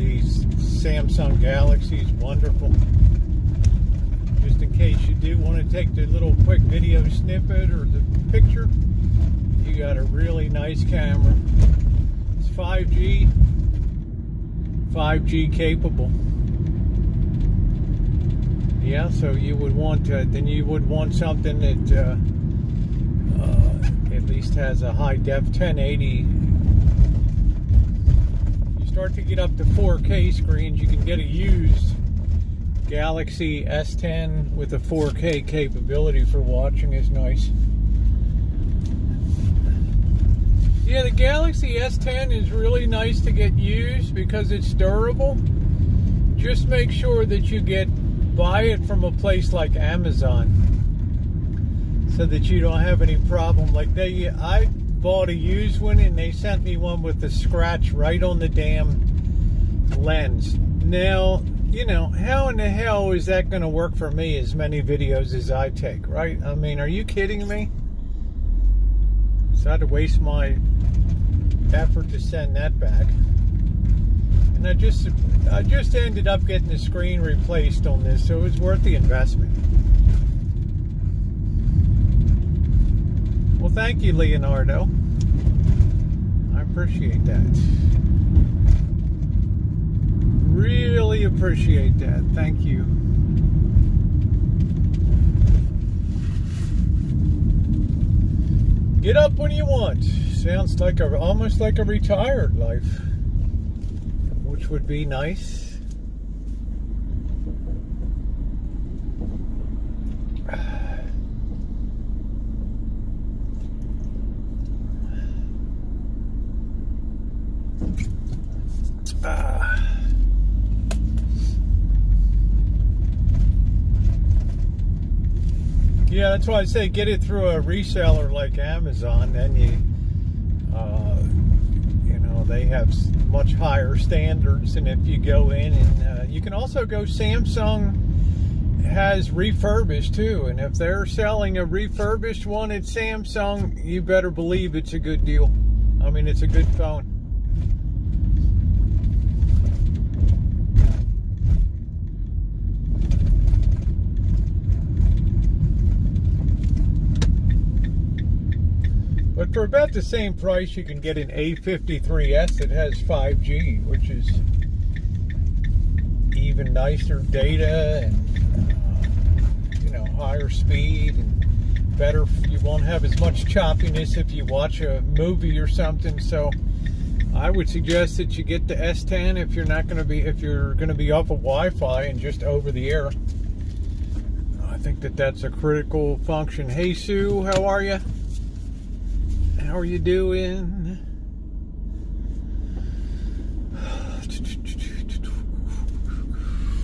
the Samsung Galaxy is wonderful. Just in case you do want to take the little quick video snippet or the picture, you got a really nice camera. It's 5G capable. Yeah, so you would want then you would want something that at least has a high def 1080. You start to get up to 4K screens, you can get a used Galaxy S10 with a 4K capability for watching is nice. Yeah, the Galaxy S10 is really nice to get used because it's durable. Just make sure that you buy it from a place like Amazon so that you don't have any problem. Like I bought a used one and they sent me one with a scratch right on the damn lens. Now, you know, how in the hell is that going to work for me as many videos as I take, right? I mean, are you kidding me? So I had to waste my effort to send that back. And I just ended up getting the screen replaced on this, so it was worth the investment. Well, thank you, Leonardo. I appreciate that. Really appreciate that. Thank you. Get up when you want. Sounds like almost like a retired life, which would be nice. Yeah, that's why I say get it through a reseller like Amazon. Then you know, they have much higher standards. And if you go in and you can also go, Samsung has refurbished too. And if they're selling a refurbished one at Samsung, you better believe it's a good deal. I mean, it's a good phone. But for about the same price, you can get an A53s that has 5G, which is even nicer data and you know, higher speed and better. You won't have as much choppiness if you watch a movie or something. So I would suggest that you get the S10 if you're going to be off of Wi-Fi and just over the air. I think that's a critical function. Hey Sue, how are you? How are you doing?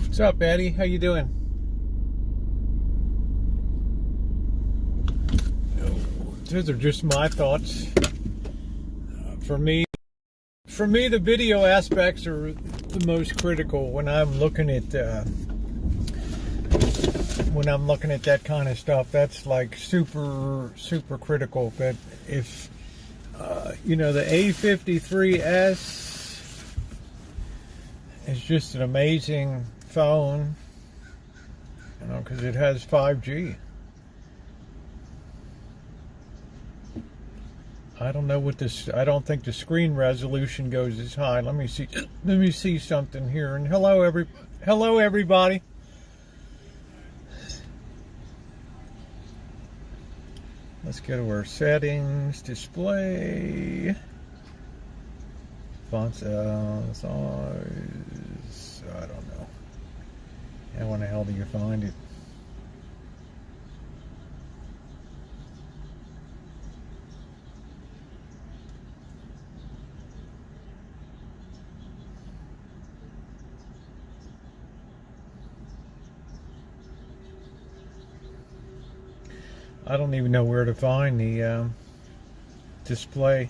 What's up, Eddie? How you doing? Those are just my thoughts. For me, the video aspects are the most critical when I'm looking at that kind of stuff. That's like super critical. But if you know, the A53s is just an amazing phone, you know, because it has 5G. I don't know what this. I don't think the screen resolution goes as high. Let me see. Let me see something here. And hello everybody. Let's go to our settings, display, font size. I don't know. How in the hell do you find it? I don't even know where to find the display.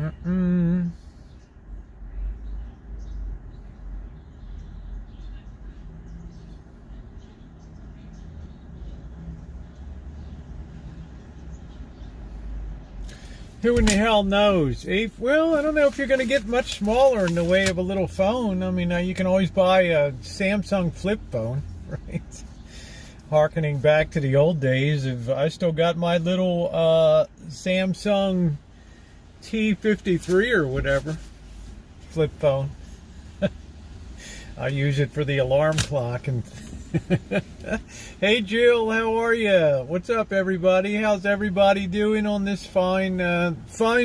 Mm-mm. Who in the hell knows? Well, I don't know if you're going to get much smaller in the way of a little phone. I mean, you can always buy a Samsung flip phone, right? Harkening back to the old days, I still got my little Samsung T53 or whatever flip phone. I use it for the alarm clock. And hey Jill, how are you? What's up everybody? How's everybody doing on this fine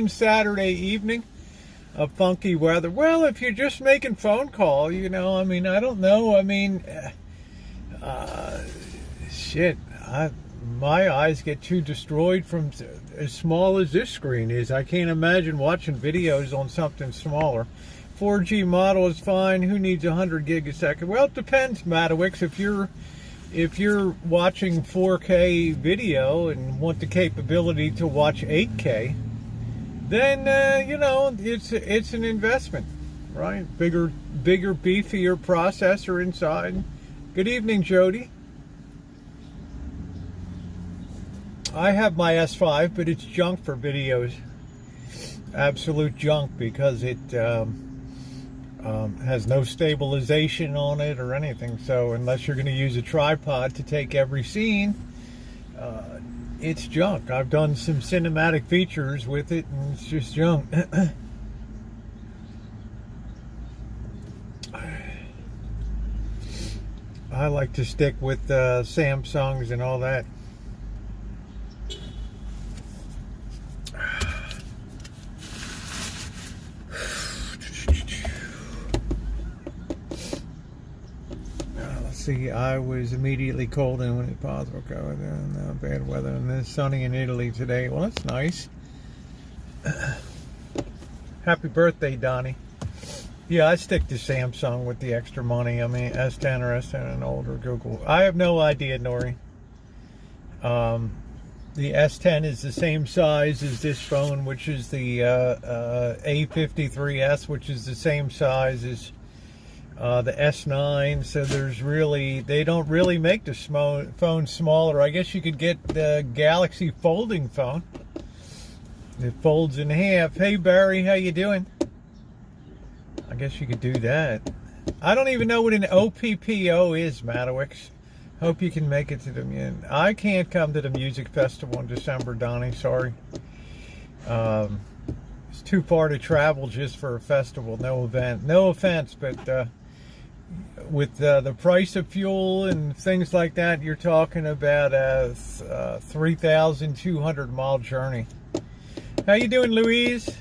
Saturday evening of funky weather? Well, if you're just making phone call, you know, I mean, I don't know. I mean, shit, my eyes get too destroyed from as small as this screen is. I can't imagine watching videos on something smaller. 4G model is fine. Who needs 100 gig a second? Well, it depends, Matowix. If you're watching 4K video and want the capability to watch 8K, then you know, it's an investment, right? Bigger, beefier processor inside. Good evening, Jody. I have my S5, but it's junk for videos. Absolute junk, because it has no stabilization on it or anything. So unless you're going to use a tripod to take every scene, it's junk. I've done some cinematic features with it, and it's just junk. I like to stick with Samsungs and all that. See, I was immediately cold and when it's possible, bad weather, and then sunny in Italy today. Well, that's nice. Happy birthday, Donnie. Yeah, I stick to Samsung with the extra money. I mean, S10 or S10 and older, Google. I have no idea, Nori. The S10 is the same size as this phone, which is the A53s, which is the same size as the S9. So they don't really make the phone smaller. I guess you could get the Galaxy folding phone. It folds in half. Hey Barry, how you doing? I guess you could do that. I don't even know what an OPPO is, Matowix. Hope you can make it to the... I can't come to the music festival in December, Donnie. Sorry. It's too far to travel just for a festival. No event. No offense, but with the price of fuel and things like that, you're talking about a 3,200 mile journey. How you doing, Louise?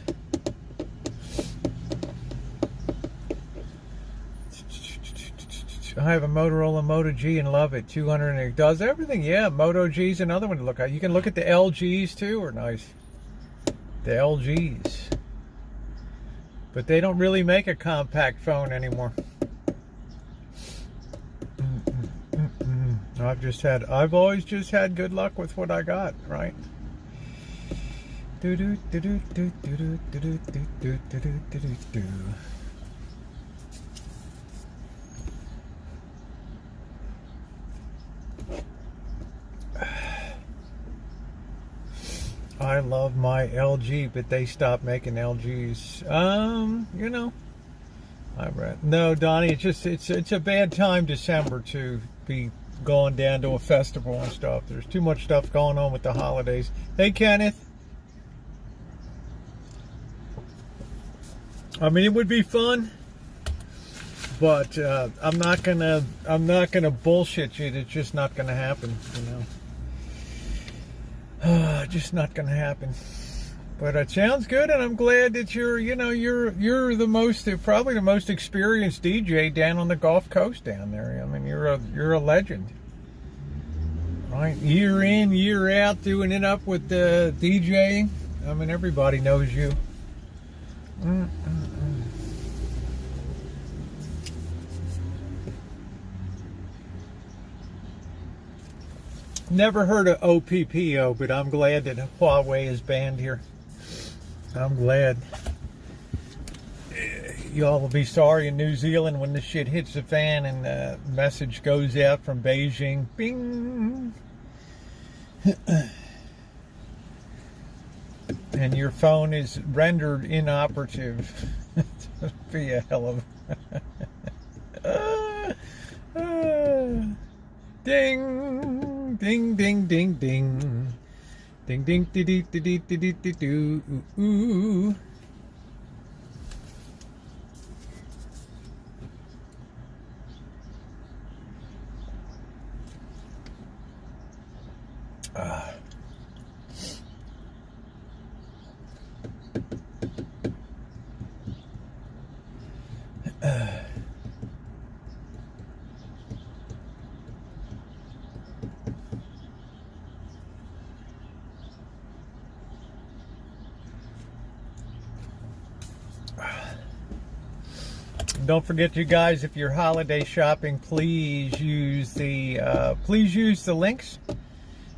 I have a Motorola Moto G and love it. 200, and it does everything. Yeah, Moto G's another one to look at. You can look at the LGs too, are nice. The LGs. But they don't really make a compact phone anymore. I've always just had good luck with what I got, right? I love my LG, but they stopped making LGs. You know, no, Donnie, it's a bad time, December, to be going down to a festival and stuff. There's too much stuff going on with the holidays. Hey, Kenneth. I mean, it would be fun, but I'm not gonna bullshit you. It's just not gonna happen, you know. Just not gonna happen. But it sounds good, and I'm glad that you're probably the most experienced DJ down on the Gulf Coast down there. I mean, you're a legend, right? Year in, year out, doing it up with the DJing. I mean, everybody knows you. Never heard of OPPO, but I'm glad that Huawei is banned here. I'm glad. y'all will be sorry in New Zealand when the shit hits the fan and the message goes out from Beijing. Bing! And your phone is rendered inoperative. It'll be a hell of ding! Ding, ding, ding, ding. Ding, ding, dee, dee, dee, dee, dee, dee, dee, doo, ooh, ooh. Don't forget, you guys, if you're holiday shopping, please use the links.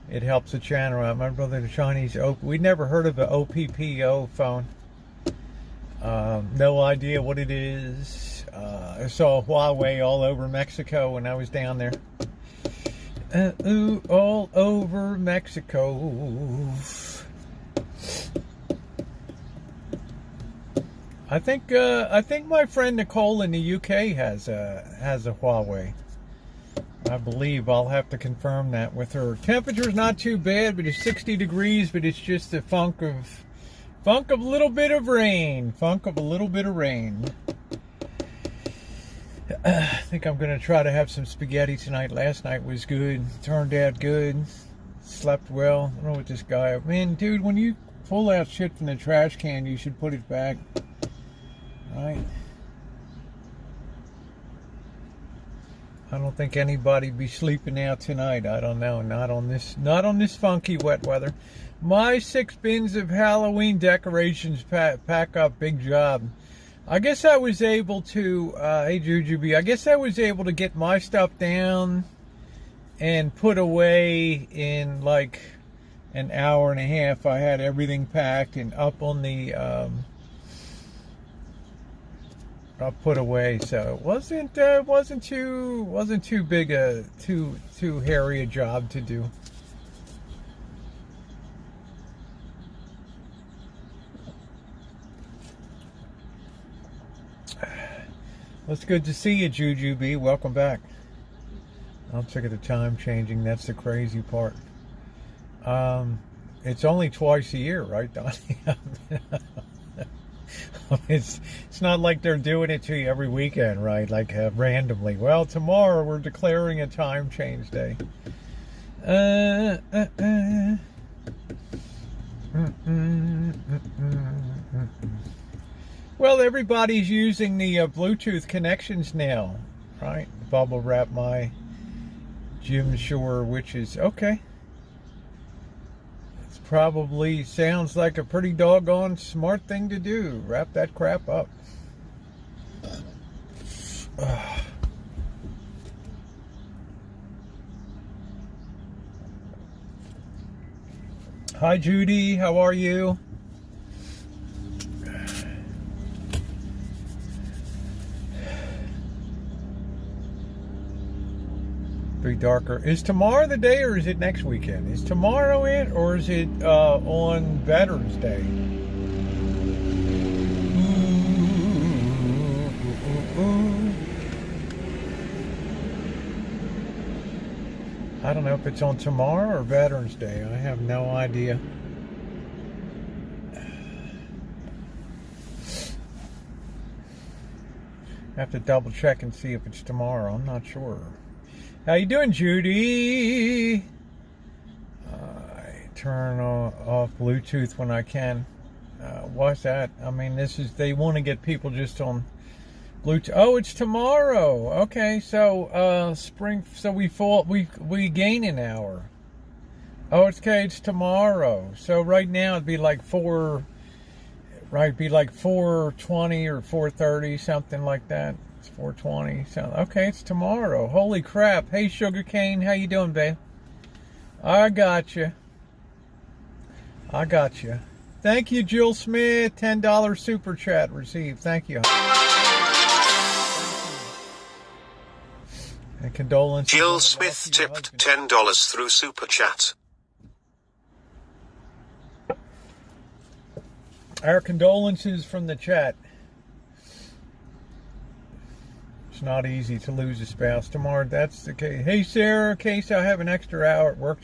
It helps the channel out. My brother, the Chinese, we'd never heard of the OPPO phone. No idea what it is. I saw Huawei all over Mexico when I was down there. All over Mexico. I think my friend Nicole in the UK has a Huawei. I believe. I'll have to confirm that with her. Temperature's not too bad, but it's 60 degrees. But it's just the funk of a little bit of rain. Funk of a little bit of rain. I think I'm gonna try to have some spaghetti tonight. Last night was good. Turned out good. Slept well. I don't know what this guy. Man, dude, when you pull out shit from the trash can, you should put it back. Right. I don't think anybody be sleeping out tonight. I don't know. Not on this funky wet weather. My 6 bins of Halloween decorations pack up. Big job. I guess I was able to. Hey Jujubee. I guess I was able to get my stuff down and put away in like an hour and a half. I had everything packed and up on the. I'll put away, so it wasn't too big a too hairy a job to do. Well, it's good to see you, Jujubee. Welcome back. I'm sick of the time changing. That's the crazy part. It's only twice a year, right, Donnie? It's not like they're doing it to you every weekend, right? Like randomly. Well, tomorrow we're declaring a time change day. Well, everybody's using the Bluetooth connections now, right? Bubble wrap my Jim Shore, which is okay. Probably sounds like a pretty doggone smart thing to do. Wrap that crap up. Hi Judy, how are you? Be darker. Is tomorrow the day, or is it next weekend? Is tomorrow it, or is it on Veterans Day? I don't know if it's on tomorrow or Veterans Day. I have no idea. I have to double check and see if it's tomorrow. I'm not sure. How you doing, Judy? I turn off Bluetooth when I can. What's that? I mean, they want to get people just on Bluetooth. Oh, it's tomorrow. Okay, so spring. So we gain an hour. Oh, it's tomorrow. So right now it'd be like 4. Right, be like 4:20 or 4:30, something like that. It's 4:20. So okay, it's tomorrow. Holy crap! Hey, Sugarcane, how you doing, babe? I got you. Thank you, Jill Smith. $10 super chat received. Thank you. And condolences. Jill Smith tipped $10 through Super Chat. Our condolences from the chat. It's not easy to lose a spouse tomorrow. That's the case. Hey, Sarah, in case I have an extra hour at work.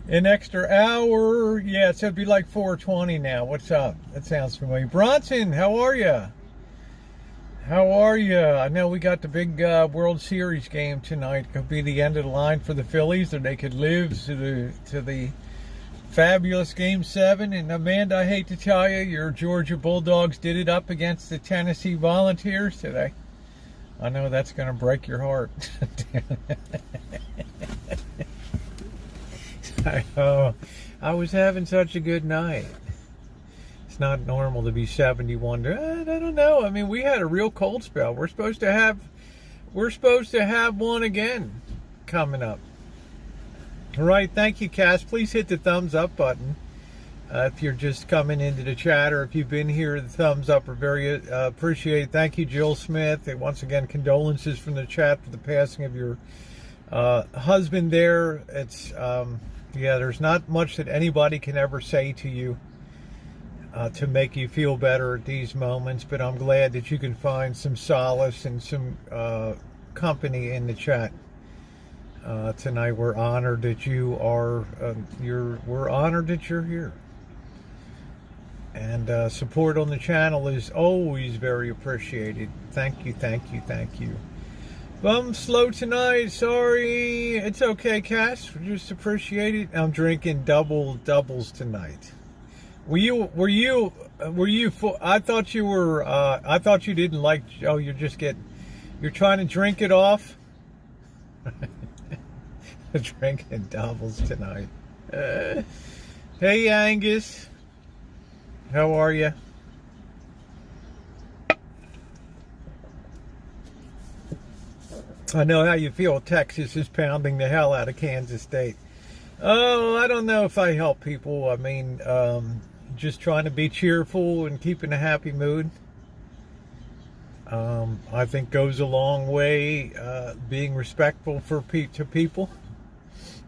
An extra hour. Yeah, so it'd be like 4:20 now. What's up? That sounds familiar. Bronson, how are you? How are you? I know we got the big World Series game tonight. Could be the end of the line for the Phillies, or they could live to the fabulous Game 7. And Amanda, I hate to tell you, your Georgia Bulldogs did it up against the Tennessee Volunteers today. I know that's going to break your heart. I was having such a good night. It's not normal to be 71. I don't know. I mean, we had a real cold spell. We're supposed to have one again coming up. All right. Thank you, Cass. Please hit the thumbs up button if you're just coming into the chat, or if you've been here. The thumbs up are very appreciated. Thank you, Jill Smith. And once again, condolences from the chat for the passing of your husband there. It's yeah, there's not much that anybody can ever say to you to make you feel better at these moments, but I'm glad that you can find some solace and some company in the chat tonight. We're honored that you are we're honored that you're here, and support on the channel is always very appreciated. Thank you, thank you, thank you. I'm slow tonight. Sorry. It's okay, Cass. Just appreciate it. I'm drinking doubles tonight. Were you I thought you were I thought you didn't like. Oh, you're trying to drink it off. Drinking doubles tonight. Hey, Angus. How are you? I know how you feel. Texas is pounding the hell out of Kansas State. Oh, I don't know if I help people. I mean, just trying to be cheerful and keep in a happy mood. I think goes a long way. Being respectful to people.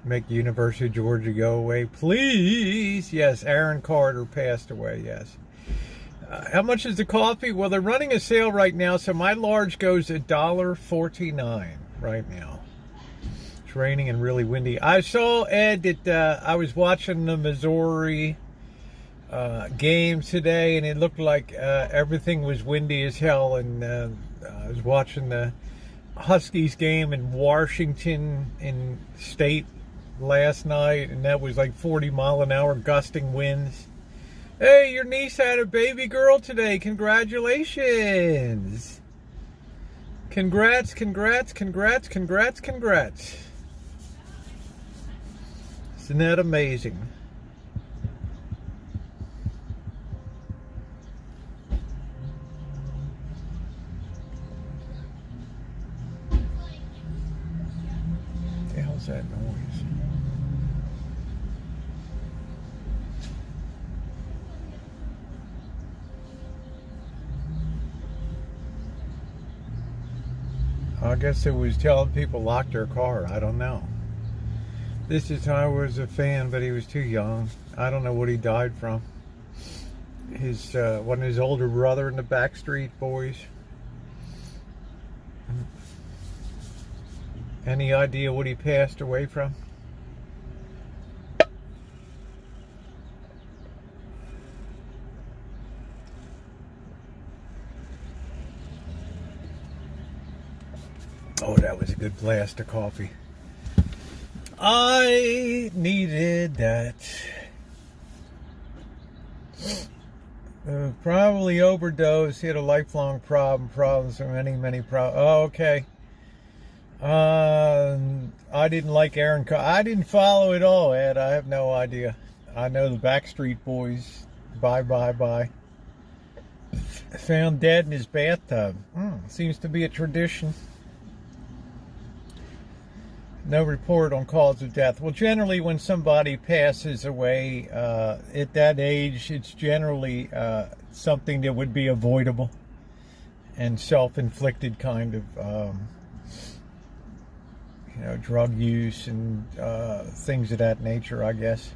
Make the University of Georgia go away, please. Yes, Aaron Carter passed away. Yes. How much is the coffee? Well, they're running a sale right now, so my large goes $1.49 right now. It's raining and really windy. I saw, Ed, that I was watching the Missouri game today, and it looked like everything was windy as hell. And I was watching the Huskies game in Washington in State last night, and that was like 40-mile-an-hour gusting winds. Hey, your niece had a baby girl today. Congratulations. Congrats, congrats, congrats, congrats, congrats. Isn't that amazing? What the hell's that noise? I guess it was telling people lock their car. I don't know. This is how I was a fan, but he was too young. I don't know what he died from. His wasn't his older brother in the Backstreet Boys. Any idea what he passed away from? Oh, that was a good blast of coffee. I needed that. Probably overdose. He had a lifelong problems, so many problems. Oh, okay. I didn't like Aaron. I didn't follow it all, Ed. I have no idea. I know the Backstreet Boys. Bye. Found dead in his bathtub. Seems to be a tradition. No report on cause of death. Well, generally when somebody passes away at that age, it's generally something that would be avoidable and self-inflicted kind of you know, drug use and things of that nature, I guess.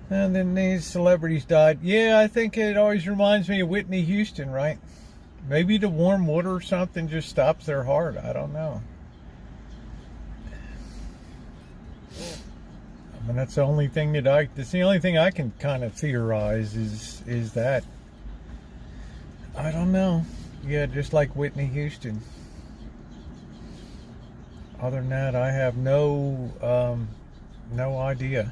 And then these celebrities died. Yeah, I think it always reminds me of Whitney Houston, right? Maybe the warm water or something just stops their heart. I don't know. I mean, that's the only thing that's the only thing I can kind of theorize is that. I don't know. Yeah, just like Whitney Houston. Other than that, I have no idea.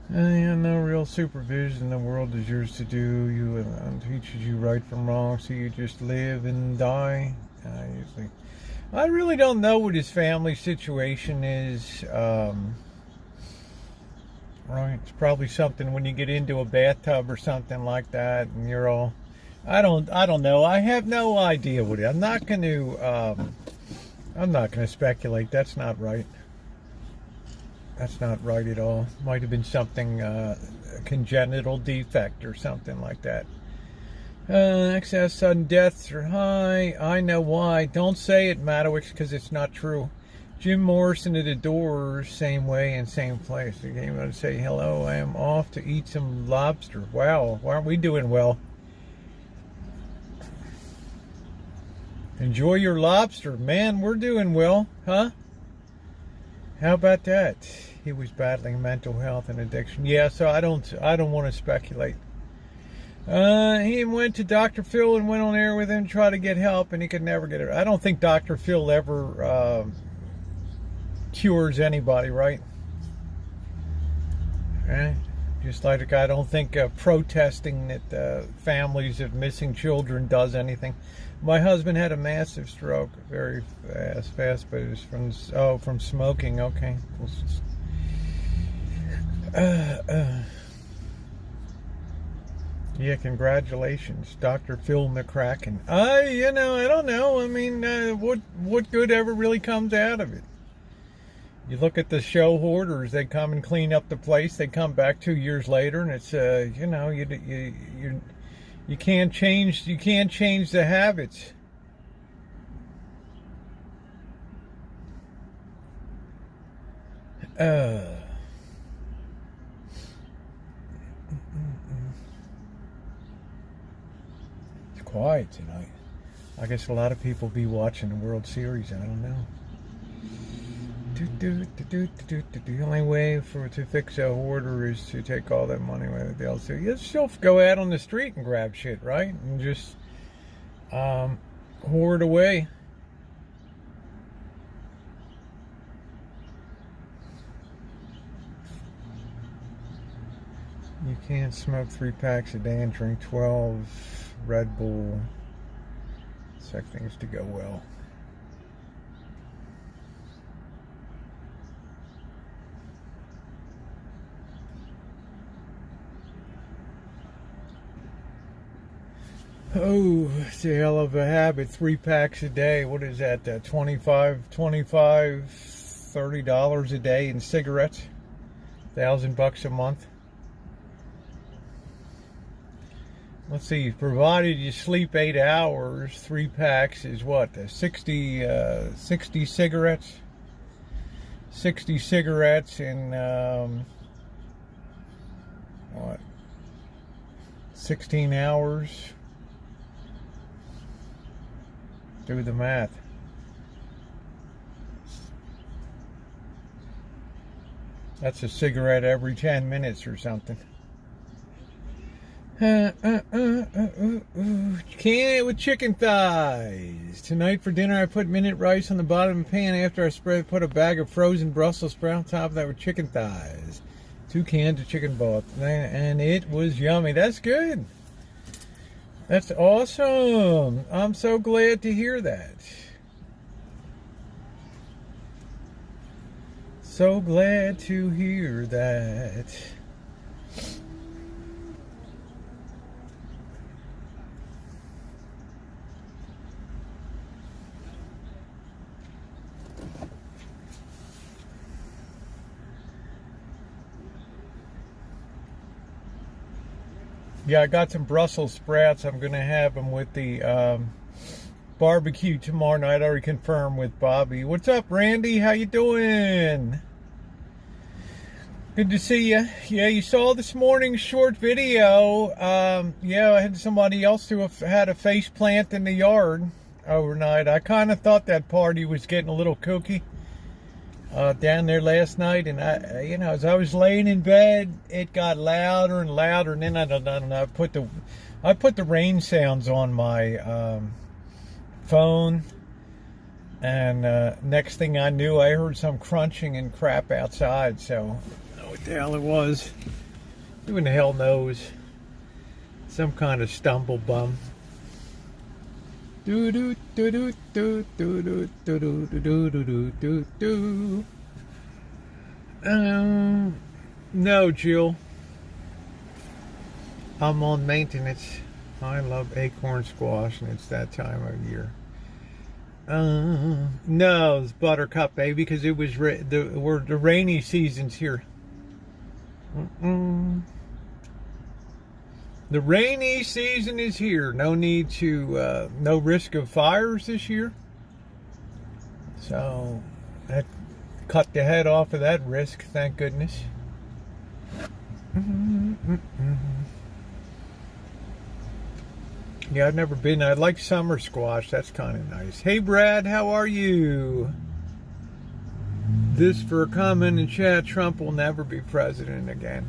And no real supervision. The world is yours to do. You teaches you right from wrong, so you just live and die. I really don't know what his family situation is. Right, it's probably something when you get into a bathtub or something like that, and you're all. I don't know. I have no idea what it. I'm not going to speculate. That's not right. That's not right at all. Might have been something, a congenital defect or something like that. Excess sudden deaths are high. I know why. Don't say it, Matowicz, because it's not true. Jim Morrison at the Doors, same way and same place. He came out to say, hello, I am off to eat some lobster. Wow, why aren't we doing well? Enjoy your lobster. Man, we're doing well, huh? How about that? He was battling mental health and addiction. Yeah, so I don't want to speculate. He went to Dr. Phil and went on air with him to try to get help, and he could never get it. I don't think Dr. Phil ever cures anybody, right? Right? Just like I don't think protesting that families of missing children does anything. My husband had a massive stroke, very fast, but it was from smoking. Okay. Yeah, congratulations, Dr. Phil McCracken. I don't know. I mean, what good ever really comes out of it? You look at the show hoarders; they come and clean up the place. They come back 2 years later, and it's you can't change the habits. It's quiet tonight. I guess a lot of people be watching the World Series. I don't know. The only way to fix a hoarder is to take all that money away with the LC. You still go out on the street and grab shit, right? And just hoard away. You can't smoke 3 packs a day and drink 12 Red Bull. Expect things to go well. Oh, it's a hell of a habit. 3 packs a day. What is that? $25, $30 a day in cigarettes. $1,000 a month. Let's see. Provided you sleep 8 hours, 3 packs is what? 60 cigarettes. 60 cigarettes in what? 16 hours. Do the math. That's a cigarette every 10 minutes or something. Can with chicken thighs. Tonight for dinner I put minute rice on the bottom of the pan. After I put a bag of frozen Brussels sprouts on top of that with chicken thighs. 2 cans of chicken broth. And it was yummy. That's good. That's awesome. I'm so glad to hear that. So glad to hear that. Yeah, I got some Brussels sprouts. I'm going to have them with the barbecue tomorrow night. I already confirmed with Bobby. What's up, Randy? How you doing? Good to see you. Yeah, you saw this morning's short video. Yeah, I had somebody else who had a face plant in the yard overnight. I kind of thought that party was getting a little kooky down there last night, and as I was laying in bed, it got louder and louder, and then I don't know. I put the rain sounds on my phone, and next thing I knew, I heard some crunching and crap outside. So I don't know what the hell it was. Who in the hell knows? Some kind of stumble bum. Do do do do do do do do do do do do do. No, Jill. I'm on maintenance. I love acorn squash, and it's that time of year. No, it's Buttercup, baby, because it was the rainy season's here. The rainy season is here. No need to, no risk of fires this year. So that cut the head off of that risk, thank goodness. Yeah, I've never been. I like summer squash. That's kind of nice. Hey, Brad, how are you? This for a comment in chat. Trump will never be president again.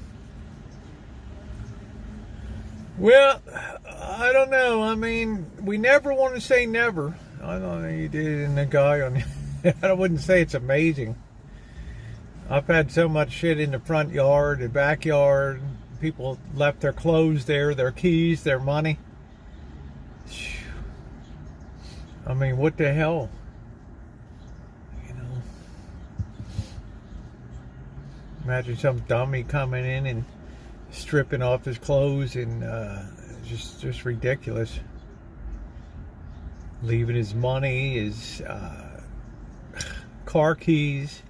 Well, I don't know. I mean, we never want to say never. I don't know you did in the guy on I wouldn't say it's amazing. I've had so much shit in the front yard, the backyard. People left their clothes there, their keys, their money. I mean, what the hell? You know. Imagine some dummy coming in and stripping off his clothes and just ridiculous. Leaving his money, his car keys.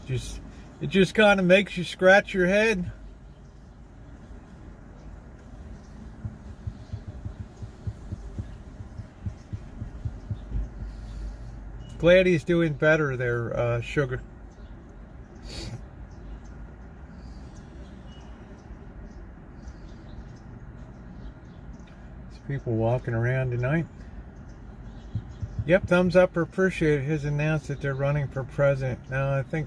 It just kind of makes you scratch your head. Glad he's doing better there, Sugar. People walking around tonight. Yep, thumbs up or appreciate it. Has announced that they're running for president. Now I think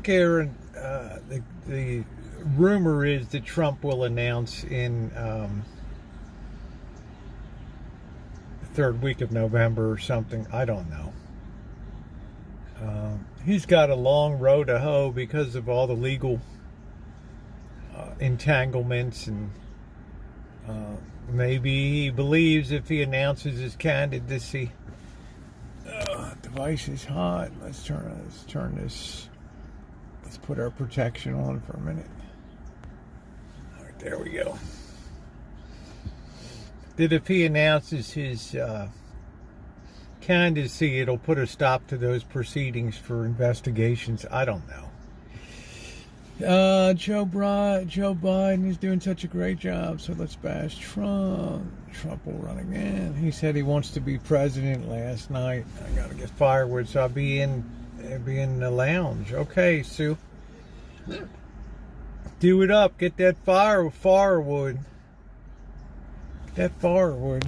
Aaron, the rumor is that Trump will announce in the third week of November or something. I don't know. He's got a long road to hoe because of all the legal entanglements, and maybe he believes if he announces his candidacy. Device is hot. Let's turn this. Let's put our protection on for a minute. All right, there we go. That if he announces his candidacy, it'll put a stop to those proceedings for investigations. I don't know. Joe Biden is doing such a great job, so let's bash Trump. Trump will run again. He said he wants to be president last night. I gotta get firewood, so I'll be in the lounge. Okay, Sue. Do it up. Get that firewood. That firewood.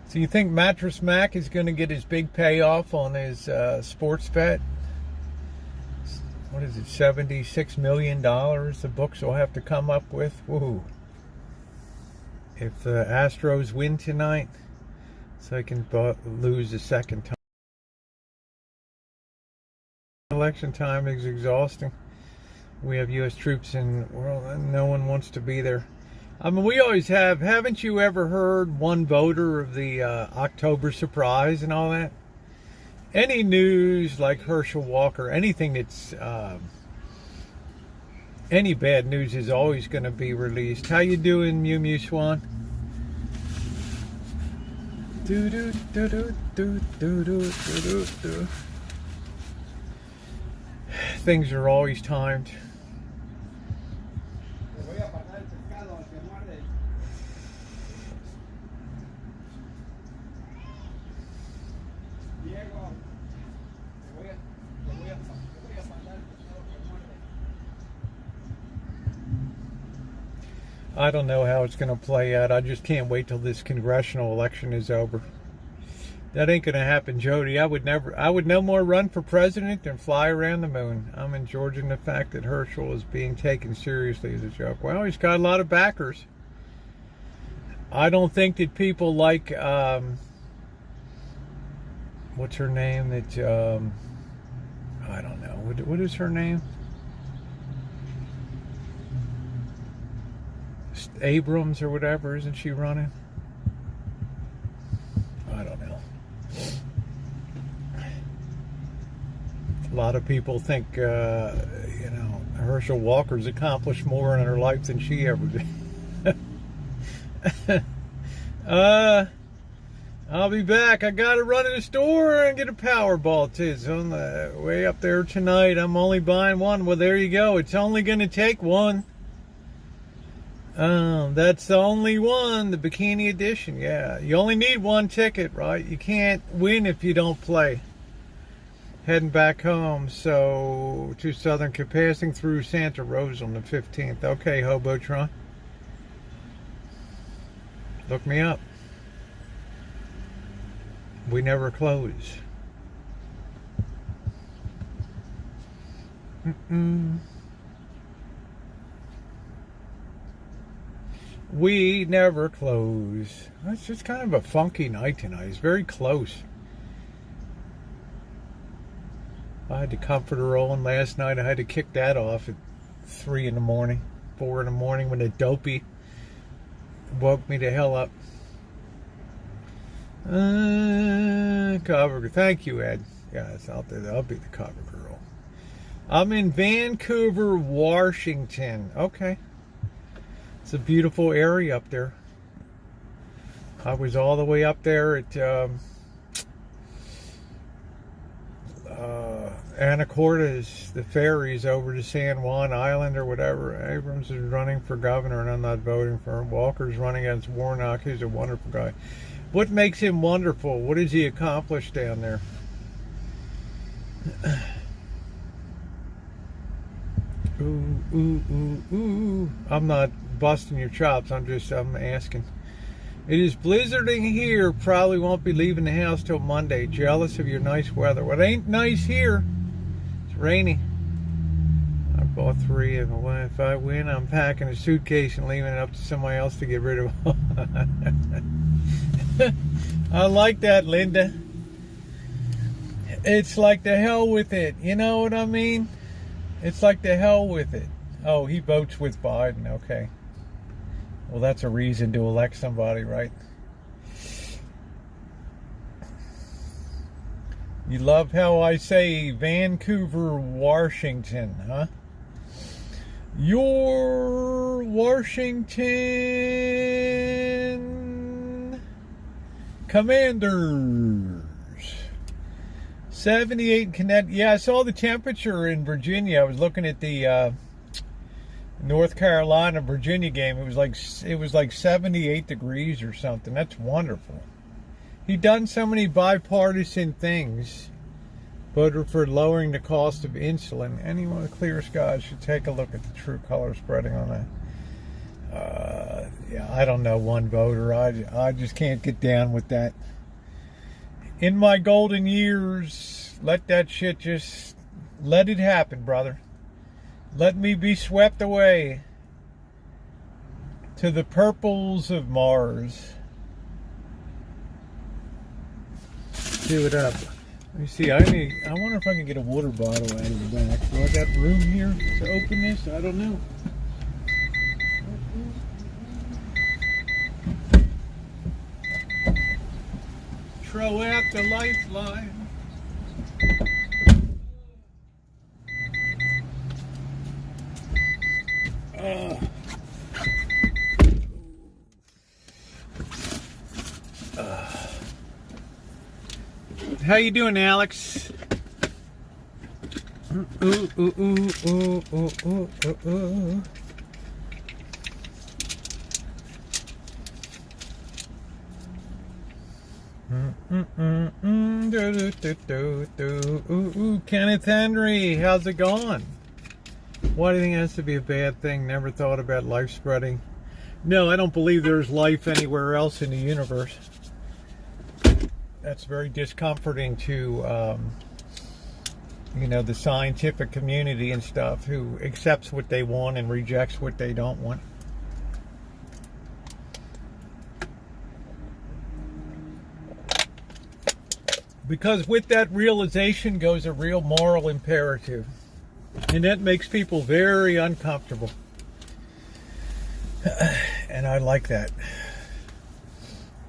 So you think Mattress Mac is going to get his big payoff on his sports bet? What is it, $76 million the books will have to come up with? Woohoo. If the Astros win tonight, so they can lose a second time. Election time is exhausting. We have U.S. troops in the world and no one wants to be there. I mean, we always have. Haven't you ever heard one voter of the October surprise and all that? Any news like Herschel Walker, anything that's any bad news is always going to be released. How you doing, Mew Mew Swan? Do do do do do do do do do. Things are always timed. I don't know how it's going to play out. I just can't wait till this congressional election is over. That ain't going to happen, Jody. I would no more run for president than fly around the moon. I'm enjoying the fact that Herschel is being taken seriously as a joke. Well, he's got a lot of backers. I don't think that people like, what's her name? That, I don't know. What is her name? Abrams or whatever, isn't she running? I don't know. A lot of people think, Herschel Walker's accomplished more in her life than she ever did. I'll be back. I gotta run to the store and get a Powerball too. It's on the way up there tonight. I'm only buying one. Well, there you go. It's only gonna take one. That's the only one, the bikini edition. Yeah, you only need one ticket, right? You can't win if you don't play. Heading back home, so to Southern, passing through Santa Rosa on the 15th. Okay, Hobotron. Look me up. We never close. We never close. It's just kind of a funky night tonight. It's very close. I had the comforter rolling last night. I had to kick that off at 3 in the morning, 4 in the morning when the dopey woke me the hell up. Cover. Thank you, Ed. Guys out there, I'll be the cover girl. I'm in Vancouver, Washington. Okay. It's a beautiful area up there. I was all the way up there at Anacortes, the ferries over to San Juan Island or whatever. Abrams is running for governor and I'm not voting for him. Walker's running against Warnock. He's a wonderful guy. What makes him wonderful? What has he accomplished down there? Ooh, ooh, ooh, ooh. I'm not busting your chops. I'm asking. It is blizzarding here. Probably won't be leaving the house till Monday. Jealous of your nice weather. Well, it ain't nice here. It's rainy. I bought 3 of them. If I win, I'm packing a suitcase and leaving it up to somebody else to get rid of. I like that, Linda. It's like the hell with it. You know what I mean? It's like the hell with it. Oh, he votes with Biden. Okay. Well, that's a reason to elect somebody, right? You love how I say Vancouver, Washington, huh? Your Washington Commanders. 78 in Connecticut. Yeah, I saw the temperature in Virginia. I was looking at the North Carolina Virginia game. It was like 78 degrees or something. That's wonderful. He done so many bipartisan things. Voted for lowering the cost of insulin. Anyone with clear skies should take a look at the true color spreading on that. Yeah, I don't know one voter. I just can't get down with that. In my golden years, let that shit just, let it happen, brother. Let me be swept away to the purples of Mars. Do it up. Let me see. I wonder if I can get a water bottle out of the back. Do I got room here to open this? I don't know. Throw out the lifeline. How you doing, Alex? Ooh, ooh, ooh, ooh, ooh, ooh, ooh, ooh. Kenneth Henry, how's it going? Why do you think it has to be a bad thing? Never thought about life spreading. No, I don't believe there's life anywhere else in the universe. That's very discomforting to, the scientific community and stuff, who accepts what they want and rejects what they don't want. Because with that realization goes a real moral imperative. And that makes people very uncomfortable. And I like that.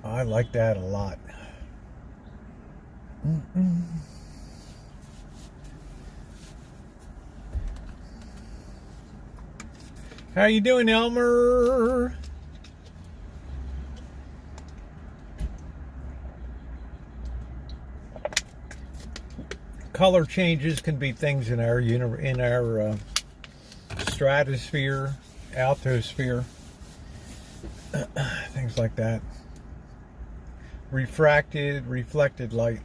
I like that a lot. How you doing, Elmer? Color changes can be things in our stratosphere, altosphere, things like that. Reflected light.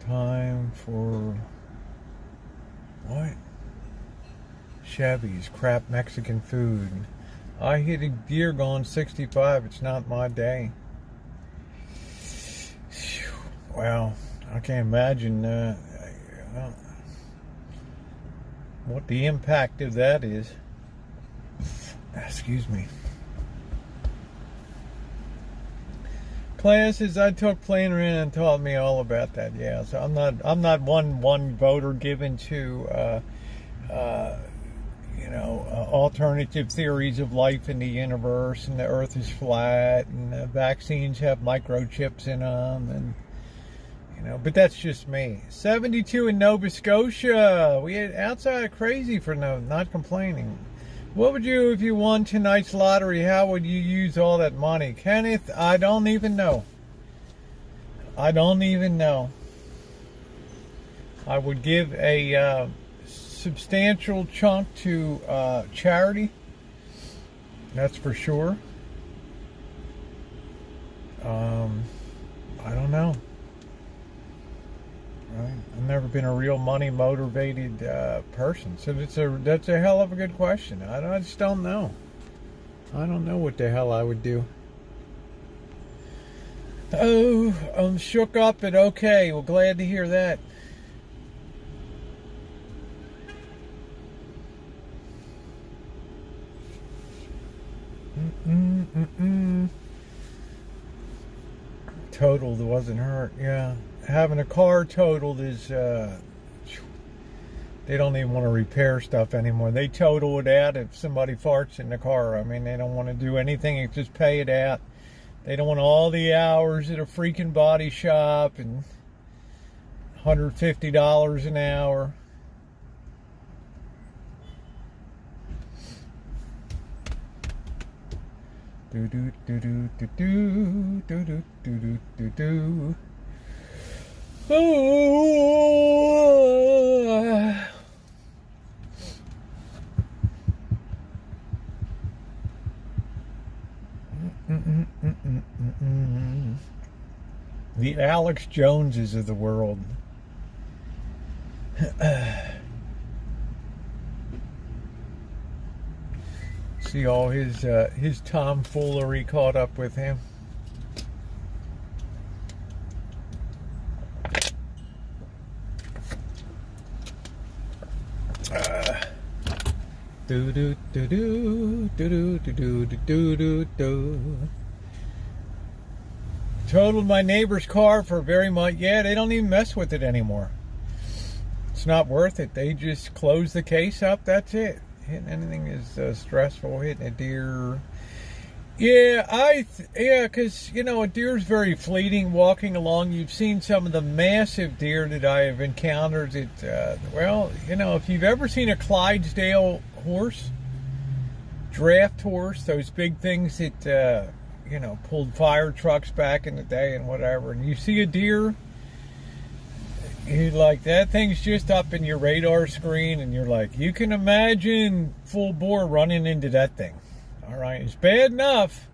Time for what? Chevy's crap Mexican food. I hit a deer going 65. It's not my day. Wow, I can't imagine what the impact of that is. Excuse me. Classes I took playing around taught me all about that. Yeah, so I'm not one voter given to alternative theories of life in the universe, and the Earth is flat, and vaccines have microchips in them, and but that's just me. 72 in Nova Scotia. We had outside crazy for not complaining. What would you, if you won tonight's lottery, how would you use all that money? Kenneth, I don't even know. I don't even know. I would give a substantial chunk to charity. That's for sure. I don't know. Right? I've never been a real money motivated person, so that's a hell of a good question. I just don't know. I don't know what the hell I would do. Oh, I'm shook up, but okay. Well, glad to hear that. Totaled wasn't hurt. Yeah. Having a car totaled is they don't even want to repair stuff anymore. They total it out if somebody farts in the car. I mean, they don't want to do anything except just pay it out. They don't want all the hours at a freaking body shop and $150 an hour. Do do do do do do do do do do do. Oh. The Alex Joneses of the world. See all his tomfoolery caught up with him. Do do do do do do do do do do. Totaled my neighbor's car for very much. Yeah, they don't even mess with it anymore. It's not worth it. They just close the case up. That's it. Hitting anything is stressful. Hitting a deer. Yeah, because, a deer's very fleeting walking along. You've seen some of the massive deer that I have encountered. If you've ever seen a Clydesdale horse, draft horse, those big things that, pulled fire trucks back in the day and whatever, and you see a deer, you're like, that thing's just up in your radar screen, and you're like, you can imagine full bore running into that thing. All right, it's bad enough.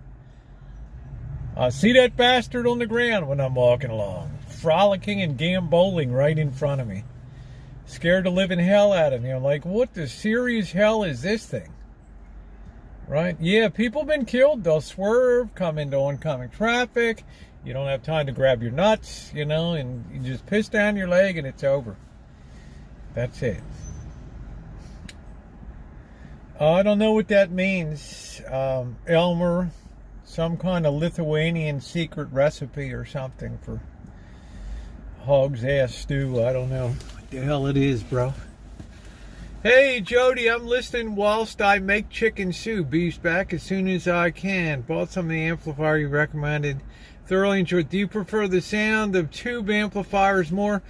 I see that bastard on the ground when I'm walking along, frolicking and gamboling right in front of me. Scared the living hell out of me. I'm like, what the serious hell is this thing? Right? Yeah, people have been killed. They'll swerve, come into oncoming traffic. You don't have time to grab your nuts, and you just piss down your leg and it's over. That's it. I don't know what that means. Elmer, some kind of Lithuanian secret recipe or something for hog's ass stew. I don't know what the hell it is, bro. Hey, Jody, I'm listening whilst I make chicken soup. Beef's back as soon as I can. Bought some of the amplifier you recommended. Thoroughly enjoyed. Do you prefer the sound of tube amplifiers more?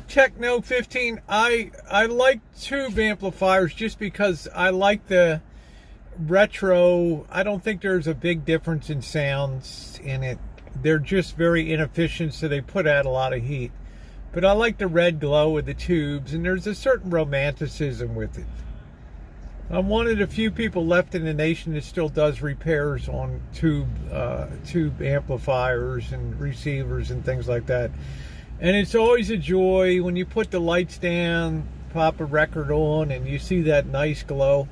Techno 15, I like tube amplifiers just because I like the retro. I don't think there's a big difference in sounds in it. They're just very inefficient, so they put out a lot of heat. But I like the red glow of the tubes, and there's a certain romanticism with it. I'm one of the few people left in the nation that still does repairs on tube amplifiers and receivers and things like that. And it's always a joy when you put the lights down, pop a record on, and you see that nice glow.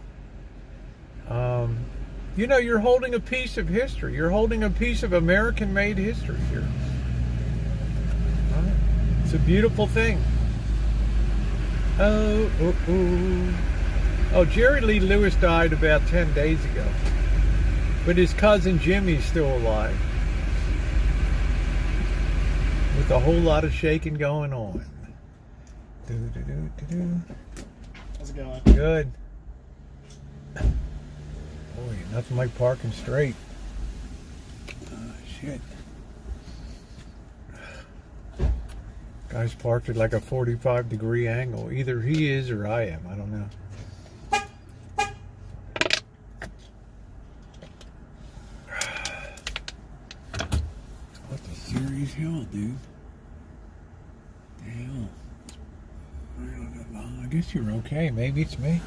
You're holding a piece of history. You're holding a piece of American-made history here. Right? It's a beautiful thing. Oh, Jerry Lee Lewis died about 10 days ago. But his cousin Jimmy's still alive. With a whole lot of shaking going on. How's it going? Good. Boy, nothing like parking straight. Shit. Guy's parked at like a 45-degree angle. Either he is or I am. I don't know. What the serious hell, dude? Hell. I don't know. I guess you're okay. Maybe it's me.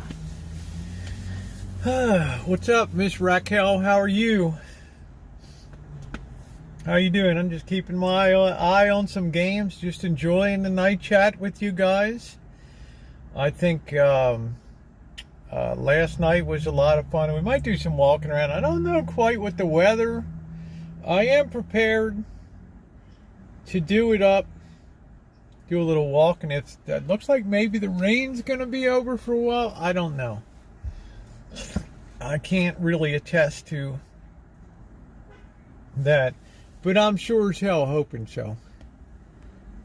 What's up, Miss Raquel? How are you? How you doing? I'm just keeping my eye on some games, just enjoying the night chat with you guys. I think last night was a lot of fun. We might do some walking around. I don't know quite what the weather. I am prepared to do it up, do a little walking. It looks like maybe the rain's going to be over for a while. I don't know. I can't really attest to that. But I'm sure as hell hoping so.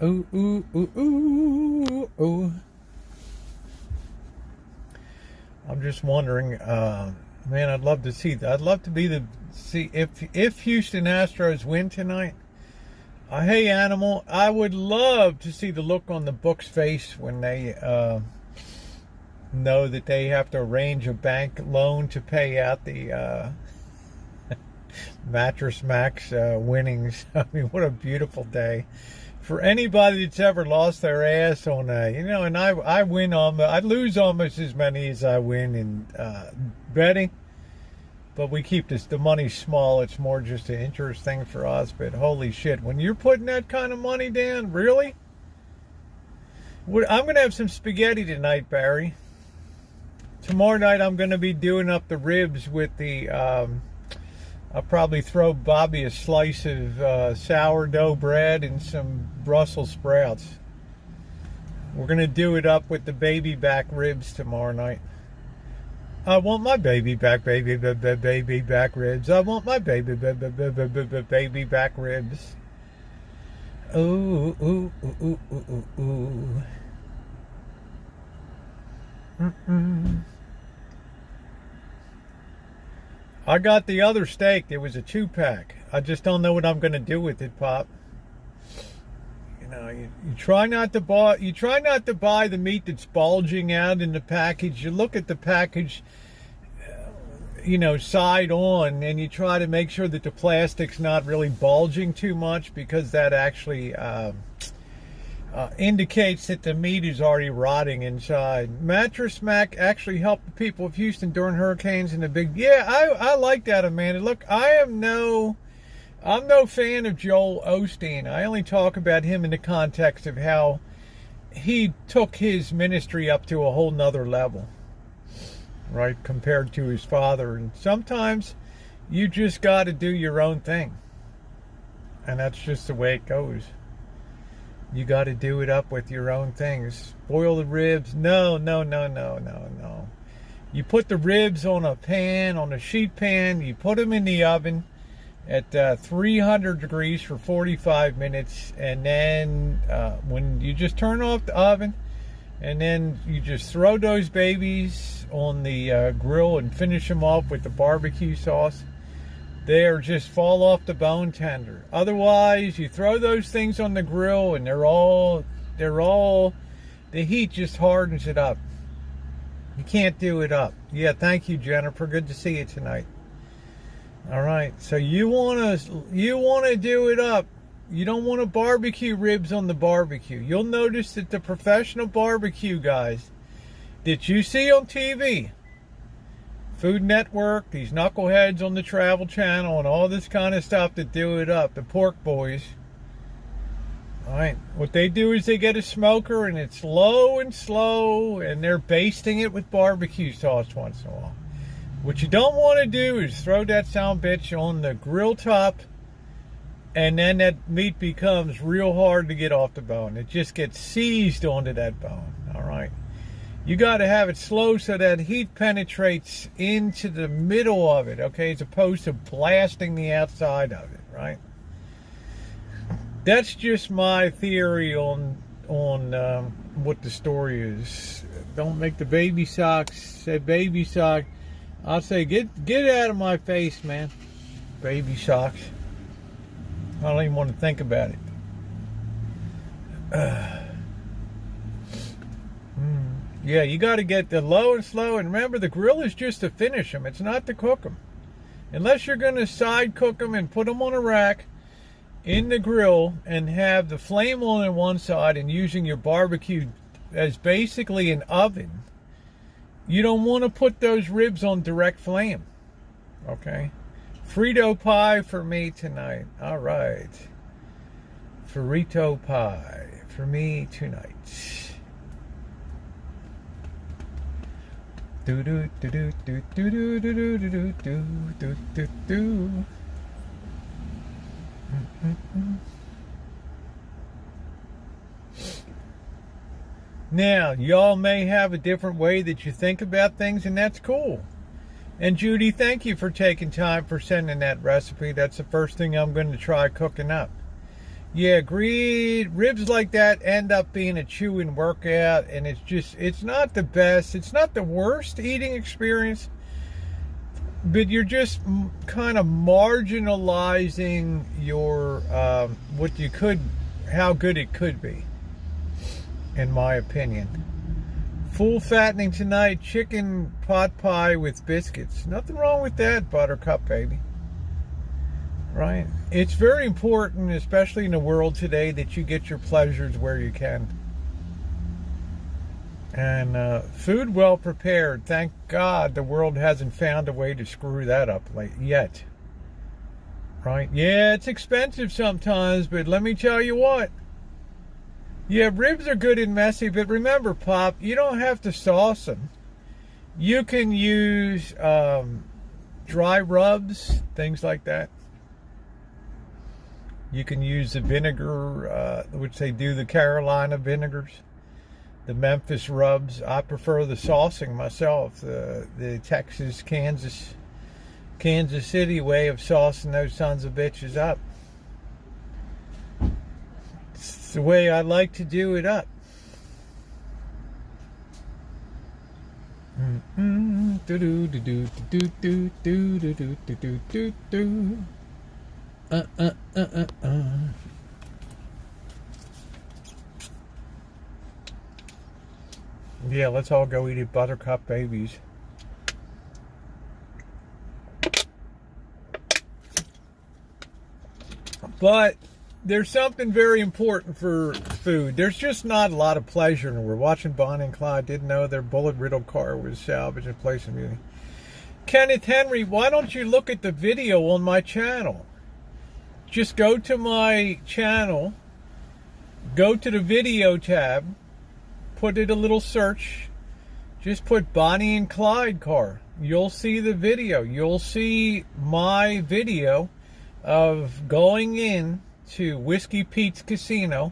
Ooh, ooh, ooh, ooh, ooh. I'm just wondering, man, I'd love to see that. I'd love to see if Houston Astros win tonight. Hey, Animal, I would love to see the look on the Bucks' face when they know that they have to arrange a bank loan to pay out the Mattress Max winnings. I mean, what a beautiful day for anybody that's ever lost their ass on and I win I lose almost as many as I win in betting, but we keep the money small. It's more just an interest thing for us. But holy shit, when you're putting that kind of money down, really? I'm gonna have some spaghetti tonight, Barry. Tomorrow night I'm gonna be doing up the ribs with the I'll probably throw Bobby a slice of sourdough bread and some Brussels sprouts. We're going to do it up with the baby back ribs tomorrow night. I want my baby back ribs. I want my baby back ribs. Ooh, ooh, ooh, ooh, ooh, ooh. Mm-mm. I got the other steak. It was a 2-pack. I just don't know what I'm going to do with it, Pop. You know, you try not to buy. You try not to buy the meat that's bulging out in the package. You look at the package, you know, side on, and you try to make sure that the plastic's not really bulging too much, because that actually indicates that the meat is already rotting inside. Mattress Mac actually helped the people of Houston during hurricanes and the big. Yeah, I like that, Amanda. Look, I'm no fan of Joel Osteen. I only talk about him in the context of how he took his ministry up to a whole nother level, right, compared to his father. And sometimes you just got to do your own thing, and that's just the way it goes. You got to do it up with your own things. Boil the ribs. No. You put the ribs on a pan, on a sheet pan. You put them in the oven at 300 degrees for 45 minutes. And then when you just turn off the oven, and then you just throw those babies on the grill and finish them off with the barbecue sauce. They're just fall off the bone tender. Otherwise, you throw those things on the grill and they're all, the heat just hardens it up. You can't do it up. Yeah, thank you, Jennifer. Good to see you tonight. All right, so you wanna do it up. You don't want to barbecue ribs on the barbecue. You'll notice that the professional barbecue guys that you see on TV, Food Network, these knuckleheads on the Travel Channel, and all this kind of stuff that do it up, the pork boys. All right, what they do is they get a smoker, and it's low and slow, and they're basting it with barbecue sauce once in a while. What you don't want to do is throw that son of a bitch on the grill top, and then that meat becomes real hard to get off the bone. It just gets seized onto that bone. All right. You got to have it slow so that heat penetrates into the middle of it, okay, as opposed to blasting the outside of it, right? That's just my theory on what the story is. Don't make the baby socks. Say baby sock. I'll say get out of my face, man. Baby socks. I don't even want to think about it. Yeah, you got to get the low and slow. And remember, the grill is just to finish them. It's not to cook them. Unless you're going to side cook them and put them on a rack in the grill and have the flame on one side and using your barbecue as basically an oven, you don't want to put those ribs on direct flame. Okay? Frito pie for me tonight. All right. Frito pie for me tonight. Do do do do do do do do do do do do do. Now, y'all may have a different way that you think about things, and that's cool. And Judy, thank you for taking time for sending that recipe. That's the first thing I'm going to try cooking up. Yeah, agreed. Ribs like that end up being a chewing workout, and it's not the best. It's not the worst eating experience, but you're just kind of marginalizing your how good it could be, in my opinion. Full fattening tonight, chicken pot pie with biscuits. Nothing wrong with that, Buttercup, baby. Right? It's very important, especially in the world today, that you get your pleasures where you can. And food well prepared. Thank God the world hasn't found a way to screw that up yet. Right? Yeah, it's expensive sometimes, but let me tell you what. Yeah, ribs are good and messy, but remember, Pop, you don't have to sauce them. You can use dry rubs, things like that. You can use the vinegar, which they do the Carolina vinegars, the Memphis rubs. I prefer the saucing myself, the Texas, Kansas City way of saucing those sons of bitches up. It's the way I like to do it up. Mm-mm. Yeah, let's all go eat at Buttercup Babies. But there's something very important for food. There's just not a lot of pleasure. And we're watching Bonnie and Clyde. Didn't know their bullet-riddled car was salvaged and placed in beauty. Kenneth Henry, why don't you look at the video on my channel? Just go to my channel, go to the video tab, put it a little search, just put Bonnie and Clyde car. You'll see the video. You'll see my video of going in to Whiskey Pete's Casino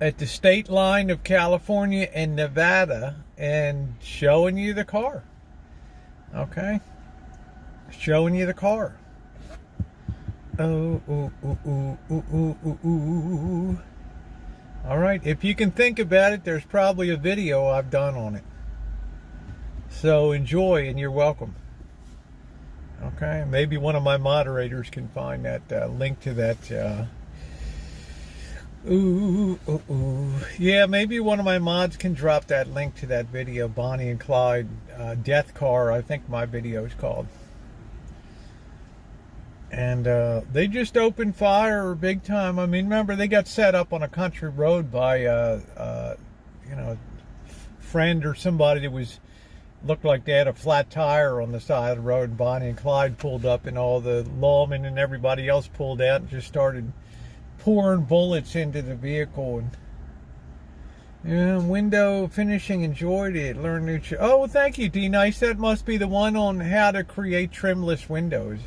at the state line of California and Nevada and showing you the car. Okay? Showing you the car. Oh, ooh, ooh, ooh, ooh, ooh, ooh, ooh. All right, if you can think about it, there's probably a video I've done on it. So enjoy, and you're welcome. Okay, maybe one of my moderators can find that link to that. Yeah, maybe one of my mods can drop that link to that video, Bonnie and Clyde, Death Car, I think my video is called. And they just opened fire big time. I mean, remember, they got set up on a country road by, you know, friend or somebody that was, looked like they had a flat tire on the side of the road. And Bonnie and Clyde pulled up, and all the lawmen and everybody else pulled out and just started pouring bullets into the vehicle. And yeah, window finishing, enjoyed it. Learned new. Oh, well, thank you, D Nice. That must be the one on how to create trimless windows.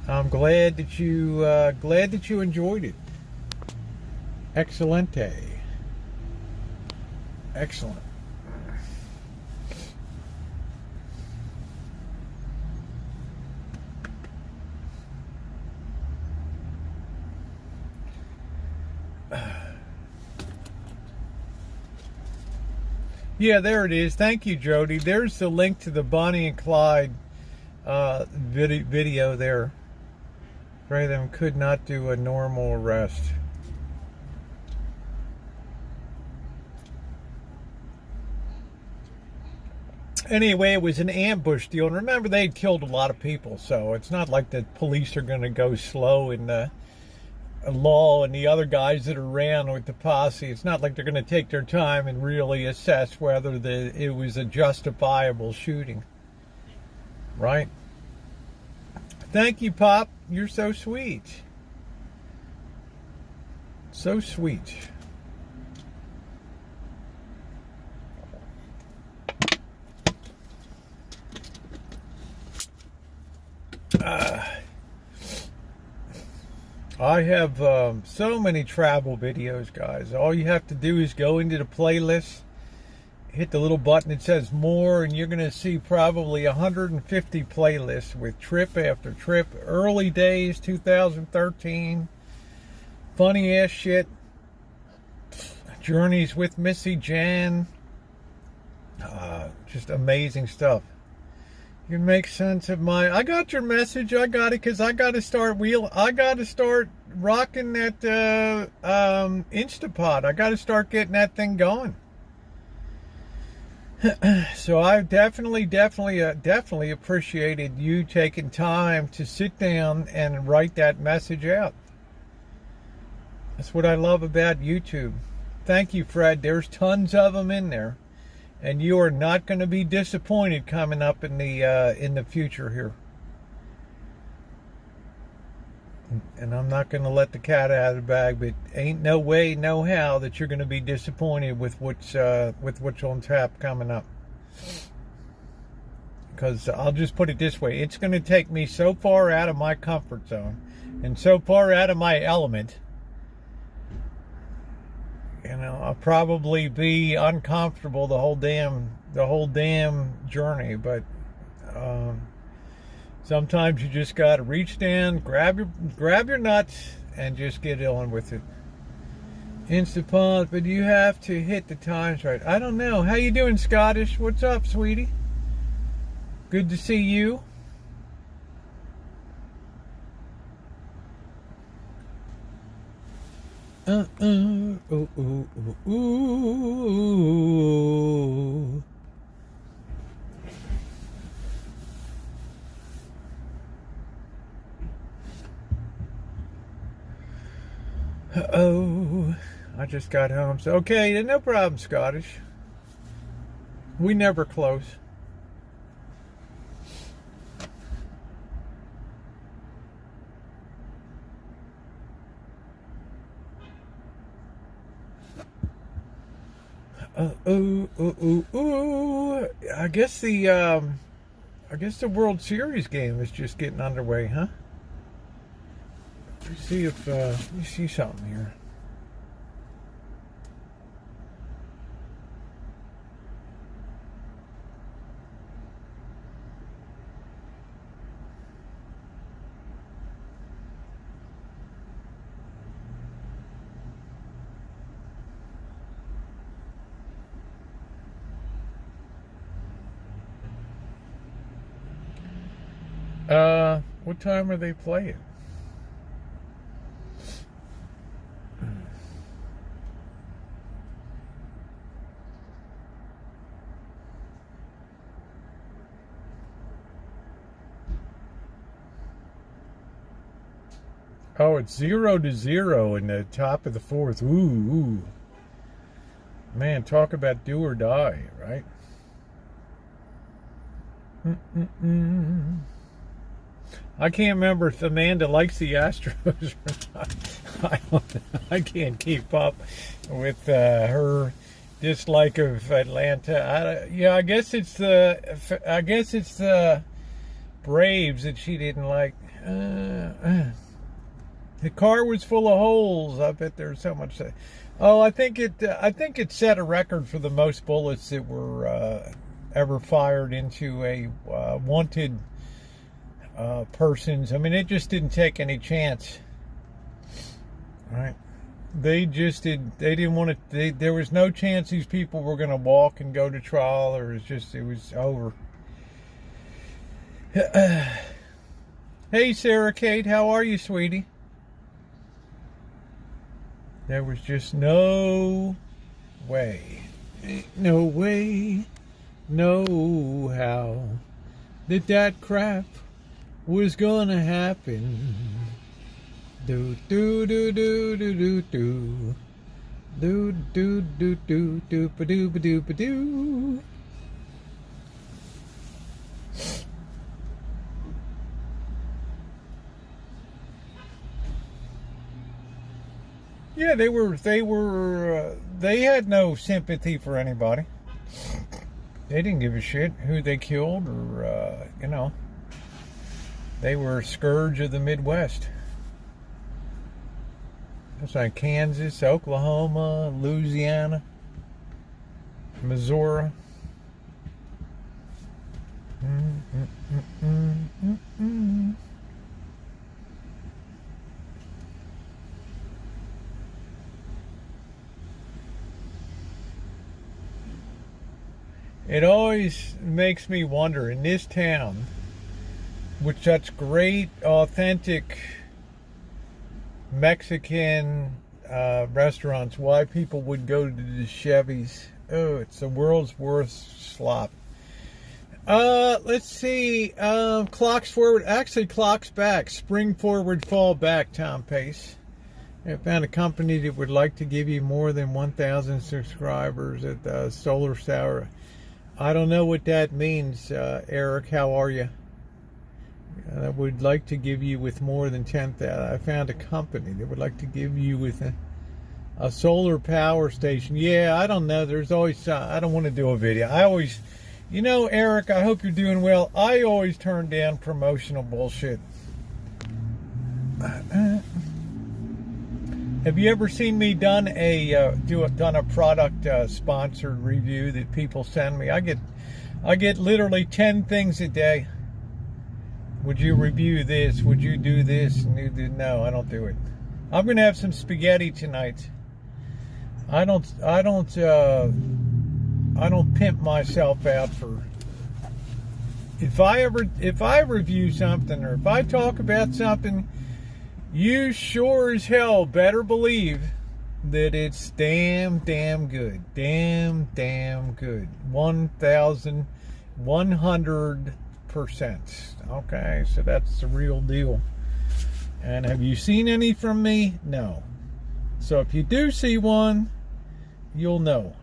I'm glad that you enjoyed it. Excelente. Excellent. Yeah, there it is. Thank you, Jody. There's the link to the Bonnie and Clyde video there. Three of them could not do a normal arrest. Anyway, it was an ambush deal. And remember, they had killed a lot of people, so it's not like the police are going to go slow in the law and the other guys that are around with the posse. It's not like they're going to take their time and really assess whether it was a justifiable shooting. Right? Thank you, Pop. You're so sweet. So sweet. I have so many travel videos, guys. All you have to do is go into the playlist, hit the little button that says more, and you're going to see probably 150 playlists with trip after trip. Early days, 2013. Funny ass shit. Journeys with Missy Jan. Just amazing stuff. You can make sense of my... I got your message. I got it because I got to start rocking that Instapot. I got to start getting that thing going. So I definitely appreciated you taking time to sit down and write that message out. That's what I love about YouTube. Thank you, Fred. There's tons of them in there. And you are not going to be disappointed coming up in the future here. And I'm not going to let the cat out of the bag, but ain't no way, no how that you're going to be disappointed with what's on tap coming up. Because I'll just put it this way: it's going to take me so far out of my comfort zone and so far out of my element. You know, I'll probably be uncomfortable the whole damn journey. But sometimes you just got to reach down, grab your nuts, and just get on with it. Instapot, but you have to hit the times right. I don't know. How you doing, Scottish? What's up, sweetie? Good to see you. Ooh, ooh, ooh, ooh. Uh-oh. I just got home. So, okay, no problem, Scottish. We never close. I guess the World Series game is just getting underway, huh? Let's see if let me see something here. What time are they playing? Oh, it's 0-0 in the top of the fourth. Ooh. Man, talk about do or die, right? I can't remember if Amanda likes the Astros or not. I can't keep up with her dislike of Atlanta. I guess it's the Braves that she didn't like. The car was full of holes. I bet there's so much. I think it set a record for the most bullets that were ever fired into a wanted persons. I mean, it just didn't take any chance. Right? They didn't want to. There was no chance these people were going to walk and go to trial, or it was over. Hey, Sarah Kate, how are you, sweetie? There was just no way, no way, no how that crap was gonna happen. Do do do do do do do do do do do do ba do ba do ba do. Yeah, they had no sympathy for anybody. They didn't give a shit who they killed or, they were a scourge of the Midwest. It's like Kansas, Oklahoma, Louisiana, Missouri. It always makes me wonder, in this town, with such great, authentic Mexican restaurants, why people would go to the Chevys. Oh, it's the world's worst slop. Let's see. Clocks forward. Actually, clocks back. Spring forward, fall back, Tom Pace. I found a company that would like to give you more than 1,000 subscribers at the Solar Tower. I don't know what that means, Eric. How are you? I would like to give you with more than 10,000. I found a company that would like to give you with a solar power station. Yeah, I don't know. There's always, I don't want to do a video. I always, Eric, I hope you're doing well. I always turn down promotional bullshit. Have you ever seen me done a product sponsored review that people send me? I get literally 10 things a day. Would you review this? Would you do this? No, I don't do it. I'm gonna have some spaghetti tonight. I don't pimp myself out for if I review something or if I talk about something, you sure as hell better believe that it's damn good. Damn good. 1,100%. Okay, so that's the real deal. And have you seen any from me? No. So if you do see one, you'll know.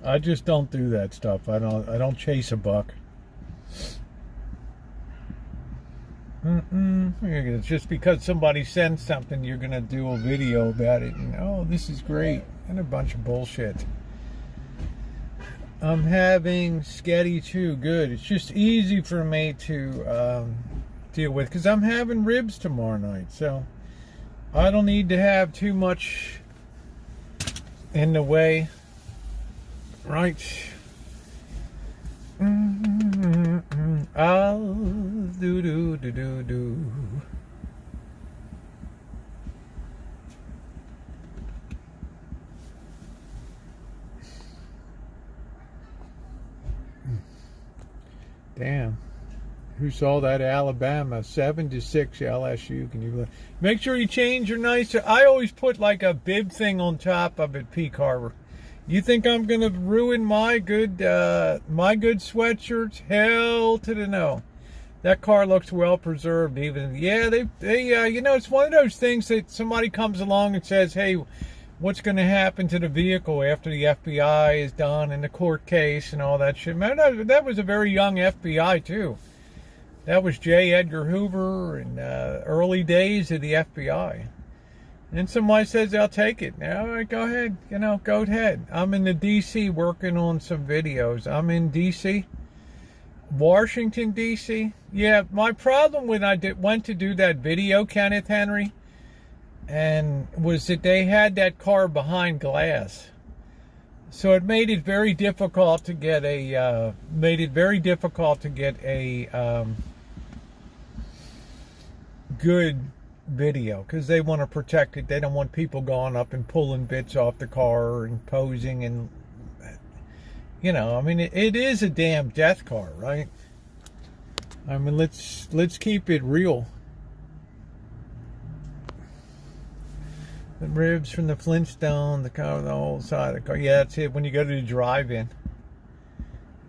I just don't do that stuff. I don't chase a buck. It's just because somebody sends something, you're gonna do a video about it, and oh, this is great, and a bunch of bullshit. I'm having sketchy too. Good. It's just easy for me to deal with because I'm having ribs tomorrow night, so I don't need to have too much in the way. Right. I'll do. Damn. Who saw that Alabama 7-6 LSU? Can you make sure you change your nice? I always put like a bib thing on top of it, P. Carver. You think I'm gonna ruin my good sweatshirts? Hell to the no. That car looks well preserved. Even they it's one of those things that somebody comes along and says, hey, what's going to happen to the vehicle after the FBI is done and the court case and all that shit? Man, that was a very young FBI too. That was J. Edgar Hoover in early days of the FBI. And somebody says, I'll take it. All right, go ahead. Go ahead. I'm in the D.C. working on some videos. I'm in D.C. Washington, D.C. Yeah, my problem when I went to do that video, Kenneth Henry, and was that they had that car behind glass. So it made it very difficult to get a good video because they want to protect it. They don't want people going up and pulling bits off the car and posing, and it is a damn death car, right? I mean, let's keep it real. The ribs from the Flintstone, the car, the whole side of the car. Yeah, that's it. When you go to the drive-in,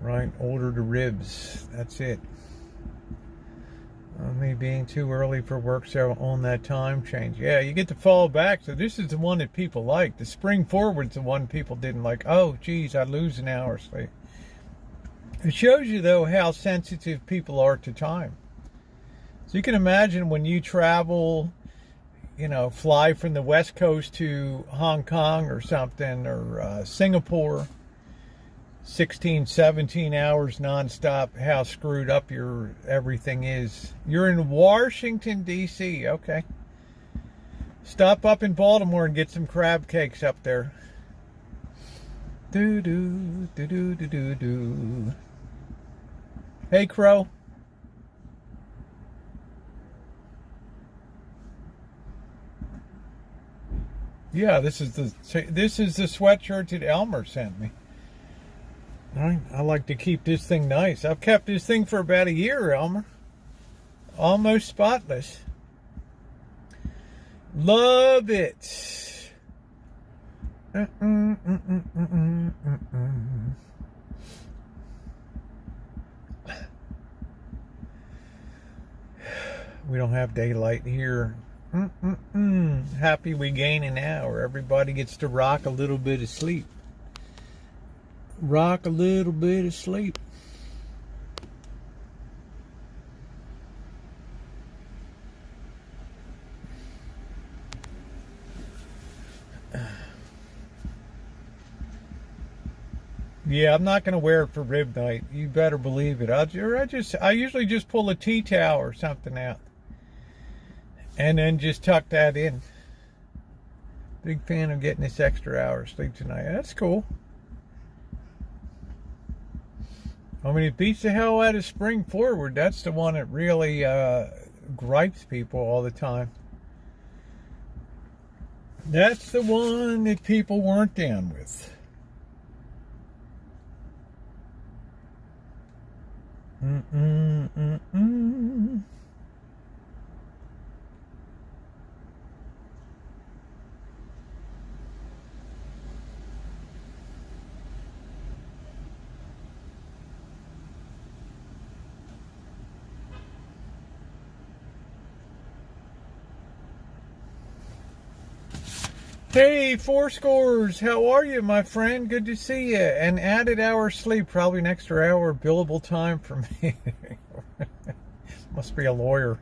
right? Order the ribs. That's it. Me being too early for work, so on that time change. Yeah, you get to fall back. So this is the one that people like. The spring forward's the one people didn't like. Oh, geez, I lose an hour's sleep. It shows you, though, how sensitive people are to time. So you can imagine when you travel, fly from the West Coast to Hong Kong or something, or Singapore, 16, 17 hours nonstop, how screwed up your everything is. You're in Washington, D.C. Okay. Stop up in Baltimore and get some crab cakes up there. Do. Hey, Crow. Yeah, this is the sweatshirt that Elmer sent me. All right, I like to keep this thing nice. I've kept this thing for about a year, Elmer. Almost spotless. Love it. We don't have daylight here. Happy we gain an hour. Everybody gets to rock a little bit of sleep. Rock a little bit of sleep. Yeah, I'm not going to wear it for rib night. You better believe it. I usually just pull a tea towel or something out, and then just tuck that in. Big fan of getting this extra hour of sleep tonight. That's cool. I mean, it beats the hell out of spring forward. That's the one that really gripes people all the time. That's the one that people weren't down with. Mm-mm-mm-mm. Hey, Four Scores, how are you, my friend? Good to see you. An added hour sleep, probably an extra hour of billable time for me. Must be a lawyer.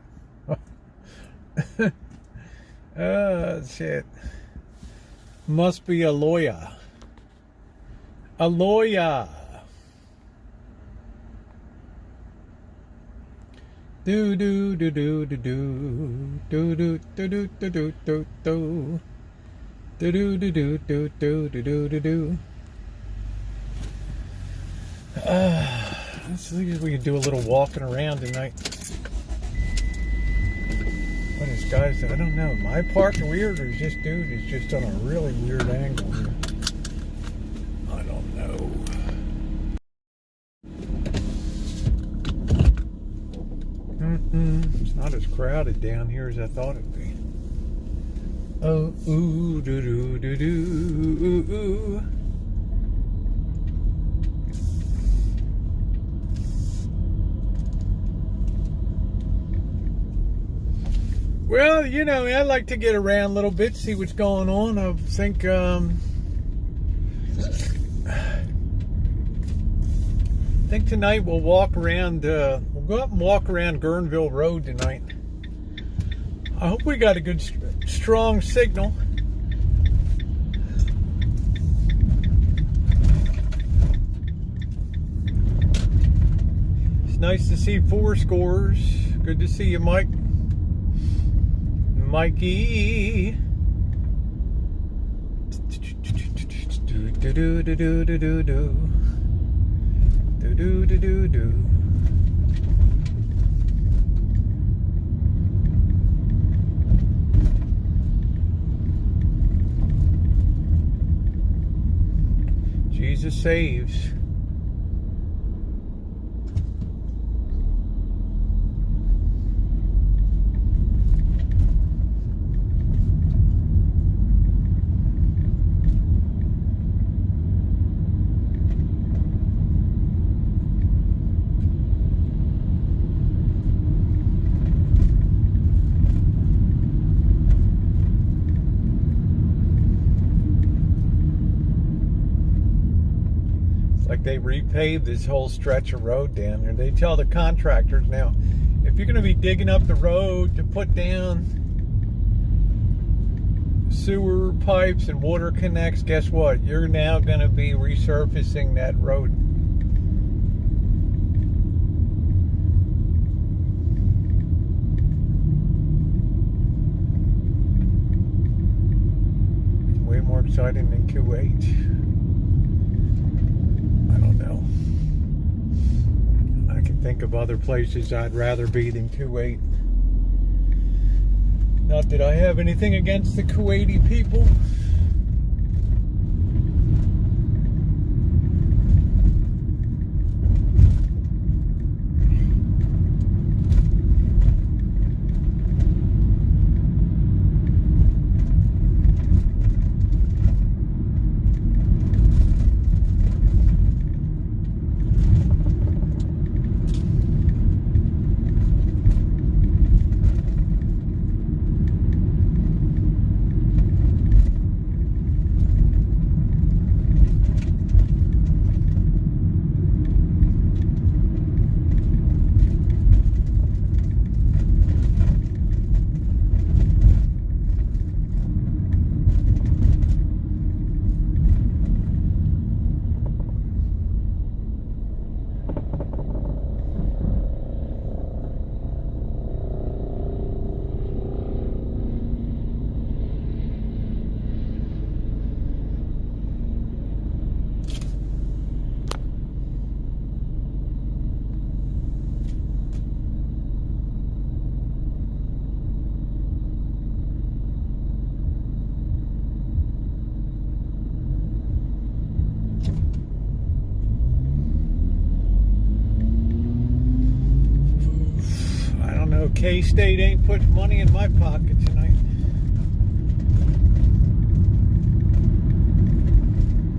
Oh, shit. Must be a lawyer. A lawyer. Do do do do do do do do do do do do do do. Do do do do do do do do do do. Let's see if we can do a little walking around tonight. What is, guys? I don't know. Am I parking weird, or is this dude is just on a really weird angle here? I don't know. It's not as crowded down here as I thought it'd be. Oh, ooh, doo doo doo doo, ooh, ooh. Well, you know, I like to get around a little bit, see what's going on. I think, tonight we'll walk around, we'll go up and walk around Guerneville Road tonight. I hope we got a good, strong signal. It's nice to see Four Scores. Good to see you, Mike. Mikey. Do do do do do do do do do do do do. Jesus saves. Like they repaved this whole stretch of road down there. They tell the contractors now, if you're going to be digging up the road to put down sewer pipes and water connects, guess what? You're now going to be resurfacing that road. Way more exciting than Kuwait. I can think of other places I'd rather be than Kuwait. Not that I have anything against the Kuwaiti people. K-State ain't putting money in my pocket tonight.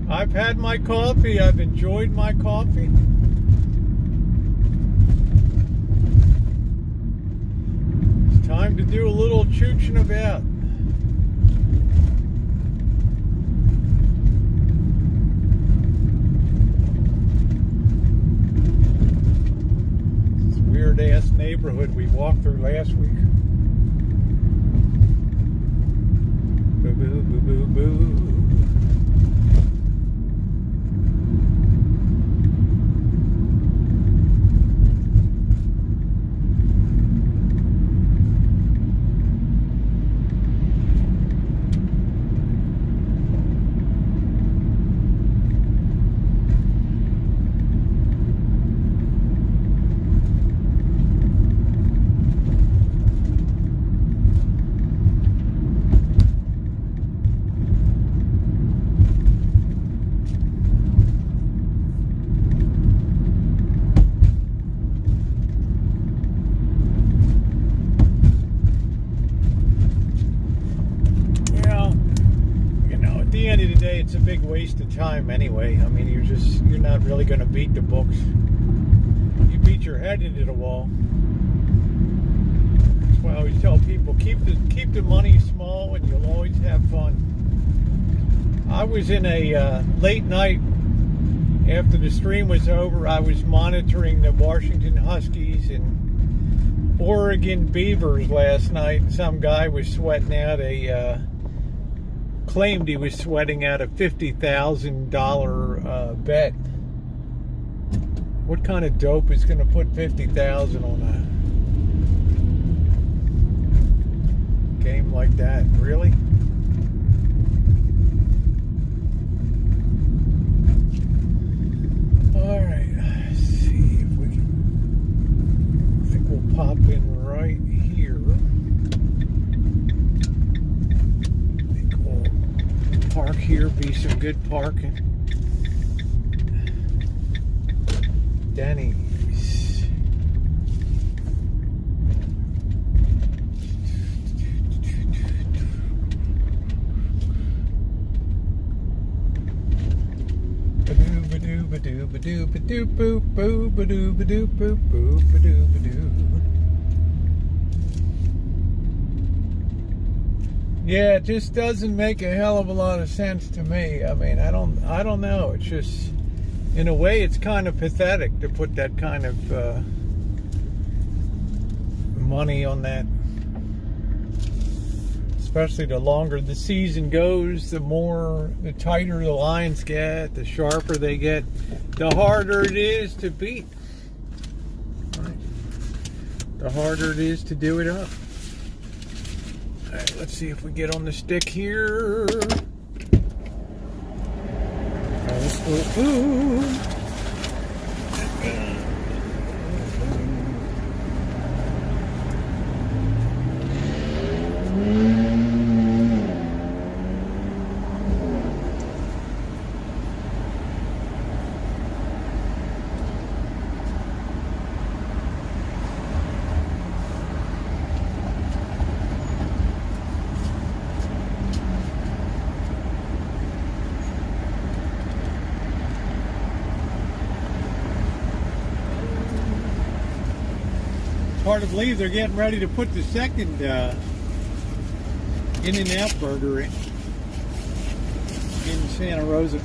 I've had my coffee. I've enjoyed my coffee. It's time to do a little chooching about. This weird-ass neighborhood we walked through last week. Boo, boo, boo, boo, boo. It's a big waste of time anyway. I mean, you're not really going to beat the books. You beat your head into the wall. That's why I always tell people, keep the money small and you'll always have fun. I was in a late night after the stream was over. I was monitoring the Washington Huskies and Oregon Beavers last night. Some guy was sweating out claimed he was sweating out a $50,000 bet. What kind of dope is going to put $50,000 on a game like that? Really? All right. Let's see if we can. I think we'll pop in right here. Park here, be some good parking. Denny's. Badoo badoo badoo badoo badoo boo boo badoo badoo boo boo badoo badoo. Yeah, it just doesn't make a hell of a lot of sense to me. I mean, I don't know. It's just, in a way, it's kind of pathetic to put that kind of money on that. Especially the longer the season goes, the tighter the lines get, the sharper they get, the harder it is to beat. Right? The harder it is to do it up. All right, let's see if we get on the stick here. Ooh. Hard to believe they're getting ready to put the second In-N-Out burger in Santa Rosa.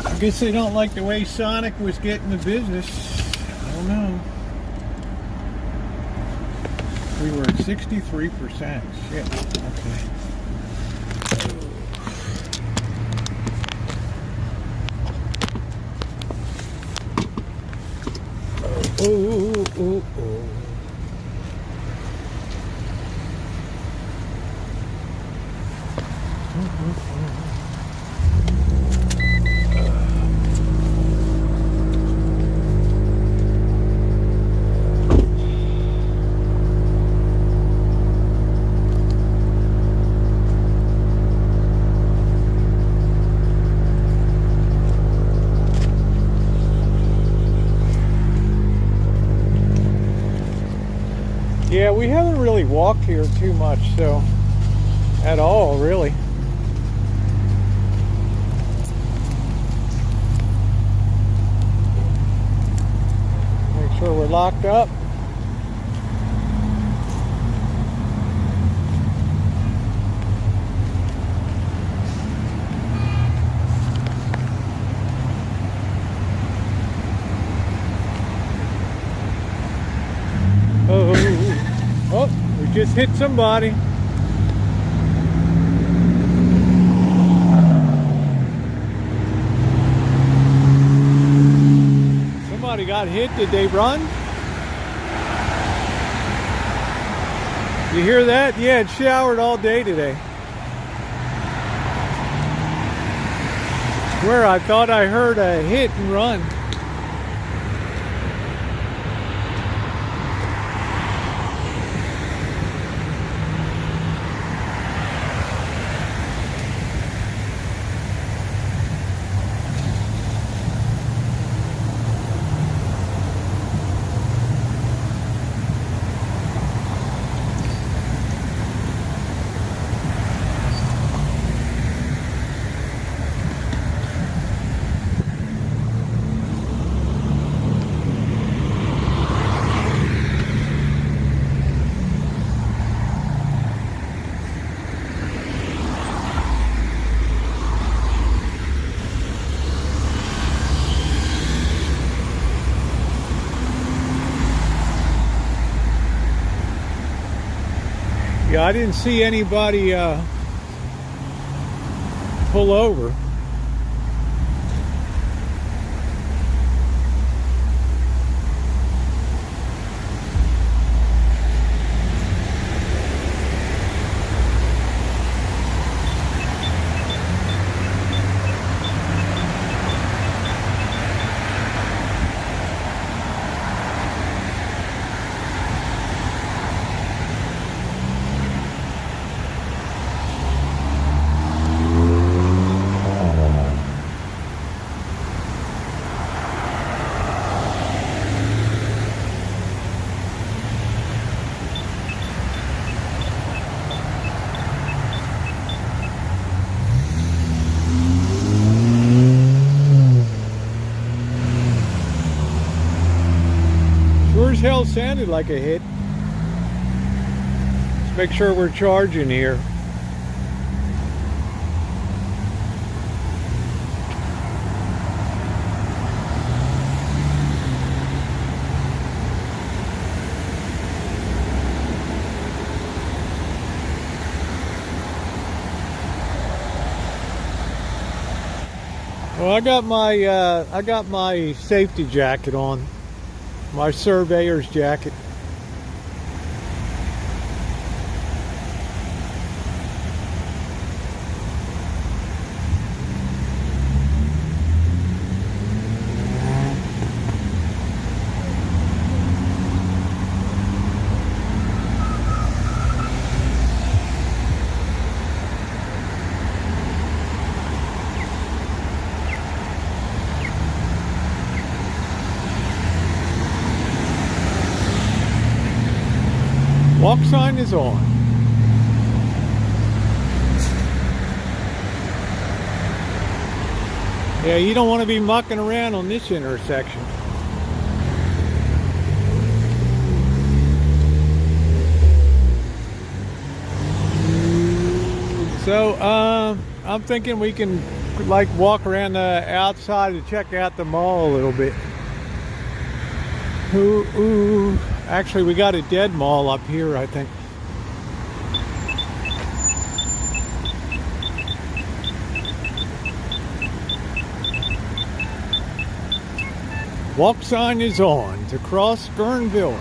I guess they don't like the way Sonic was getting the business. I don't know. We were at 63%. Shit. Okay. Oh. Yeah, we haven't really walked here too much, so at all, really. Make sure we're locked up. Oh, we just hit somebody. Somebody got hit. Did they run? You hear that? Yeah, it showered all day today. Where I thought I heard a hit and run. Yeah, I didn't see anybody pull over. Sure as hell sounded like a hit. Let's make sure we're charging here. Well, I got my safety jacket on. My surveyor's jacket. Walk sign is on. Yeah, you don't want to be mucking around on this intersection. So, I'm thinking we can like walk around the outside to check out the mall a little bit. Ooh. Actually, we got a dead mall up here, I think. Walk sign is on to cross Guerneville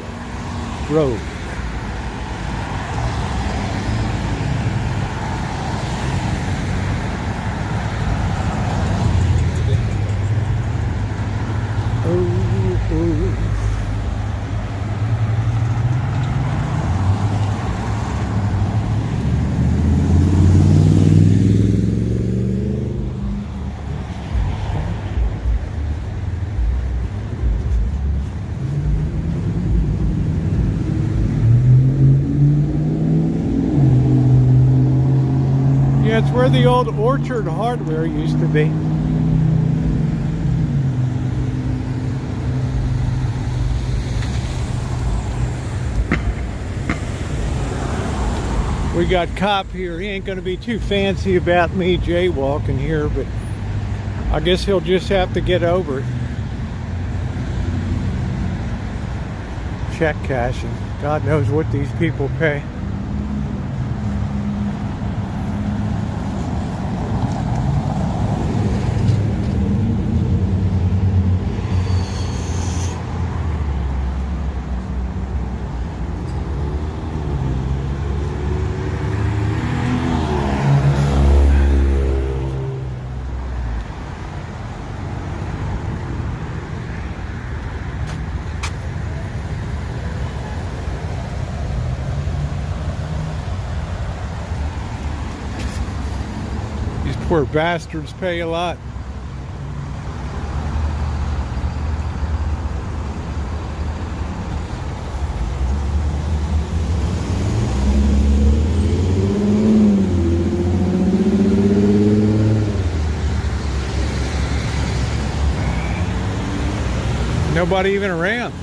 Road. Ooh. Yeah, it's where the old Orchard Hardware used to be. We got Cop here. He ain't gonna be too fancy about me jaywalking here, but I guess he'll just have to get over it. Check cashing. God knows what these people pay. Poor bastards pay a lot. Nobody even around.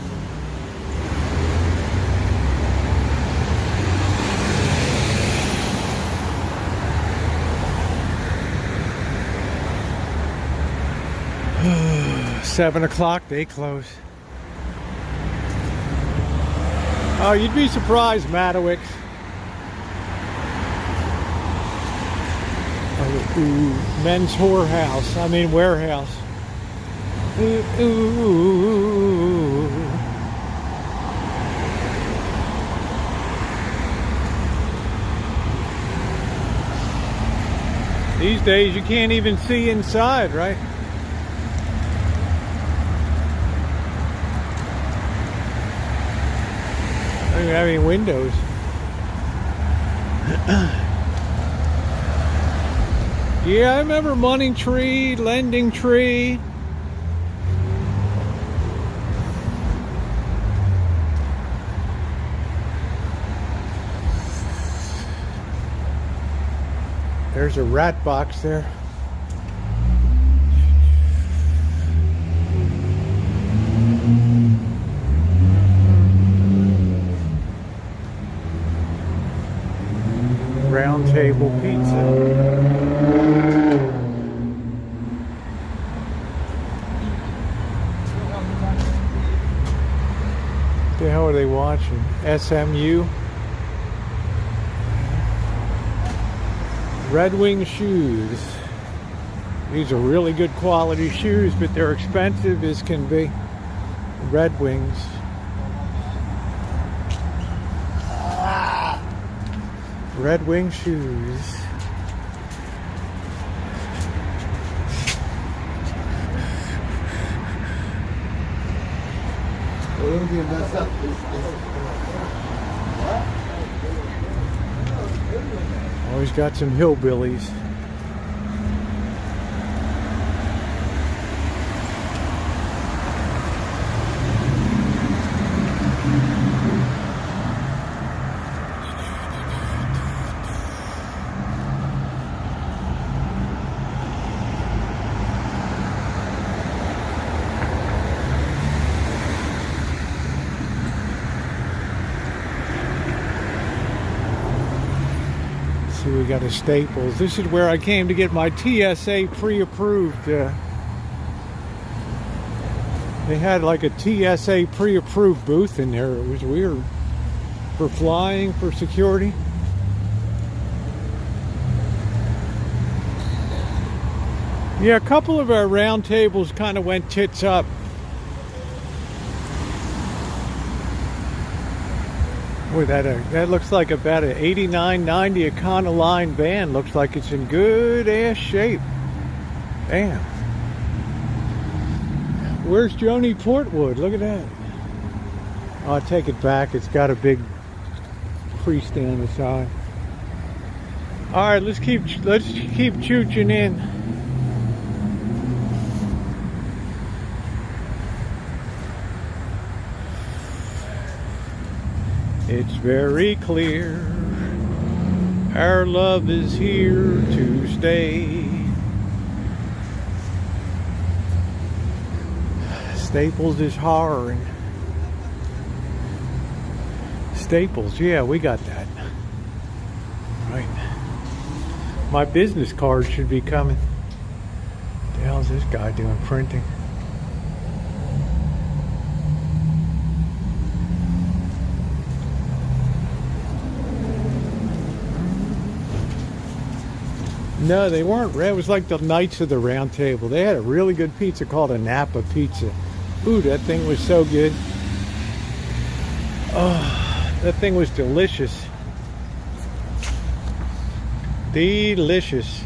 $7 o'clock, they close. Oh, you'd be surprised, Matowicks. Oh, ooh, men's whorehouse. I mean, warehouse. Ooh, ooh. These days, you can't even see inside, right? I don't have any windows. Yeah, I remember Money Tree, Lending Tree. There's a rat box there. Round Table Pizza. What the hell are they watching? SMU? Red Wing shoes. These are really good quality shoes, but they're expensive as can be. Red Wings. Red Wing shoes. Always got some hillbillies. We got a Staples. This is where I came to get my TSA pre-approved. They had like a TSA pre-approved booth in there. It was weird. For flying, for security. Yeah, a couple of our round tables kind of went tits up. Boy, that looks like about an 89-90 Econoline van. Looks like it's in good ass shape. Damn. Where's Joni Portwood? Look at that. Oh, I take it back. It's got a big priest on the side. All right, let's keep chooching in. It's very clear Our love is here to stay. Staples is hollering. Staples, yeah, we got that. Right. My business card should be coming. What the hell is this guy doing printing? No, they weren't red. It was like the Knights of the Round Table. They had a really good pizza called a Napa pizza. Ooh, that thing was so good. Oh. That thing was delicious. Delicious.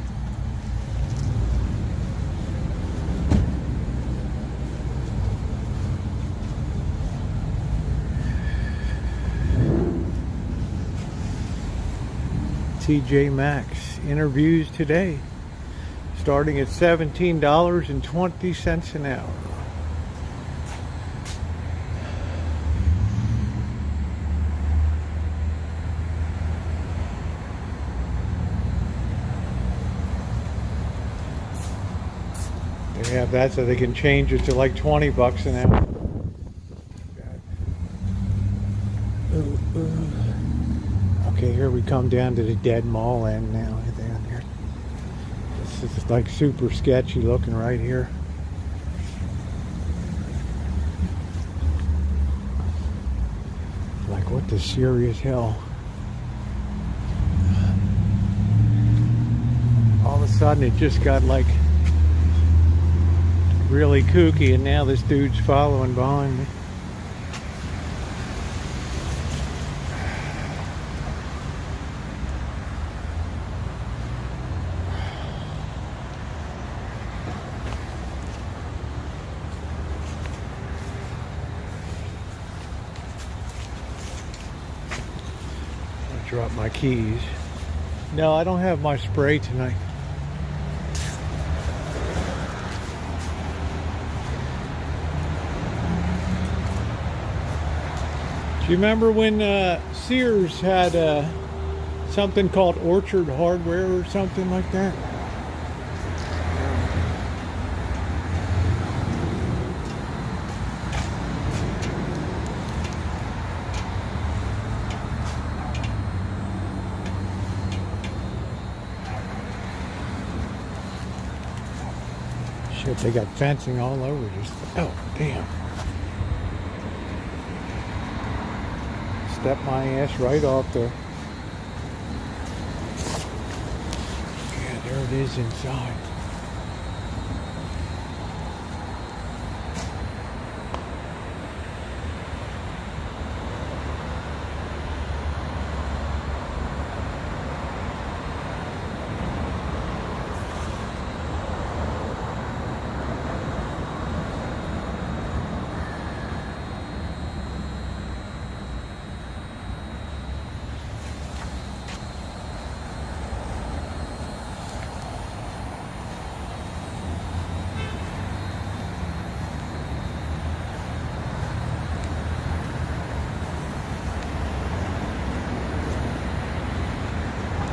TJ Maxx interviews today, starting at $17.20 an hour. They have that so they can change it to like 20 bucks an hour. Okay, here we come down to the dead mall end now. Down here. This is like super sketchy looking right here. Like what the serious hell? All of a sudden it just got like really kooky, and now this dude's following behind me. I dropped my keys. No, I don't have my spray tonight. Do you remember when Sears had something called Orchard Hardware or something like that? Shit, they got fencing all over this. Oh, damn. Step my ass right off there. Yeah, there it is inside.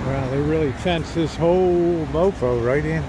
Wow, they really fenced this whole mofo right in.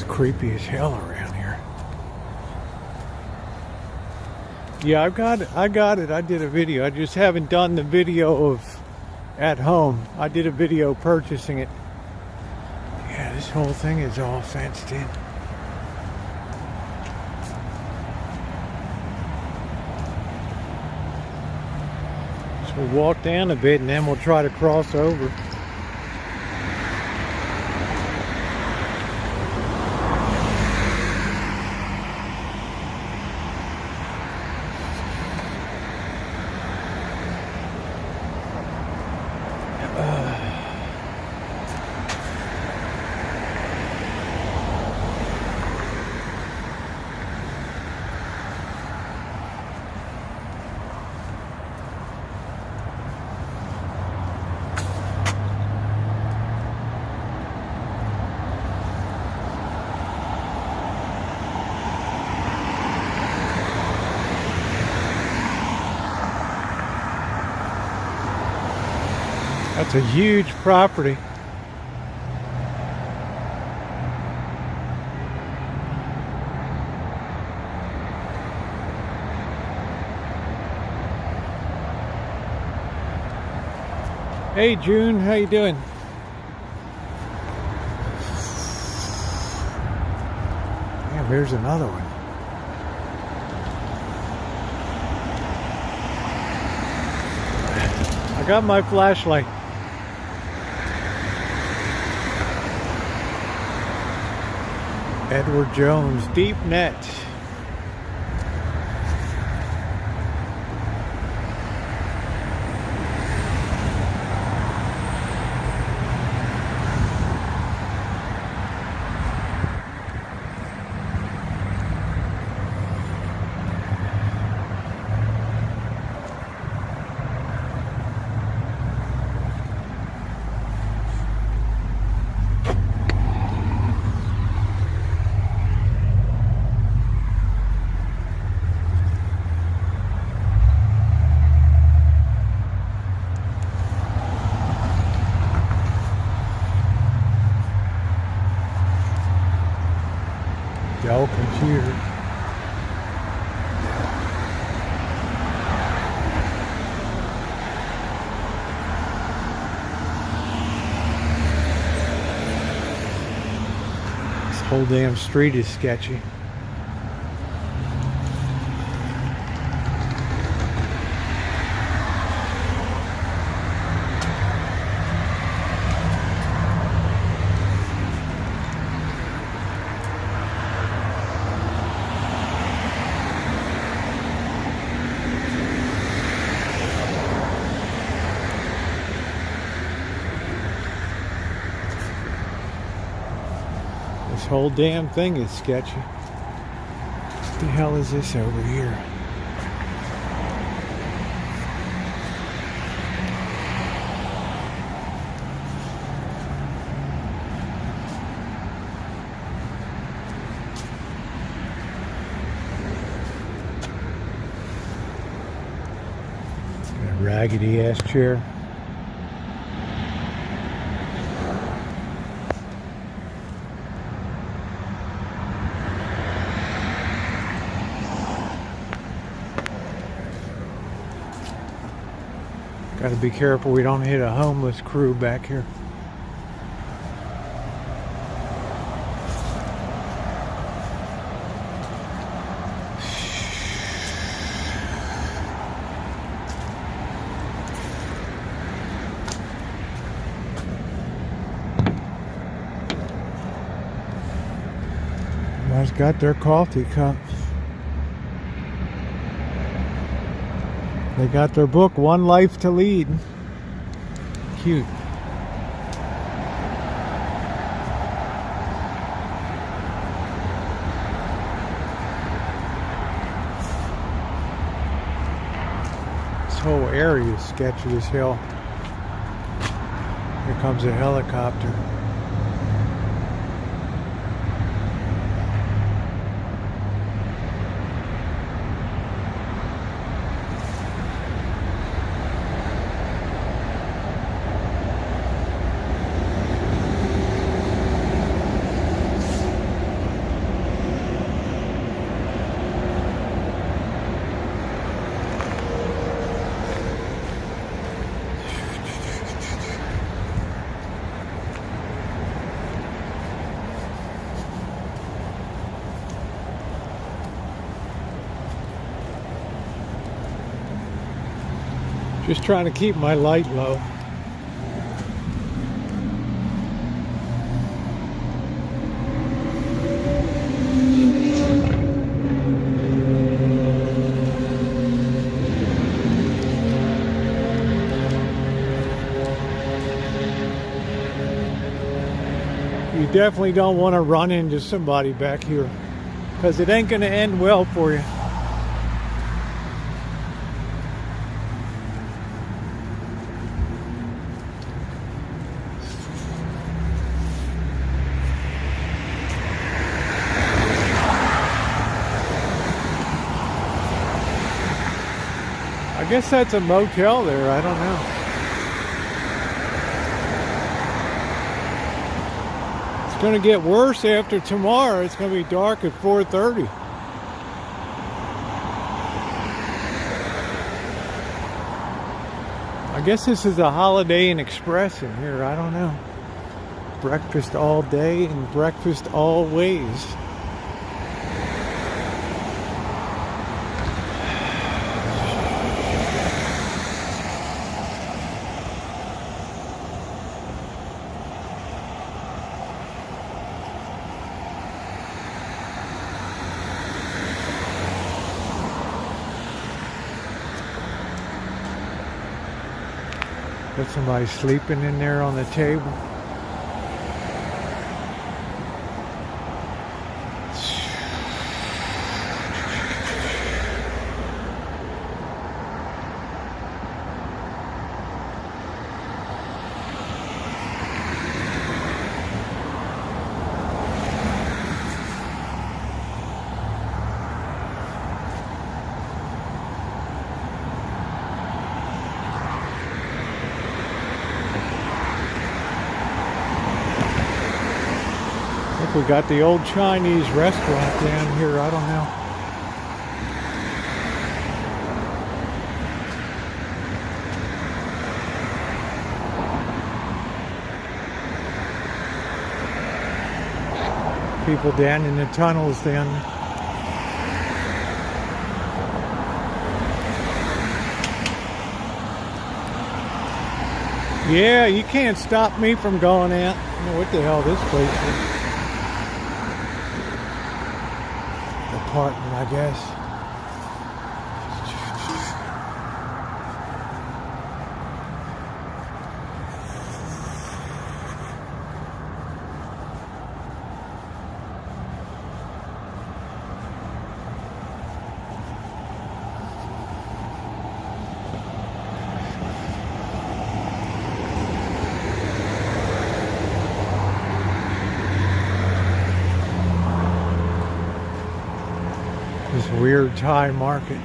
creepy as hell around here. Yeah, I got it. I did a video. I just haven't done the video of at home. I did a video purchasing it. Yeah, this whole thing is all fenced in. So we'll walk down a bit and then we'll try to cross over. That's a huge property. Hey June, how you doing? Damn, there's another one. I got my flashlight. Edward Jones, deep net. Dell computer. This whole damn street is sketchy. This whole damn thing is sketchy. What the hell is this over here? A raggedy ass chair. Got to be careful we don't hit a homeless crew back here. Everybody's got their coffee cups. They got their book, One Life to Lead. Cute. This whole area is sketchy as hell. Here comes a helicopter. Just trying to keep my light low. You definitely don't want to run into somebody back here, because it ain't going to end well for you. I guess that's a motel there, I don't know. It's going to get worse after tomorrow. It's going to be dark at 4:30. I guess this is a Holiday Inn Express in here, I don't know. Breakfast all day and breakfast always. Got somebody sleeping in there on the table. We got the old Chinese restaurant down here, I don't know. People down in the tunnels down there. Yeah, you can't stop me from going out. I don't know what the hell this place is. Apartment, I guess. This weird Thai market.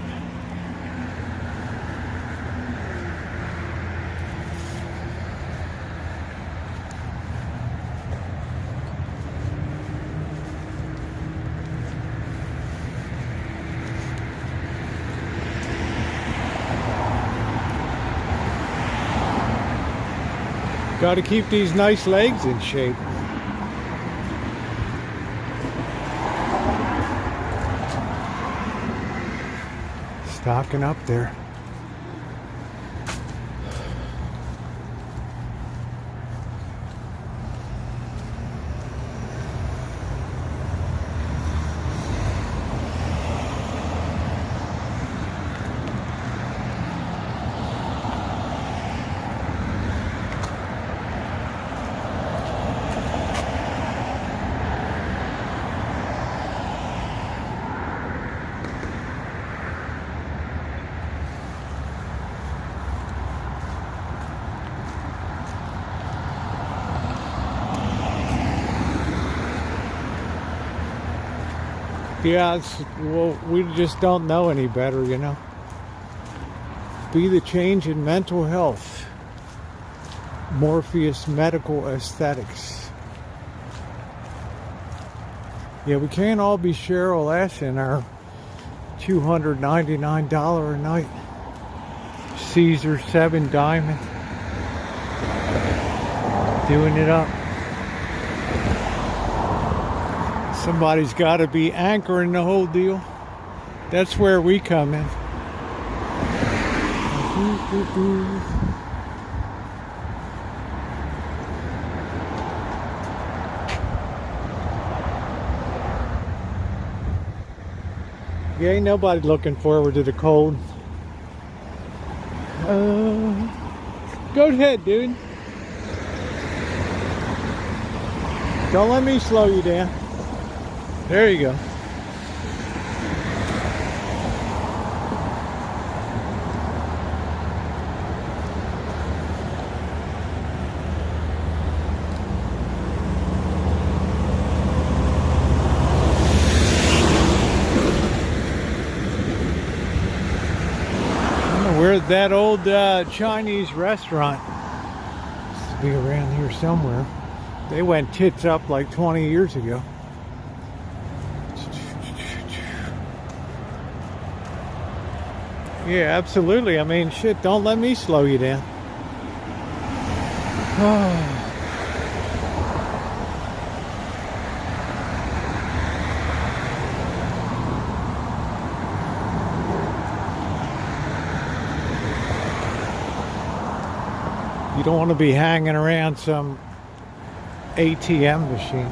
Got to keep these nice legs in shape. Stocking up there. Yeah, well, we just don't know any better, you know. Be the change in mental health. Morpheus Medical Aesthetics. Yeah, we can't all be Cheryl S in our $299 a night Caesar 7 Diamond. Doing it up. Somebody's got to be anchoring the whole deal. That's where we come in. Yeah, ain't nobody looking forward to the cold. Go ahead, dude. Don't let me slow you down. There you go. We're at that old Chinese restaurant. Used to be around here somewhere. They went tits up like 20 years ago. Yeah, absolutely. I mean, shit, don't let me slow you down. You don't want to be hanging around some ATM machine.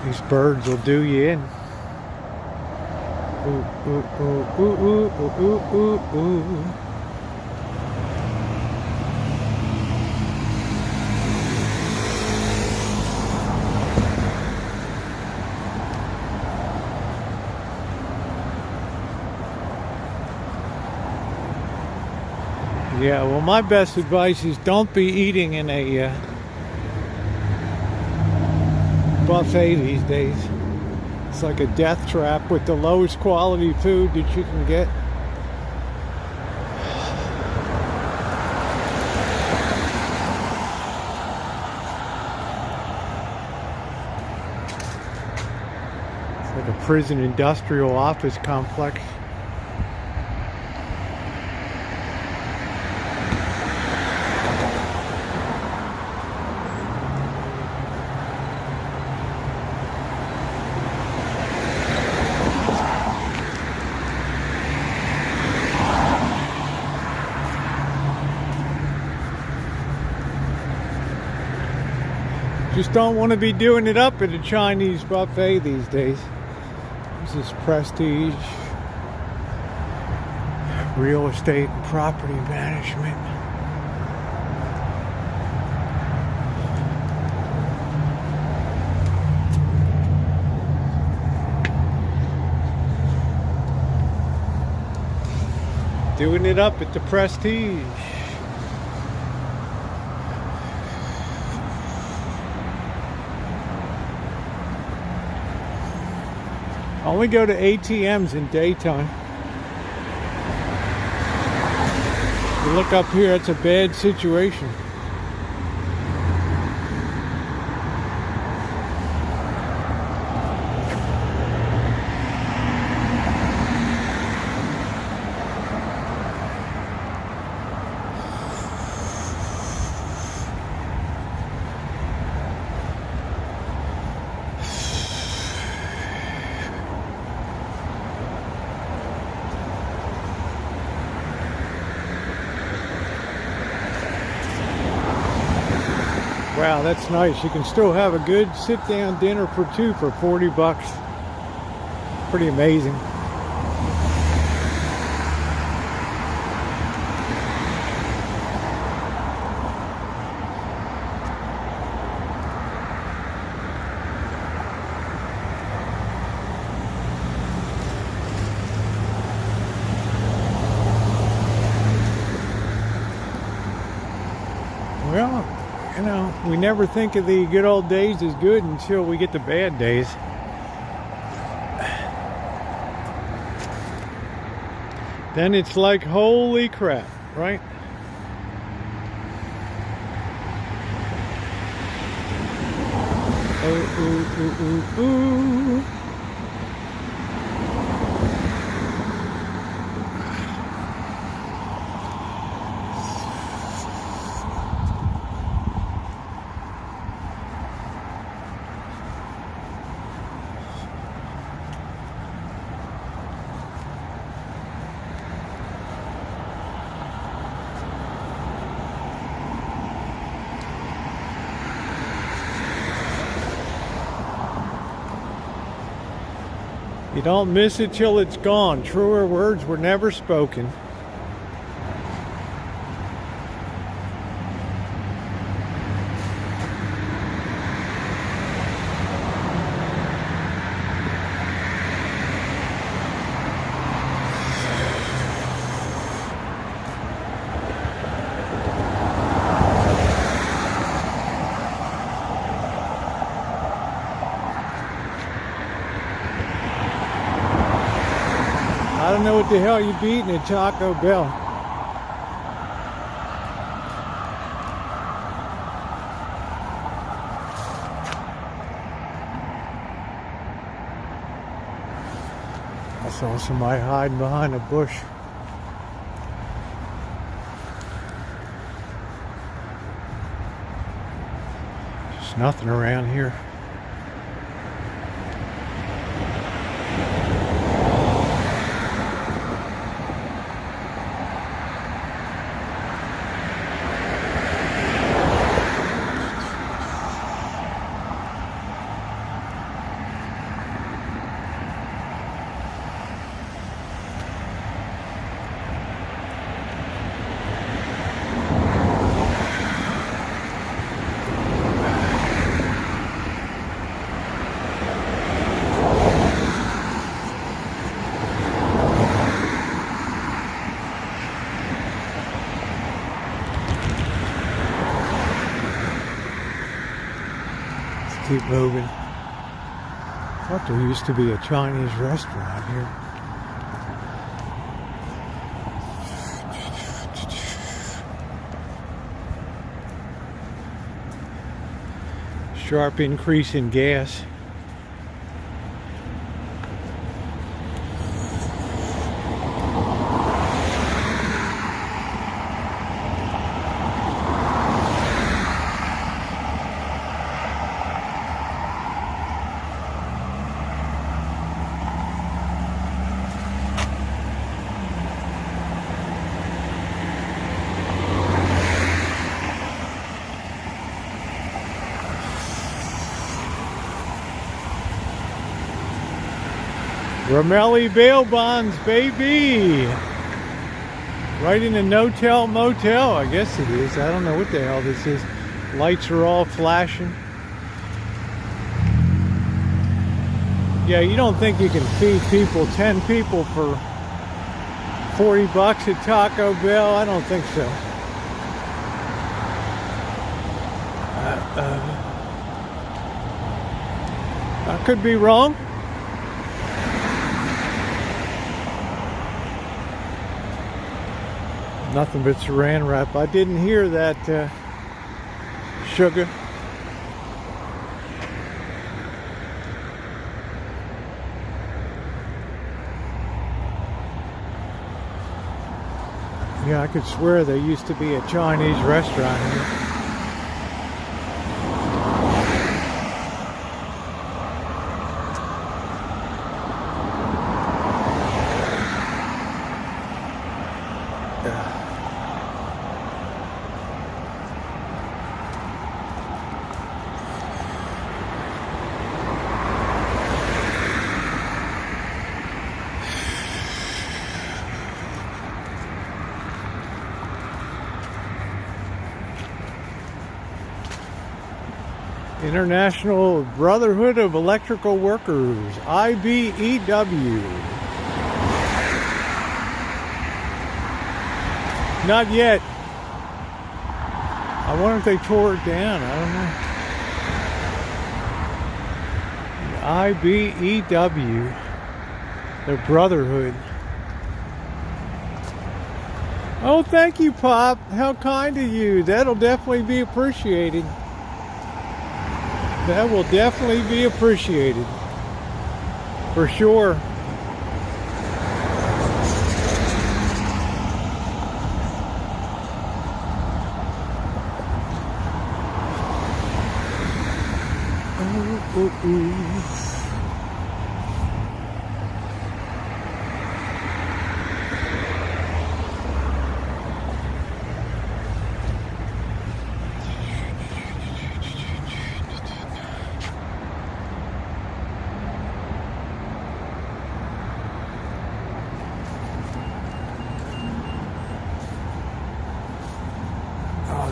These birds will do you in. Ooh, ooh, ooh, ooh, ooh, ooh, ooh, ooh. Yeah, well, my best advice is don't be eating in a buffet these days. It's like a death trap with the lowest quality food that you can get. It's like a prison industrial office complex. Just don't want to be doing it up at a Chinese buffet these days. This is prestige, real estate and property management. Doing it up at the prestige. Only go to ATMs in daytime. You look up here, it's a bad situation. Wow, that's nice. You can still have a good sit-down dinner for two for 40 bucks. Pretty amazing. Well, you know, we never think of the good old days as good until we get the bad days. Then it's like, holy crap, right? Ooh, ooh, ooh, ooh, ooh. You don't miss it till it's gone. Truer words were never spoken. I don't know what the hell you'd be eating at Taco Bell. I saw somebody hiding behind a bush. There's nothing around here. Keep moving. I thought there used to be a Chinese restaurant here. Sharp increase in gas. Ramelli bail bonds, baby! Right in a no-tell motel, I guess it is. I don't know what the hell this is. Lights are all flashing. Yeah, you don't think you can feed people, 10 people for $40 at Taco Bell? I don't think so. I could be wrong. Nothing but saran wrap. I didn't hear that sugar. Yeah, I could swear there used to be a Chinese restaurant here. International Brotherhood of Electrical Workers, IBEW. Not yet. I wonder if they tore it down. I don't know. IBEW, the Brotherhood. Oh, thank you, Pop. How kind of you. That'll definitely be appreciated. That will definitely be appreciated. For sure.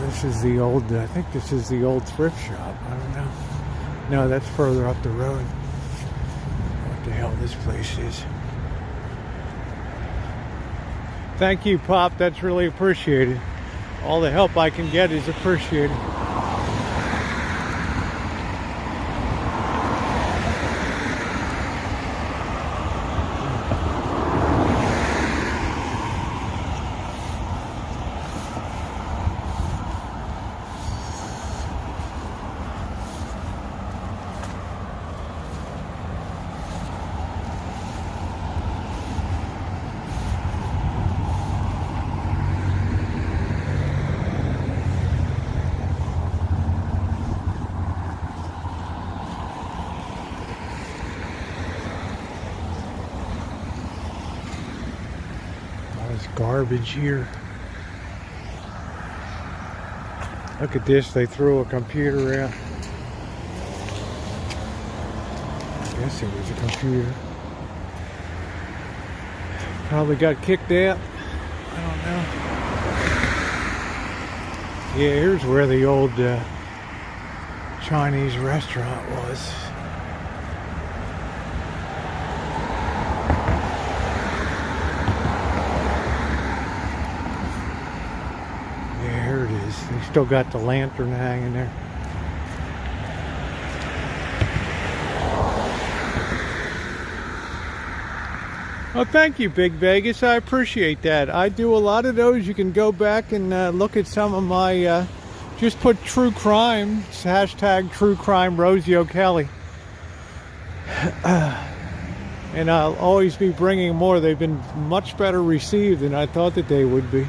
This is the old, I think this is the old thrift shop. I don't know. No, that's further up the road. What the hell this place is. Thank you, Pop. That's really appreciated. All the help I can get is appreciated. Garbage here. Look at this, they threw a computer out. I guess it was a computer. Probably got kicked out. I don't know. Yeah, here's where the old Chinese restaurant was. They still got the lantern hanging there. Oh, thank you, Big Vegas. I appreciate that. I do a lot of those. You can go back and look at some of my... just put true crime. It's hashtag true crime Rosie O'Kelly. And I'll always be bringing more. They've been much better received than I thought that they would be.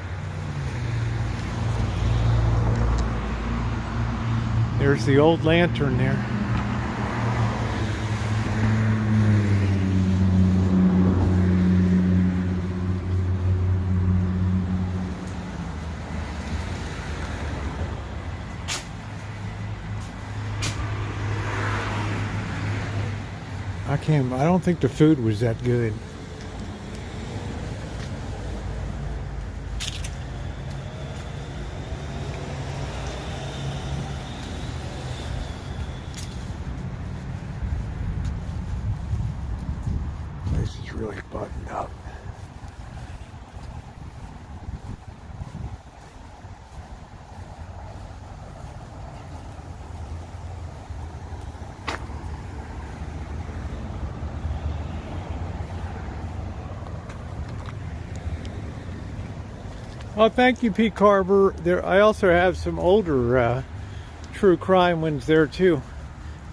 There's the old lantern there. I don't think the food was that good. Really buttoned up. Oh, thank you, Pete Carver. There, I also have some older true crime ones there too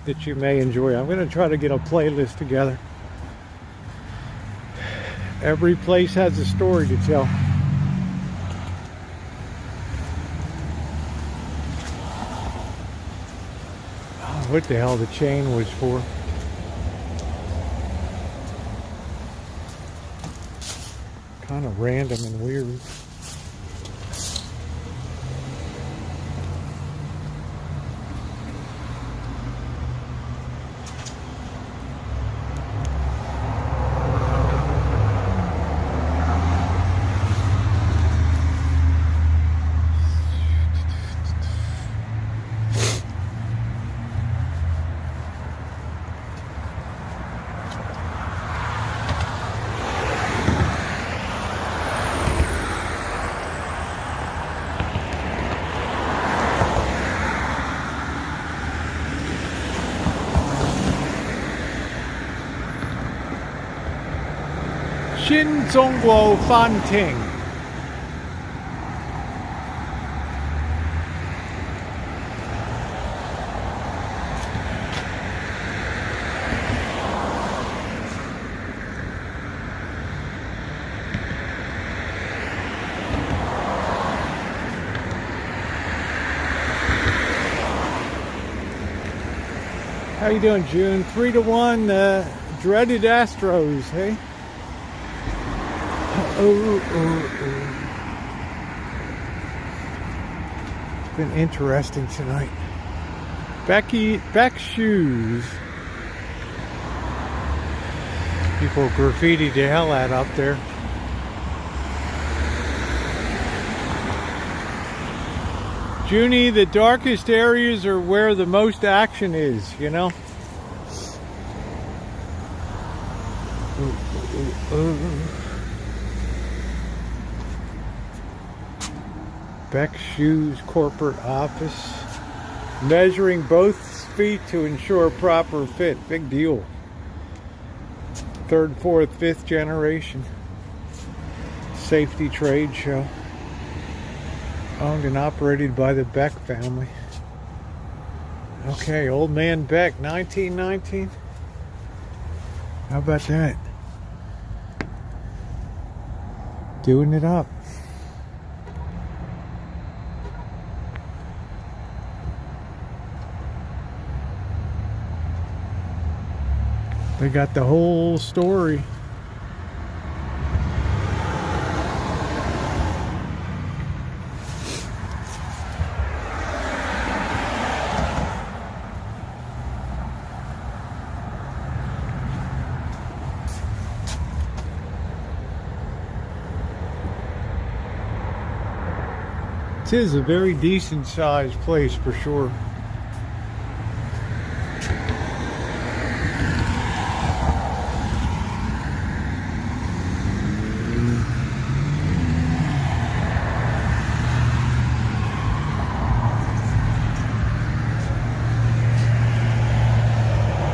that you may enjoy. I'm going to try to get a playlist together. Every place has a story to tell. Oh, what the hell the chain was for. Kind of random and weird. Shin Zongguo Fan Ting. How you doing, June? 3-1, dreaded Astros, hey? It's been interesting tonight. Beck shoes. People graffitied the hell out up there. Junie, the darkest areas are where the most action is, you know? Beck's Shoes corporate office. Measuring both feet to ensure proper fit. Big deal. Third, fourth, fifth generation safety trade show. Owned and operated by the Beck family. Okay, Old Man Beck, 1919. How about that? Doing it up. They got the whole story. This is a very decent sized place for sure.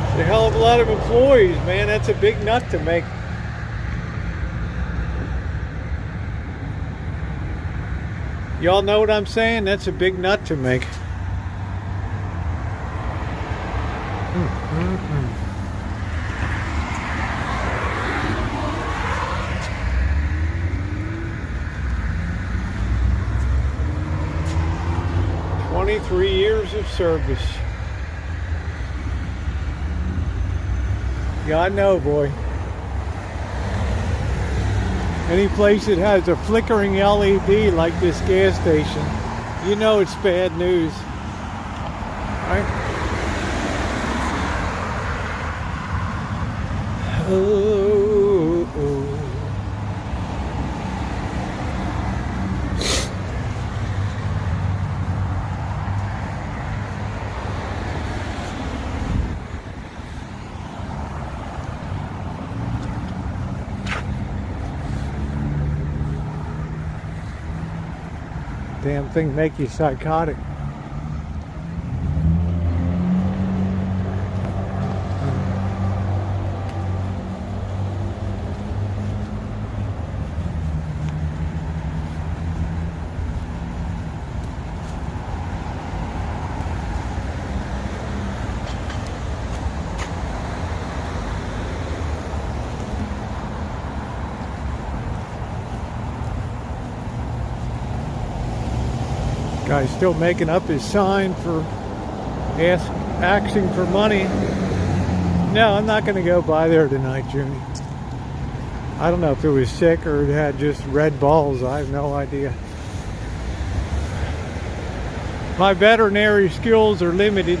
It's a hell of a lot of employees, man. That's a big nut to make. Y'all know what I'm saying? That's a big nut to make. Mm. 23 years of service. Yeah, I know, boy. Any place that has a flickering LED like this gas station, you know it's bad news. Right? Oh, oh. Damn thing make you psychotic. Guy's still making up his sign for asking for money. No, I'm not going to go by there tonight, Junie. I don't know if it was sick or it had just red balls. I have no idea. My veterinary skills are limited.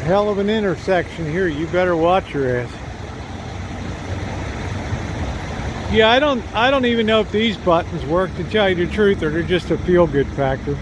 Hell of an intersection here. You better watch your ass. Yeah, I don't even know if these buttons work, to tell you the truth, or they're just a feel-good factor.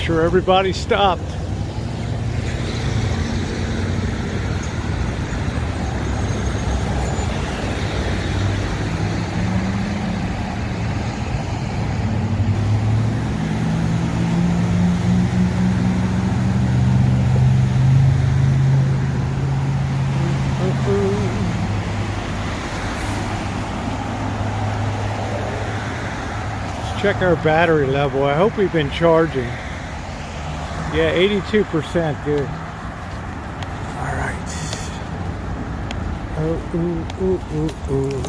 sure everybody stopped. Check our battery level. I hope we've been charging. Yeah, 82%. Good. All right. Oh, ooh, ooh, ooh, ooh.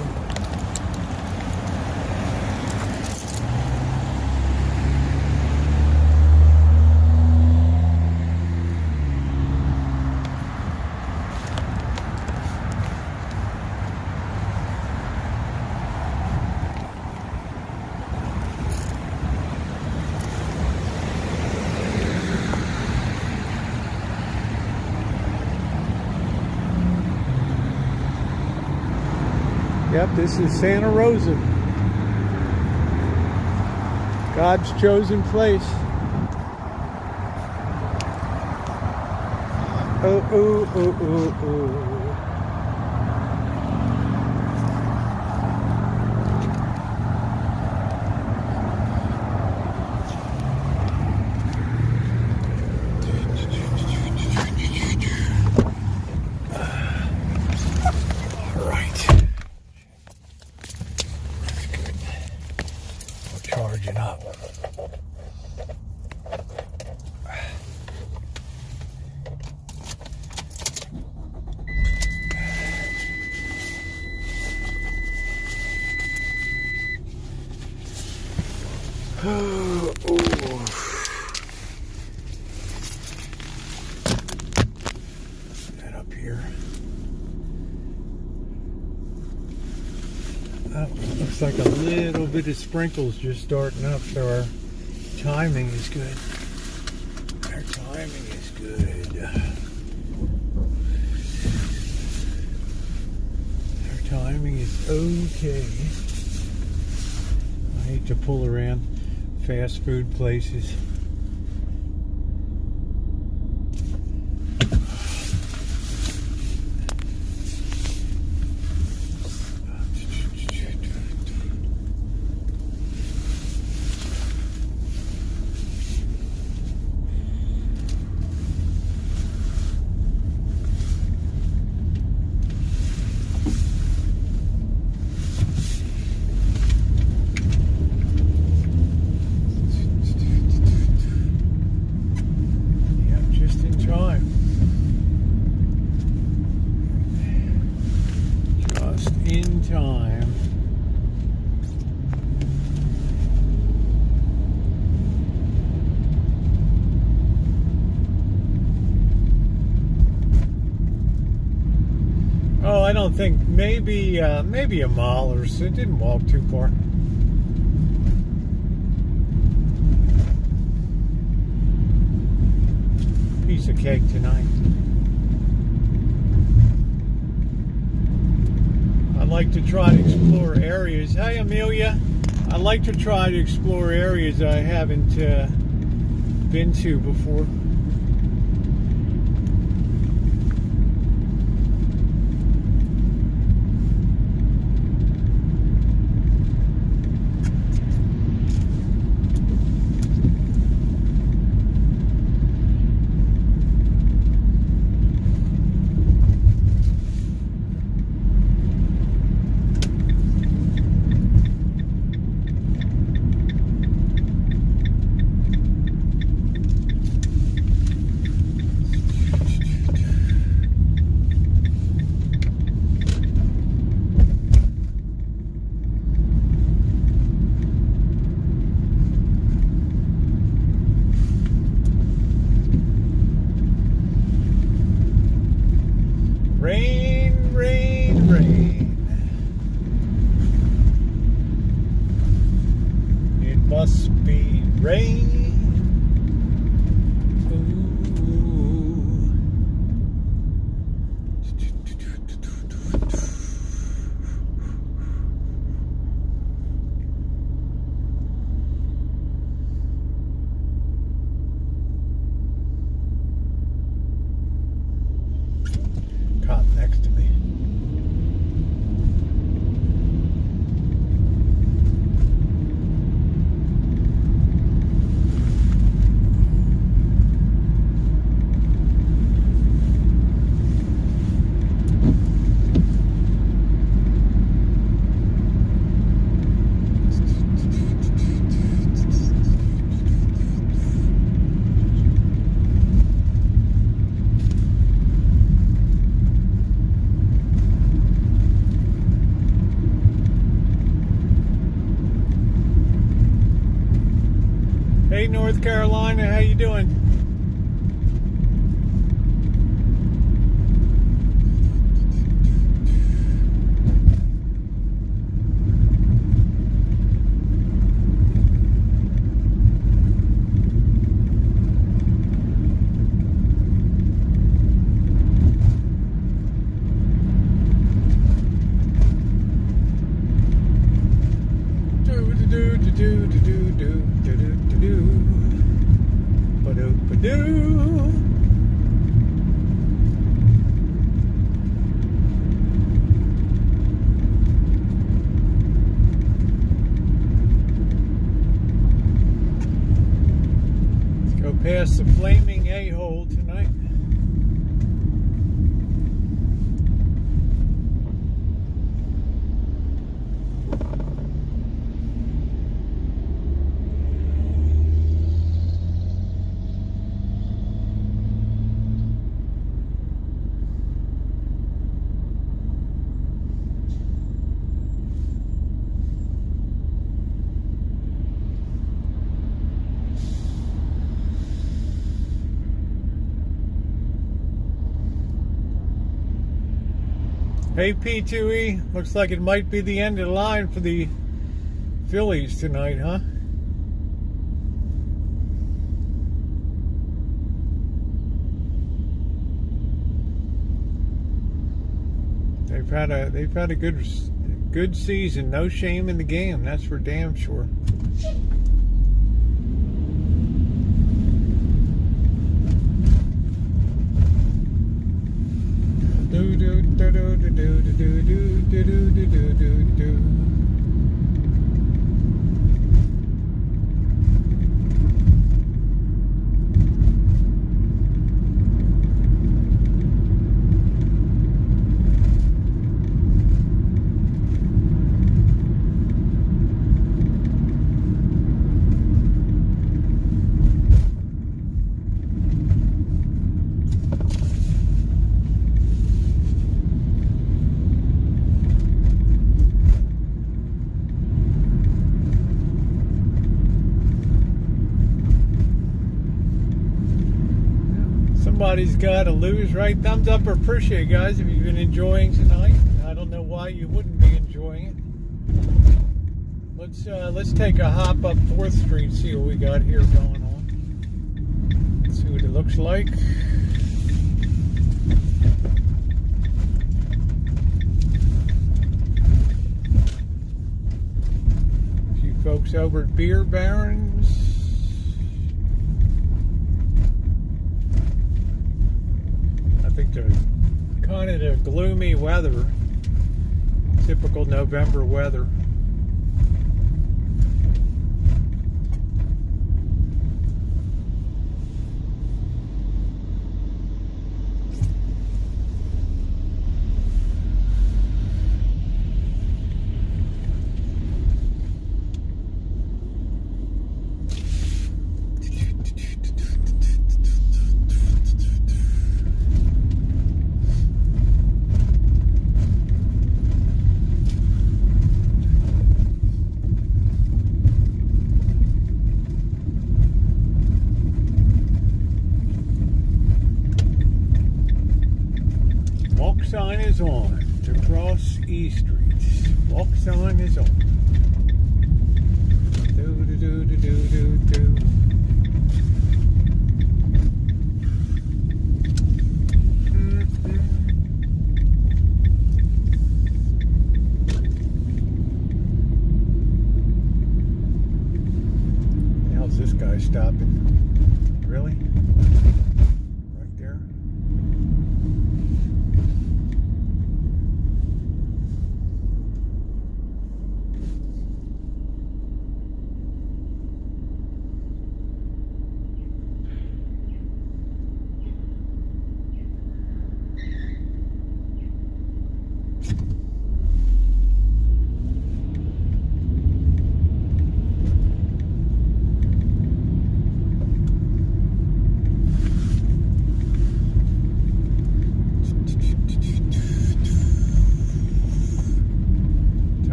Yep, this is Santa Rosa. God's chosen place. Oh, oh, oh, oh, oh. Charging up. Oh. That up here. Oh, looks like a little bit of sprinkles just starting up, so our timing is good. Our timing is good. Our timing is okay. I hate to pull around fast food places. I don't think, maybe a mile or so. It didn't walk too far. Piece of cake tonight. I like to try to explore areas. Hey, Amelia. I like to try to explore areas I haven't been to before. Rain, rain, rain. It must be rain. Hey, North Carolina, how you doing? Let's go past the flaming a-hole tonight. Hey P2E, looks like it might be the end of the line for the Phillies tonight, huh? They've had a good season. No shame in the game, that's for damn sure. Do do do do do do do do do do do do do. Somebody's got to lose, right? Thumbs up or appreciate it, guys, if you've been enjoying tonight. I don't know why you wouldn't be enjoying it. Let's take a hop up 4th Street, see what we got here going on. Let's see what it looks like. A few folks over at Beer Barons. I think they're kind of the gloomy weather, typical November weather. Sign is on to cross E Street. Walk sign is on. Do do do do do do do. How's this guy stopping? Really? Right there?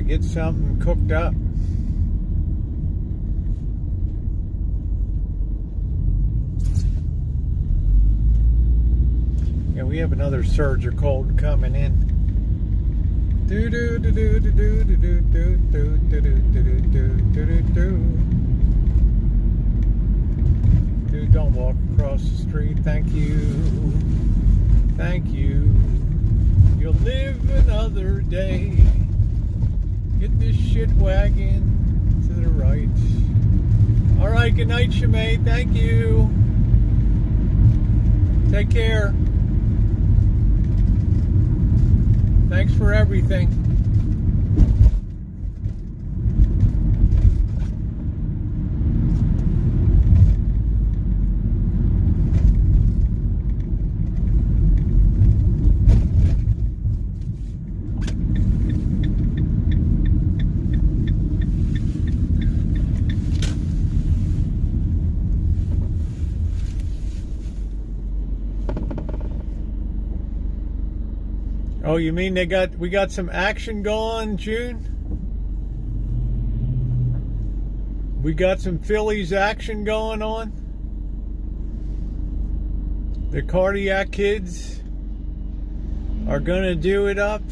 Get something cooked up. Yeah, we have another surge of cold coming in. Do do do do do do do do do do do do do do do do. Dude, don't walk across the street. Thank you. Thank you. You'll live another day. Get this shit wagon to the right. All right, good night, Shemay. Thank you. Take care. Thanks for everything. Oh, you mean we got some action going, June? We got some Phillies action going on. The cardiac kids are gonna do it up.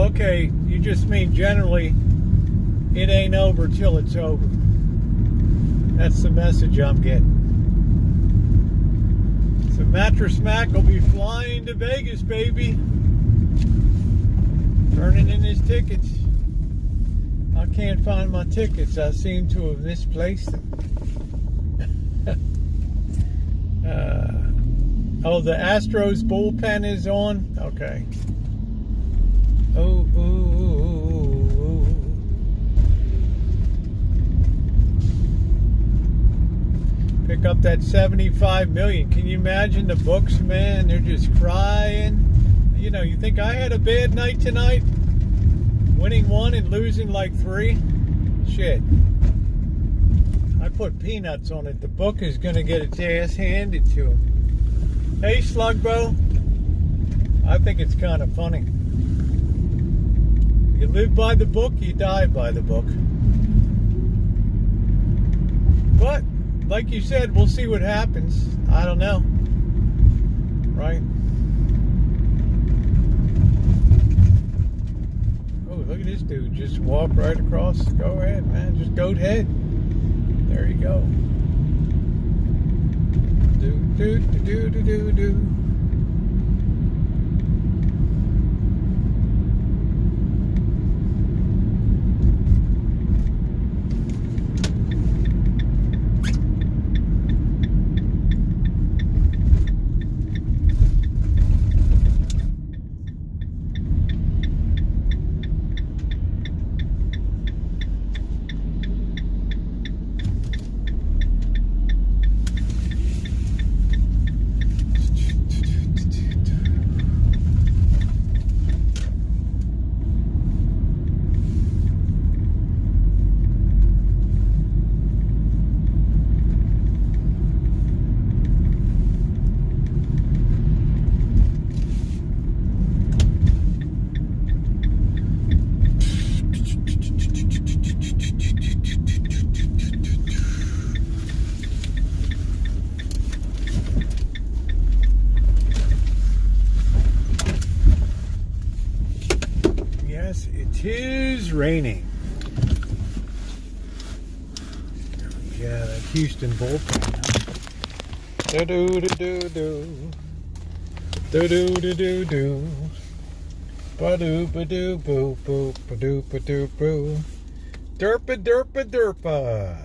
Okay, you just mean generally it ain't over till it's over. That's the message I'm getting. So Mattress Mac will be flying to Vegas, baby. Turning in his tickets. I can't find my tickets. I seem to have misplaced them. Oh, the Astros bullpen is on? Okay. Oh, ooh, ooh, ooh. Pick up that 75 million. Can you imagine the books, man? They're just crying. You know, you think I had a bad night tonight? Winning 1 and losing like 3? Shit. I put peanuts on it. The book is going to get its ass handed to him. Hey, Slugbo. I think it's kind of funny. You live by the book, you die by the book. But, like you said, we'll see what happens. I don't know. Right? Oh, look at this dude. Just walk right across. Go ahead, man. Just go ahead. There you go. Do, do, do, do, do, do. Tis raining. Yeah, that Houston bullpen. Do do do do do do do do do. Ba do ba do boo boo ba do ba do boo. Derpa derpa derpa.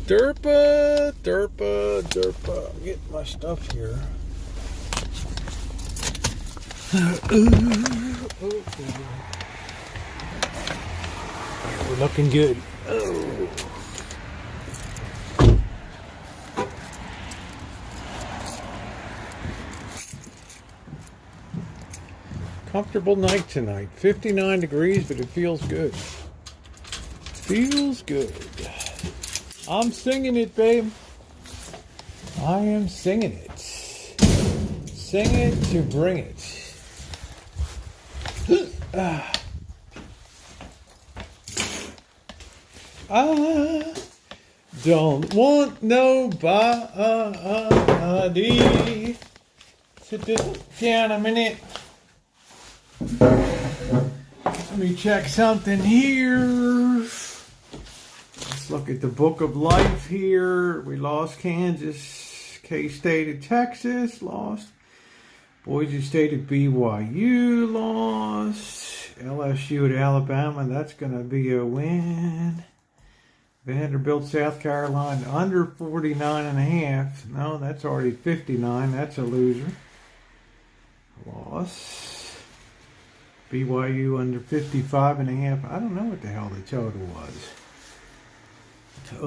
Derpa derpa derpa. Get my stuff here. We're looking good. Oh. Comfortable night tonight. 59 degrees, but it feels good. Feels good. I'm singing it, babe. I am singing it. Sing it to bring it. I don't want nobody to do. Down a minute. Let me check something here. Let's look at the Book of Life here. We lost Kansas, K-State at Texas, lost. Boise State at BYU, lost. LSU at Alabama, that's going to be a win. Vanderbilt, South Carolina, under 49.5. No, that's already 59. That's a loser. Loss. BYU under 55.5. I don't know what the hell the total was. I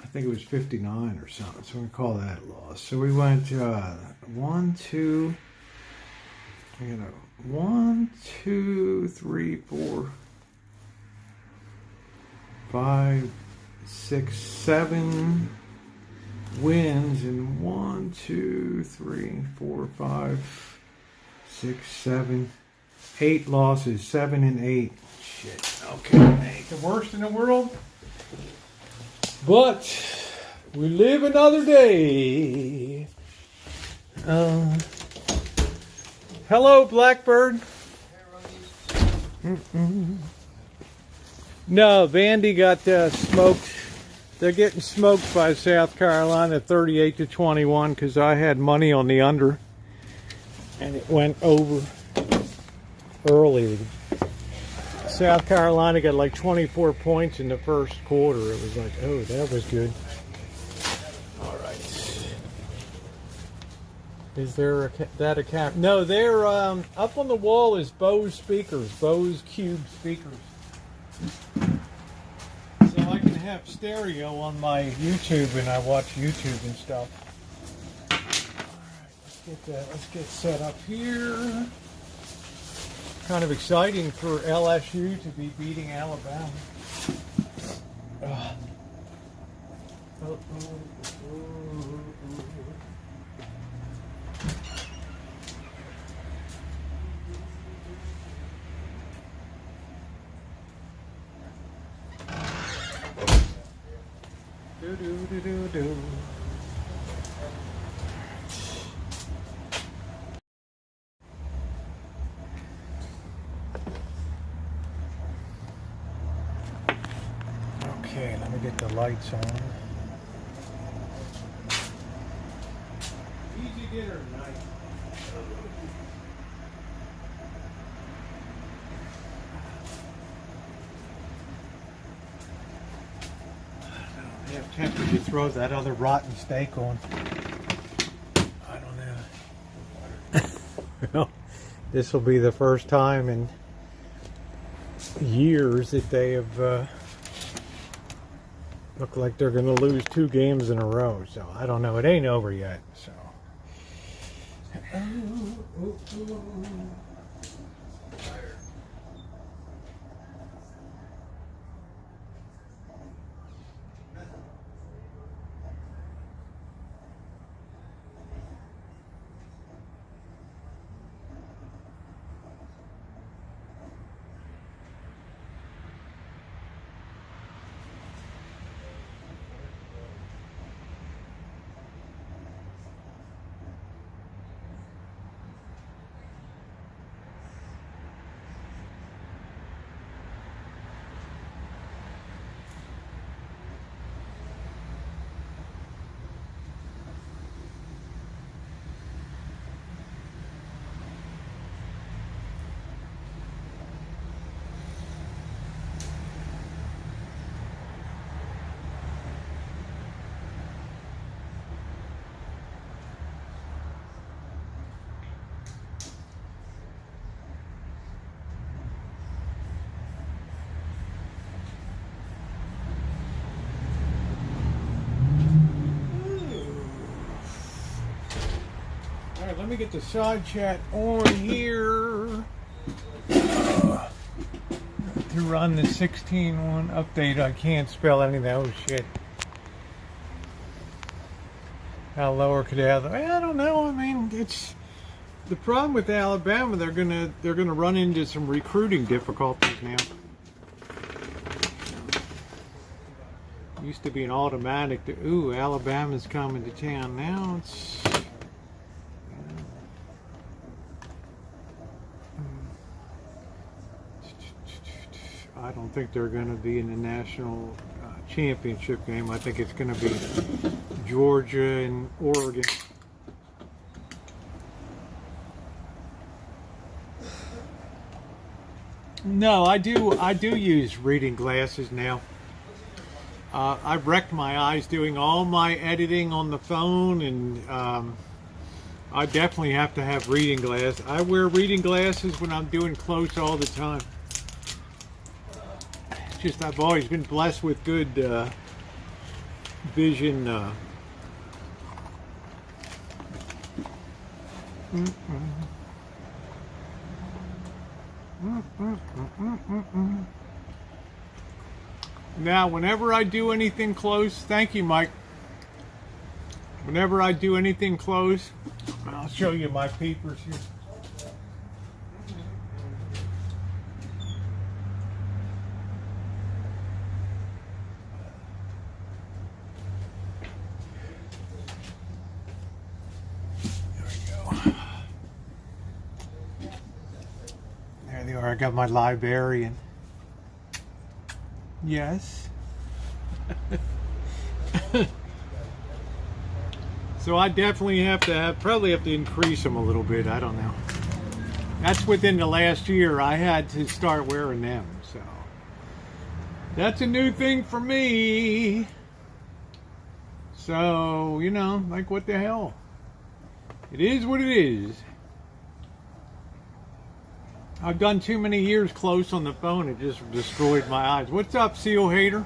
think it was 59 or something. So we're going to call that a loss. So we went 1, 2, 3, 4, 5, 6, 7 wins, and 1, 2, 3, 4, 5, 6, 7, 8 losses. 7 and 8. Shit. Okay, ain't the worst in the world. But we live another day. Hello, Blackbird. No, Vandy got smoked. They're getting smoked by South Carolina 38-21 because I had money on the under. And it went over early. South Carolina got like 24 points in the first quarter. It was like, oh, that was good. All right. Is there a cap? No, they're up on the wall is Bose speakers, Bose Cube speakers. So I can have stereo on my YouTube and I watch YouTube and stuff. All right, let's get set up here. Kind of exciting for LSU to be beating Alabama. Do. Okay, let me get the lights on. Easy dinner tonight. Have tempted to throw that other rotten steak on. I don't know. Well, this will be the first time in years that they have looked like they're going to lose 2 games in a row. So I don't know. It ain't over yet. So. me get the side chat on here. To run the 16.1 update, I can't spell any of that. Oh shit! How lower could I don't know. I mean, it's the problem with Alabama. They're gonna run into some recruiting difficulties now. Used to be an automatic. Ooh, Alabama's coming to town. Now it's. I don't think they're going to be in the national championship game. I think it's going to be Georgia and Oregon. No, I do use reading glasses now. I've wrecked my eyes doing all my editing on the phone, and I definitely have to have reading glasses. I wear reading glasses when I'm doing close all the time. Just I've always been blessed with good vision. Now, whenever I do anything close, thank you, Mike. Whenever I do anything close, I'll show you my peepers here. There they are. I got my librarian. Yes. So I definitely probably have to increase them a little bit. I don't know. That's within the last year I had to start wearing them. So that's a new thing for me. So, you know, like what the hell? It is what it is. I've done too many years close on the phone. It just destroyed my eyes. What's up, Seal Hater?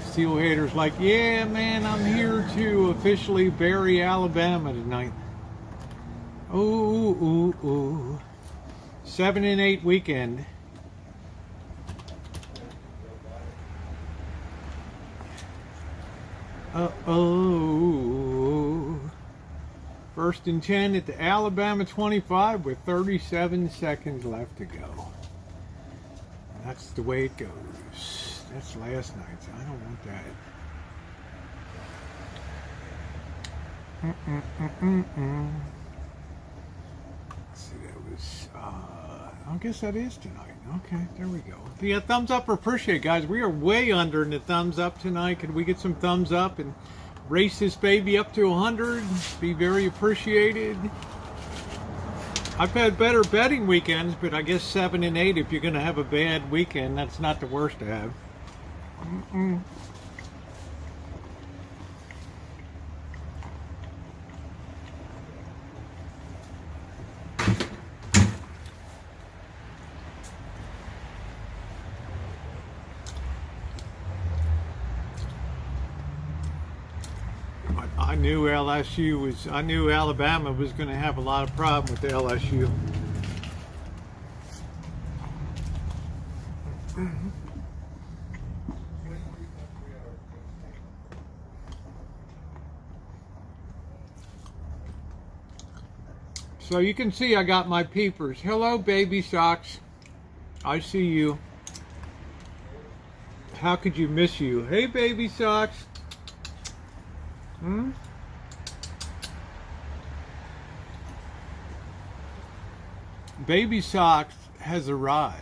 Seal Hater's like, yeah, man, I'm here to officially bury Alabama tonight. Ooh. 7 and 8 weekend. Uh-oh. 1st and 10 at the Alabama 25 with 37 seconds left to go. That's the way it goes. That's last night's. I don't want that. Let's see, that was, I guess that is tonight. Okay, there we go. Yeah, thumbs up, appreciate it, guys. We are way under in the thumbs up tonight. Could we get some thumbs up and race this baby up to 100? Be very appreciated. I've had better betting weekends, but I guess 7 and 8, if you're going to have a bad weekend, that's not the worst to have. I knew Alabama was going to have a lot of problem with LSU. So you can see I got my peepers. Hello, baby socks. I see you. How could you miss you? Hey, baby socks. Baby Socks has arrived.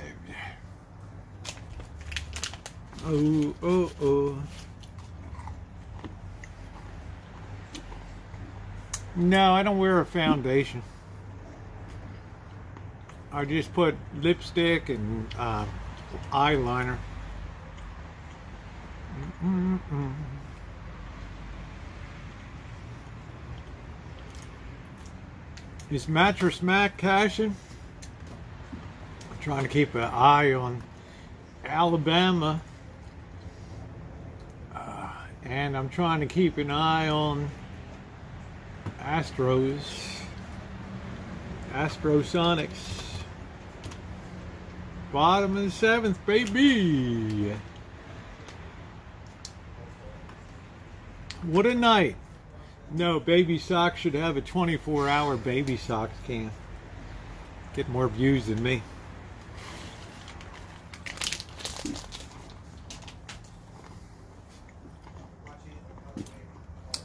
Oh. No, I don't wear a foundation. I just put lipstick and eyeliner. Is Mattress Mac cashing? I'm trying to keep an eye on Alabama. And I'm trying to keep an eye on Astrosonics. Bottom of the 7th, baby. What a night. No, Baby Socks should have a 24-hour Baby Socks cam. Get more views than me.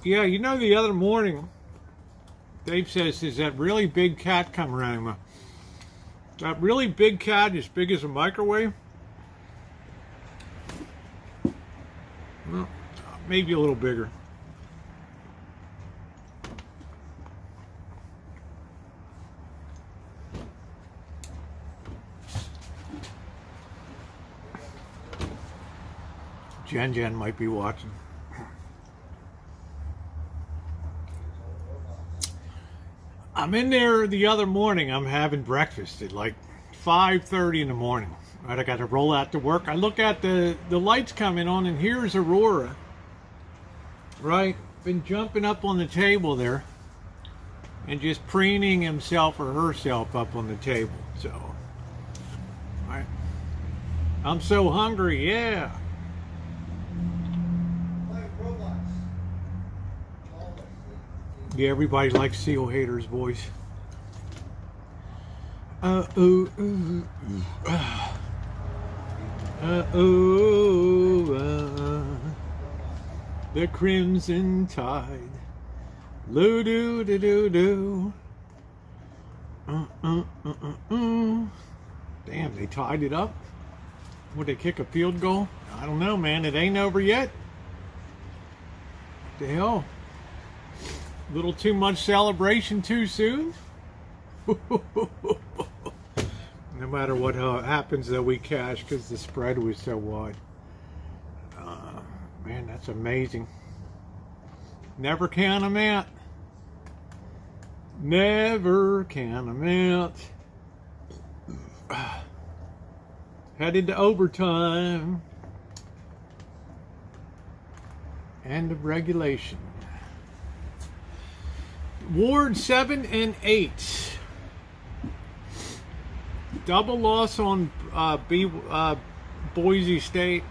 Yeah, you know, the other morning, Dave says, is that really big cat come around? That really big cat, as big as a microwave? Well, maybe a little bigger. Jen might be watching. I'm in there the other morning. I'm having breakfast at like 5:30 in the morning. Right, I got to roll out to work. I look at the lights coming on, and here's Aurora. Right, been jumping up on the table there, and just preening himself or herself up on the table. So, right, I'm so hungry. Yeah. Yeah, everybody likes Seal Hater's voice. The Crimson Tide. Loo doo doo doo doo. Damn, they tied it up. Would they kick a field goal? I don't know, man. It ain't over yet. What the hell? A little too much celebration too soon? No matter what happens, though, we cash because the spread was so wide. Man, that's amazing. Never count them out. Never count them out. Headed to overtime. End of regulation. Ward 7 and 8. Double loss on Boise State.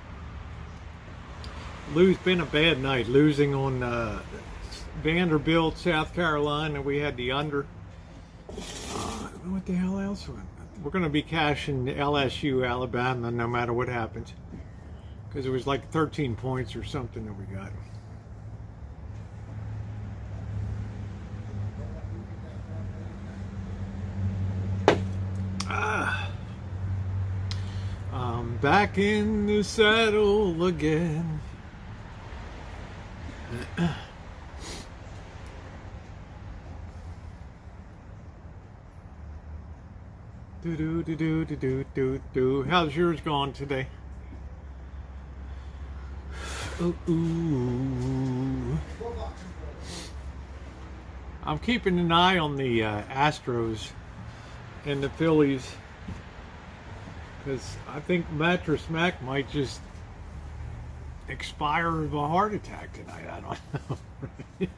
Been a bad night. Losing on Vanderbilt, South Carolina. We had the under. What the hell else? We're going to be cashing LSU, Alabama, no matter what happens. Because it was like 13 points or something that we got. I'm back in the saddle again. Do do do do do do do do. How's yours going today? Ooh, ooh. I'm keeping an eye on the Astros and the Phillies because I think Mattress Mac might just expire of a heart attack tonight. I don't know.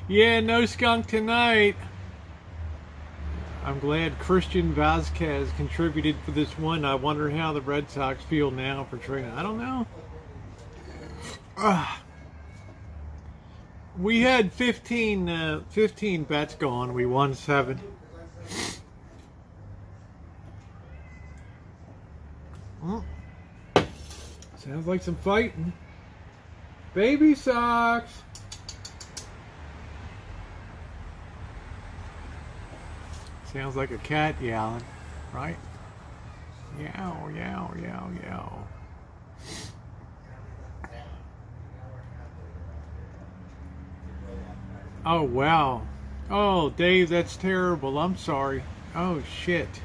Yeah, no skunk tonight. I'm glad Christian Vazquez contributed for this one. I wonder how the Red Sox feel now for trading. I don't know. We had 15 bets going. We won 7. Sounds like some fighting. Baby Sox. Sounds like a cat yowling, right? Yow, yow, yow, yow. Oh, wow. Oh, Dave, that's terrible. I'm sorry. Oh, shit.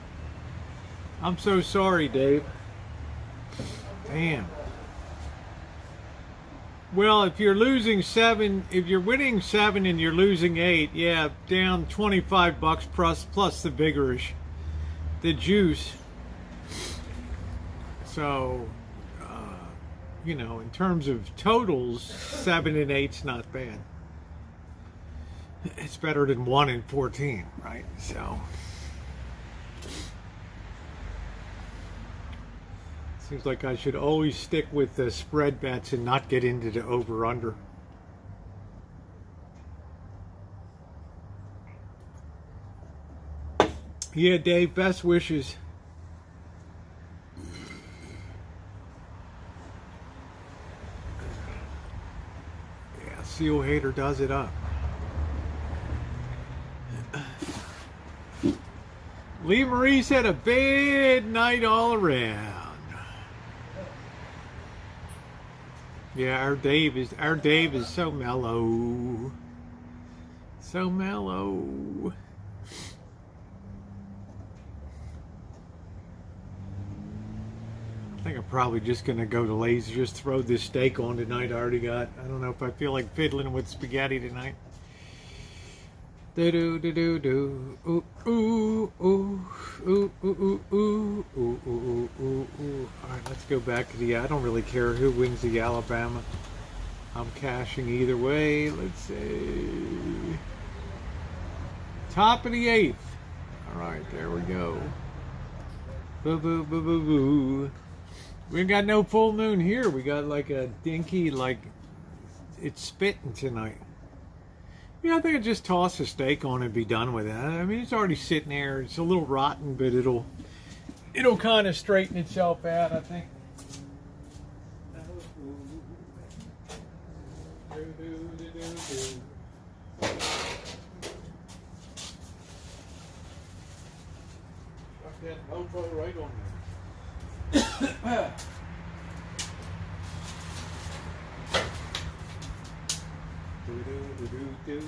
I'm so sorry, Dave. Damn. Well, if you're losing 7, if you're winning 7 and you're losing 8, yeah, down $25 plus the vigorish, the juice. So, you know, in terms of totals, 7 and 8's not bad. it's better than 1 in 14, right? So seems like I should always stick with the spread bets and not get into the over-under. Yeah, Dave, best wishes. Yeah, Seal Hater does it up. Lee Marie said a bad night all around. Yeah, our Dave is so mellow. So mellow. I think I'm probably just gonna go to Lazy, just throw this steak on tonight. I don't know if I feel like fiddling with spaghetti tonight. Do do do do do. Ooh ooh ooh ooh ooh ooh ooh ooh ooh ooh ooh. All right, let's go back to the. I don't really care who wins the Alabama. I'm cashing either way. Let's see. Top of the 8th. All right, there we go. Boo boo boo boo boo. We ain't got no full moon here. We got like a dinky, like it's spitting tonight. Yeah, I think I'd just toss a steak on and be done with it. I mean, it's already sitting there. It's a little rotten, but it'll kind of straighten itself out, I think. Got that mofo right on there. Do.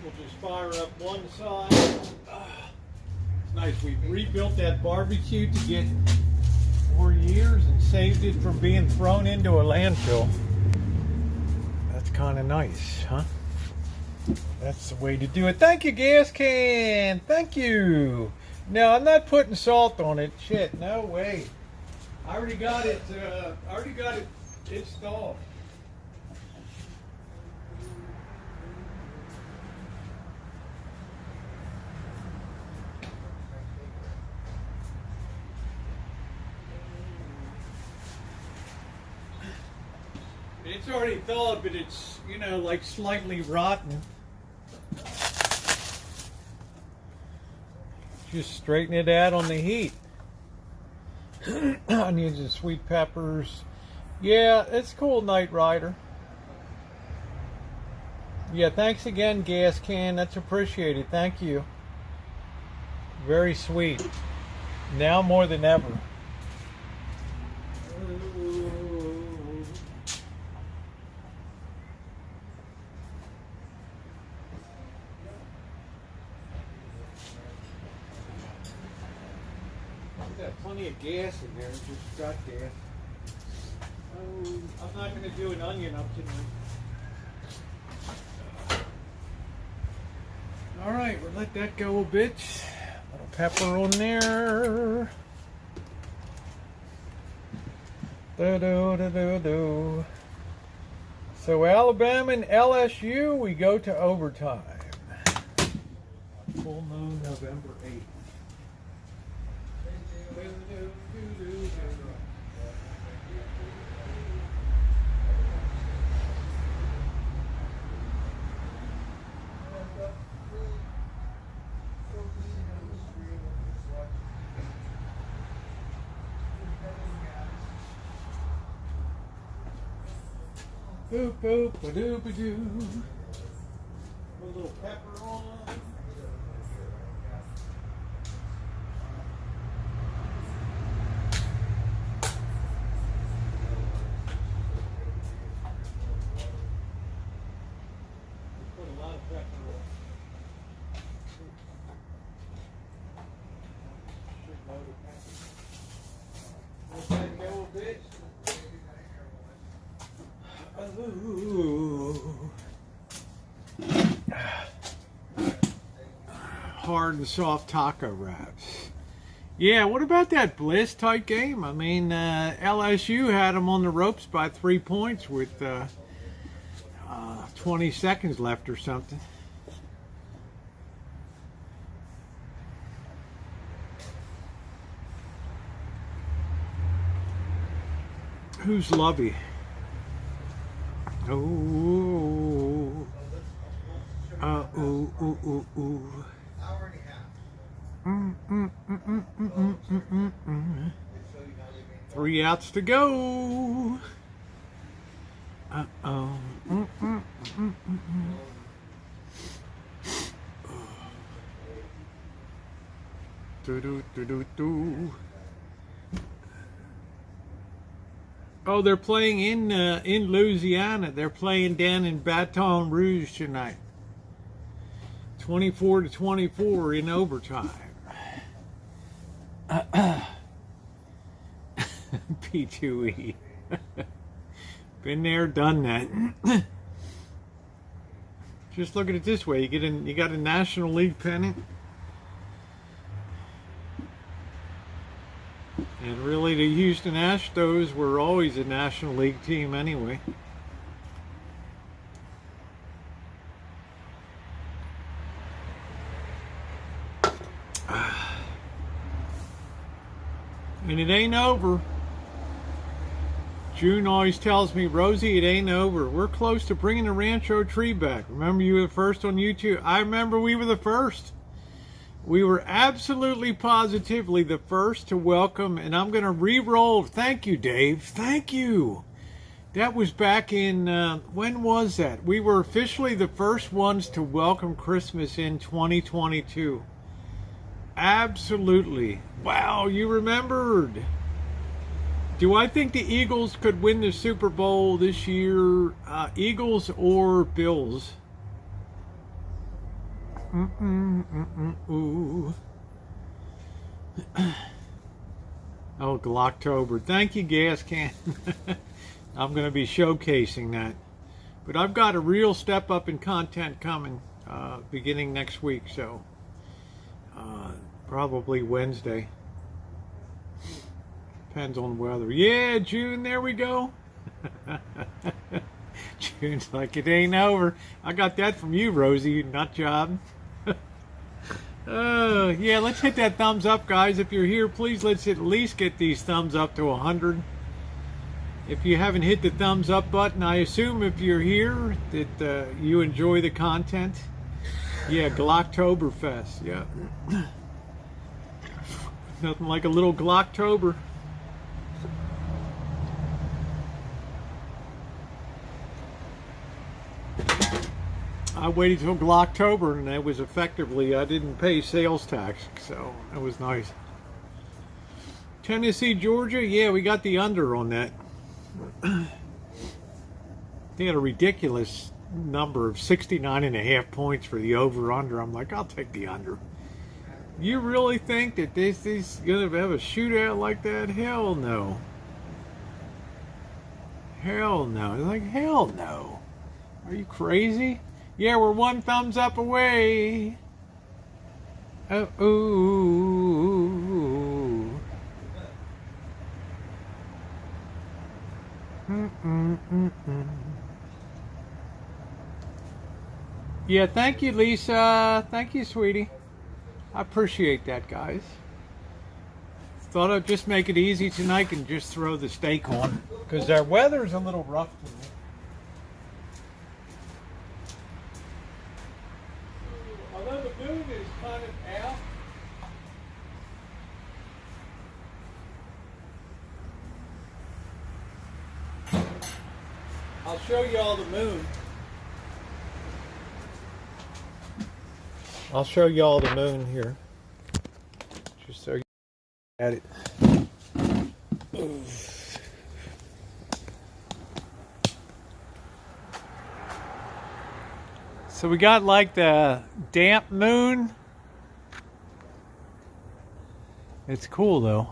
We'll just fire up one side. It's nice. We rebuilt that barbecue to get 4 years and saved it from being thrown into a landfill. That's kind of nice, huh? That's the way to do it. Thank you, Gas Can. Thank you. No, I'm not putting salt on it. Shit, no way. I already got it. Installed. It's already thawed, but it's, you know, like slightly rotten. Just straighten it out on the heat. Onions and sweet peppers. Yeah, it's cool, Night Rider. Yeah, thanks again, Gas Can. That's appreciated. Thank you. Very sweet. Now more than ever. Plenty of gas in there, just got gas. Oh, I'm not going to do an onion up tonight. Alright, we'll let that go a bit. A little pepper on there. Do. So Alabama and LSU, we go to overtime. Full moon November 8th. Boop boop ba doo ba doo. Put a little pepper on. Put a lot of pepper on. Shitload of pepper. Let that go a bit. Ooh. hard and soft taco wraps. Yeah, what about that Bliss tight game? I mean, LSU had them on the ropes by 3 points with 20 seconds left or something. Who's Lovey? Oh, ooh, ooh, ooh, ooh. Three outs to go. Uh-oh. Oh, they're playing in Louisiana. They're playing down in Baton Rouge tonight. 24-24 in overtime. P2E. Been there, done that. Just look at it this way: you got a National League pennant, and really the Houston Astros were always a National League team anyway. And it ain't over. June always tells me, Rosie, it ain't over. We're close to bringing the Rancho tree back. Remember you were the first on YouTube? I remember we were the first. We were absolutely positively the first to welcome, and I'm going to re-roll. Thank you, Dave. Thank you. That was back in, when was that? We were officially the first ones to welcome Christmas in 2022. Absolutely. Wow, you remembered. Do I think the Eagles could win the Super Bowl this year? Eagles or Bills? Ooh. Oh, Glocktober. Thank you, Gas Can. I'm going to be showcasing that. But I've got a real step up in content coming beginning next week, so probably Wednesday. Depends on the weather. Yeah, June, there we go. June's like, it ain't over. I got that from you, Rosie, nut job. Yeah, let's hit that thumbs up, guys. If you're here, please let's at least get these thumbs up to 100. If you haven't hit the thumbs up button, I assume if you're here that you enjoy the content. Yeah, Glocktoberfest, yeah. Nothing like a little Glocktober. I waited till Glocktober, and that was effectively, I didn't pay sales tax, so that was nice. Tennessee, Georgia, yeah, we got the under on that. They had a ridiculous number of 69.5 points for the over-under. I'm like, I'll take the under. You really think that this is going to have a shootout like that? Hell no. Hell no. Like, hell no. Are you crazy? Yeah, we're one thumbs up away. Oh, ooh. Yeah, thank you, Lisa. Thank you, sweetie. I appreciate that, guys. Thought I'd just make it easy tonight and just throw the steak on, because our weather's a little rough today. Although the moon is kind of out, I'll show you all the moon. I'll show you all the moon here, just so you at it. So we got like the damp moon. It's cool though.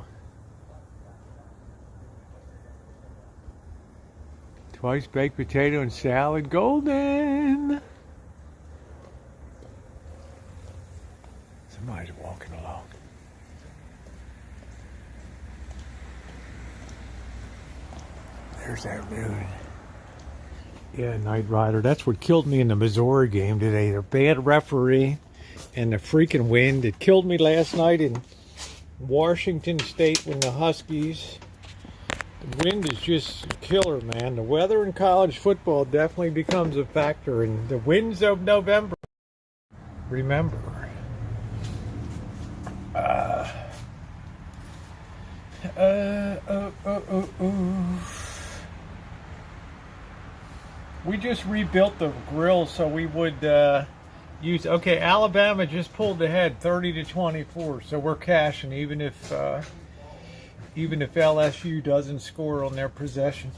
Twice baked potato and salad, golden. Some There's that dude. Yeah, Knight Rider. That's what killed me in the Missouri game today. The bad referee and the freaking wind. It killed me last night in Washington State when the Huskies. The wind is just a killer, man. The weather in college football definitely becomes a factor. And the winds of November. Remember. We just rebuilt the grill so we would use. Okay, Alabama just pulled ahead 30-24, so we're cashing even if LSU doesn't score on their possession.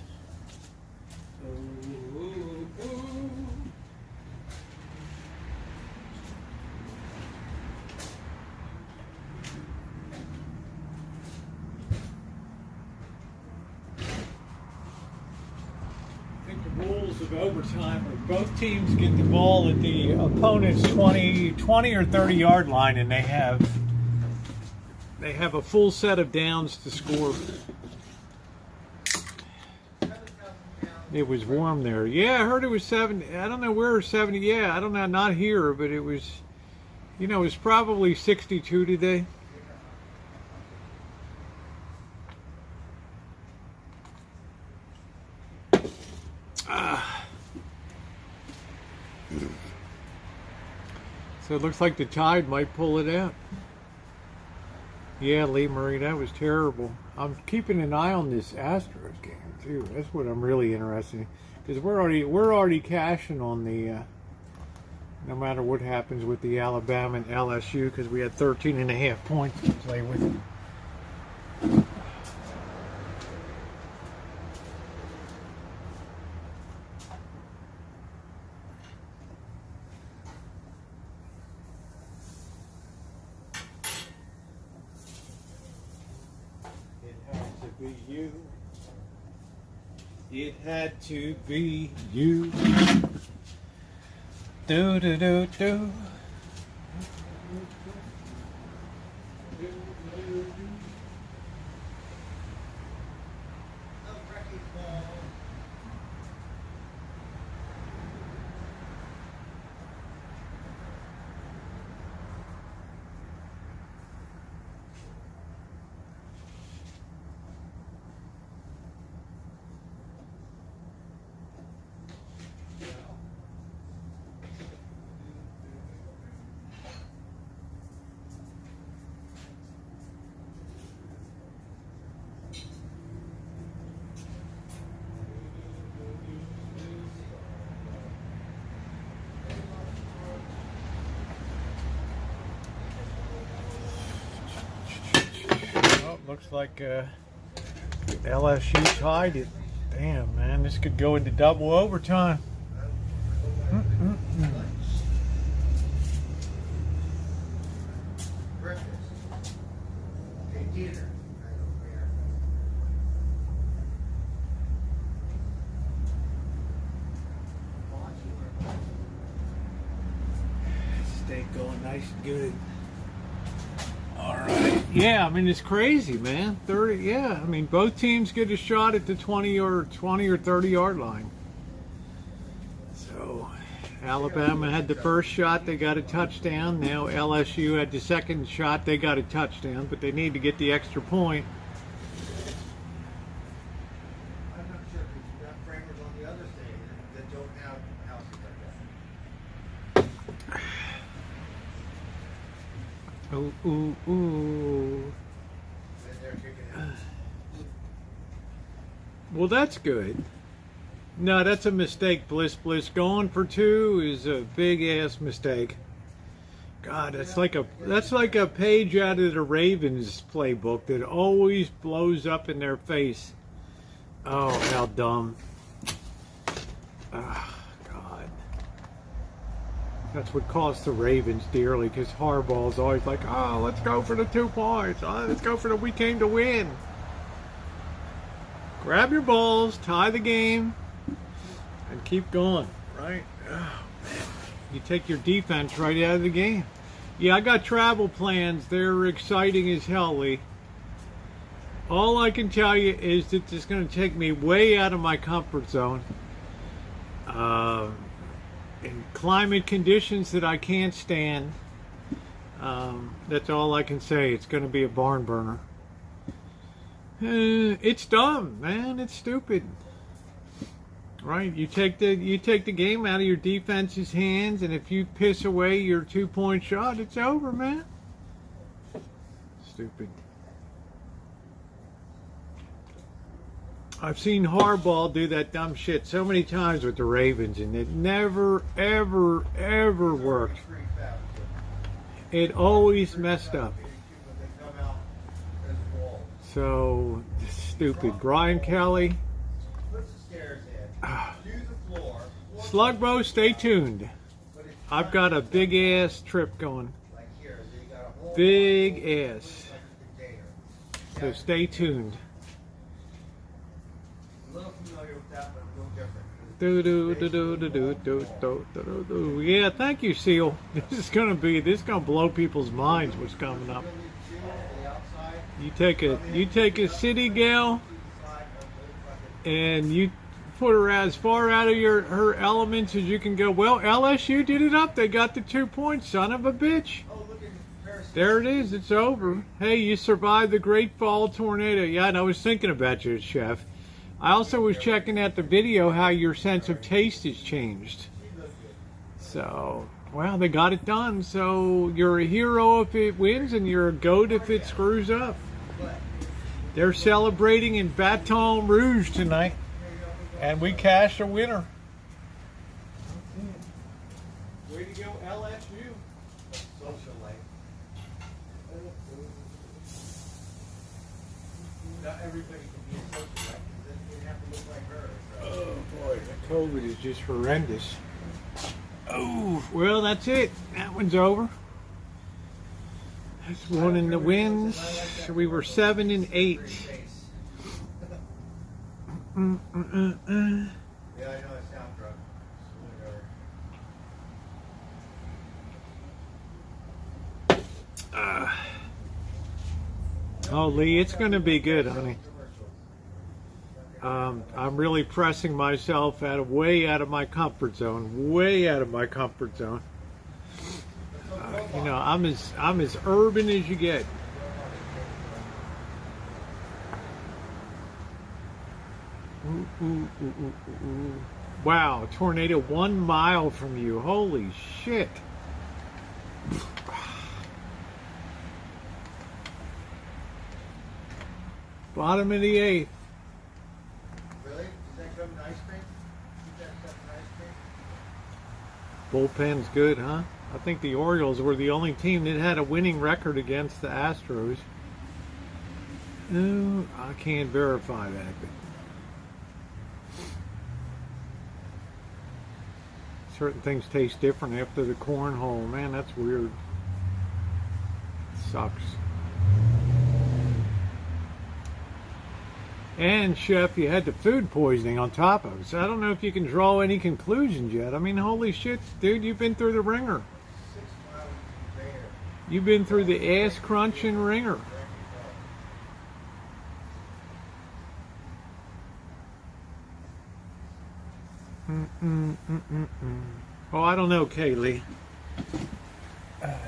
Rules of overtime are both teams get the ball at the opponent's 20 or 30 yard line, and they have a full set of downs to score. It was warm there. Yeah, I heard it was 70. I don't know where 70. Yeah, I don't know, not here, but it was, it was probably 62 today. So it looks like the Tide might pull it out. Yeah, Lee Murray, that was terrible. I'm keeping an eye on this Astros game too. That's what I'm really interested in, because we're already cashing on the no matter what happens with the Alabama and LSU, because we had 13.5 points to play with. It had to be you. Do do do do. Looks like LSU tied it. Damn, man, this could go into double overtime. Steak going nice and good. All right. Yeah, I mean, it's crazy, man. 30. Yeah, I mean, both teams get a shot at the 20 or 30 yard line. So Alabama had the first shot, they got a touchdown. Now LSU had the second shot, they got a touchdown, but they need to get the extra point. I'm not sure if you've got framers on the other side that don't have houses like that. Ooh, ooh, ooh. And they're kicking it. Well, that's good. No, that's a mistake, Bliss. Going for two is a big ass mistake. God, that's like a page out of the Ravens playbook that always blows up in their face. Oh, how dumb. Oh, God. That's what costs the Ravens dearly, because Harbaugh's always like, oh, let's go for the 2 points. Oh, let's go for the we came to win. Grab your balls, tie the game, and keep going, right? Oh, man. You take your defense right out of the game. Yeah, I got travel plans. They're exciting as hell, Lee. all I can tell you is that it's going to take me way out of my comfort zone. In climate conditions that I can't stand. That's all I can say. It's going to be a barn burner. It's dumb, man. It's stupid. Right? You take the game out of your defense's hands, and if you piss away your 2-point shot, it's over, man. Stupid. I've seen Harbaugh do that dumb shit so many times with the Ravens, and it never, ever, ever worked. It always messed up. So stupid. Brian Kelly. Slugbo, stay tuned. I've got a big ass trip going. Big ass. So stay tuned. Yeah, thank you, Seal. This is gonna blow people's minds. What's coming up? You take a city gal, and you put her as far out of her elements as you can go. Well, LSU did it up. They got the 2 points. Son of a bitch. There it is. It's over. Hey, you survived the Great Fall tornado. Yeah, and I was thinking about you, Chef. I also was checking out the video how your sense of taste has changed. So, well, they got it done. So you're a hero if it wins, and you're a goat if it screws up. They're celebrating in Baton Rouge tonight, and we cashed a winner. Way to go, LSU. Not everybody can be a socialite. Oh boy, that COVID is just horrendous. Oh, well, that's it. That one's over. That's one in the wins. So we were 7 and 8. Yeah, I know it's sound drug. Oh, Lee, it's going to be good, honey. I'm really pressing myself way out of my comfort zone. Way out of my comfort zone. You know, I'm as urban as you get. Ooh. Wow, tornado 1 mile from you. Holy shit. Bottom of the 8th. Really? Does that come in ice cream? Keep that stuff in ice cream? Bullpen's good, huh? I think the Orioles were the only team that had a winning record against the Astros. No, I can't verify that, but certain things taste different after the cornhole. Man, that's weird. Sucks. And, Chef, you had the food poisoning on top of it. So I don't know if you can draw any conclusions yet. I mean, holy shit, dude, you've been through the ringer. 6 miles there. You've been through the ass-crunching ringer. Oh, I don't know, Kaylee.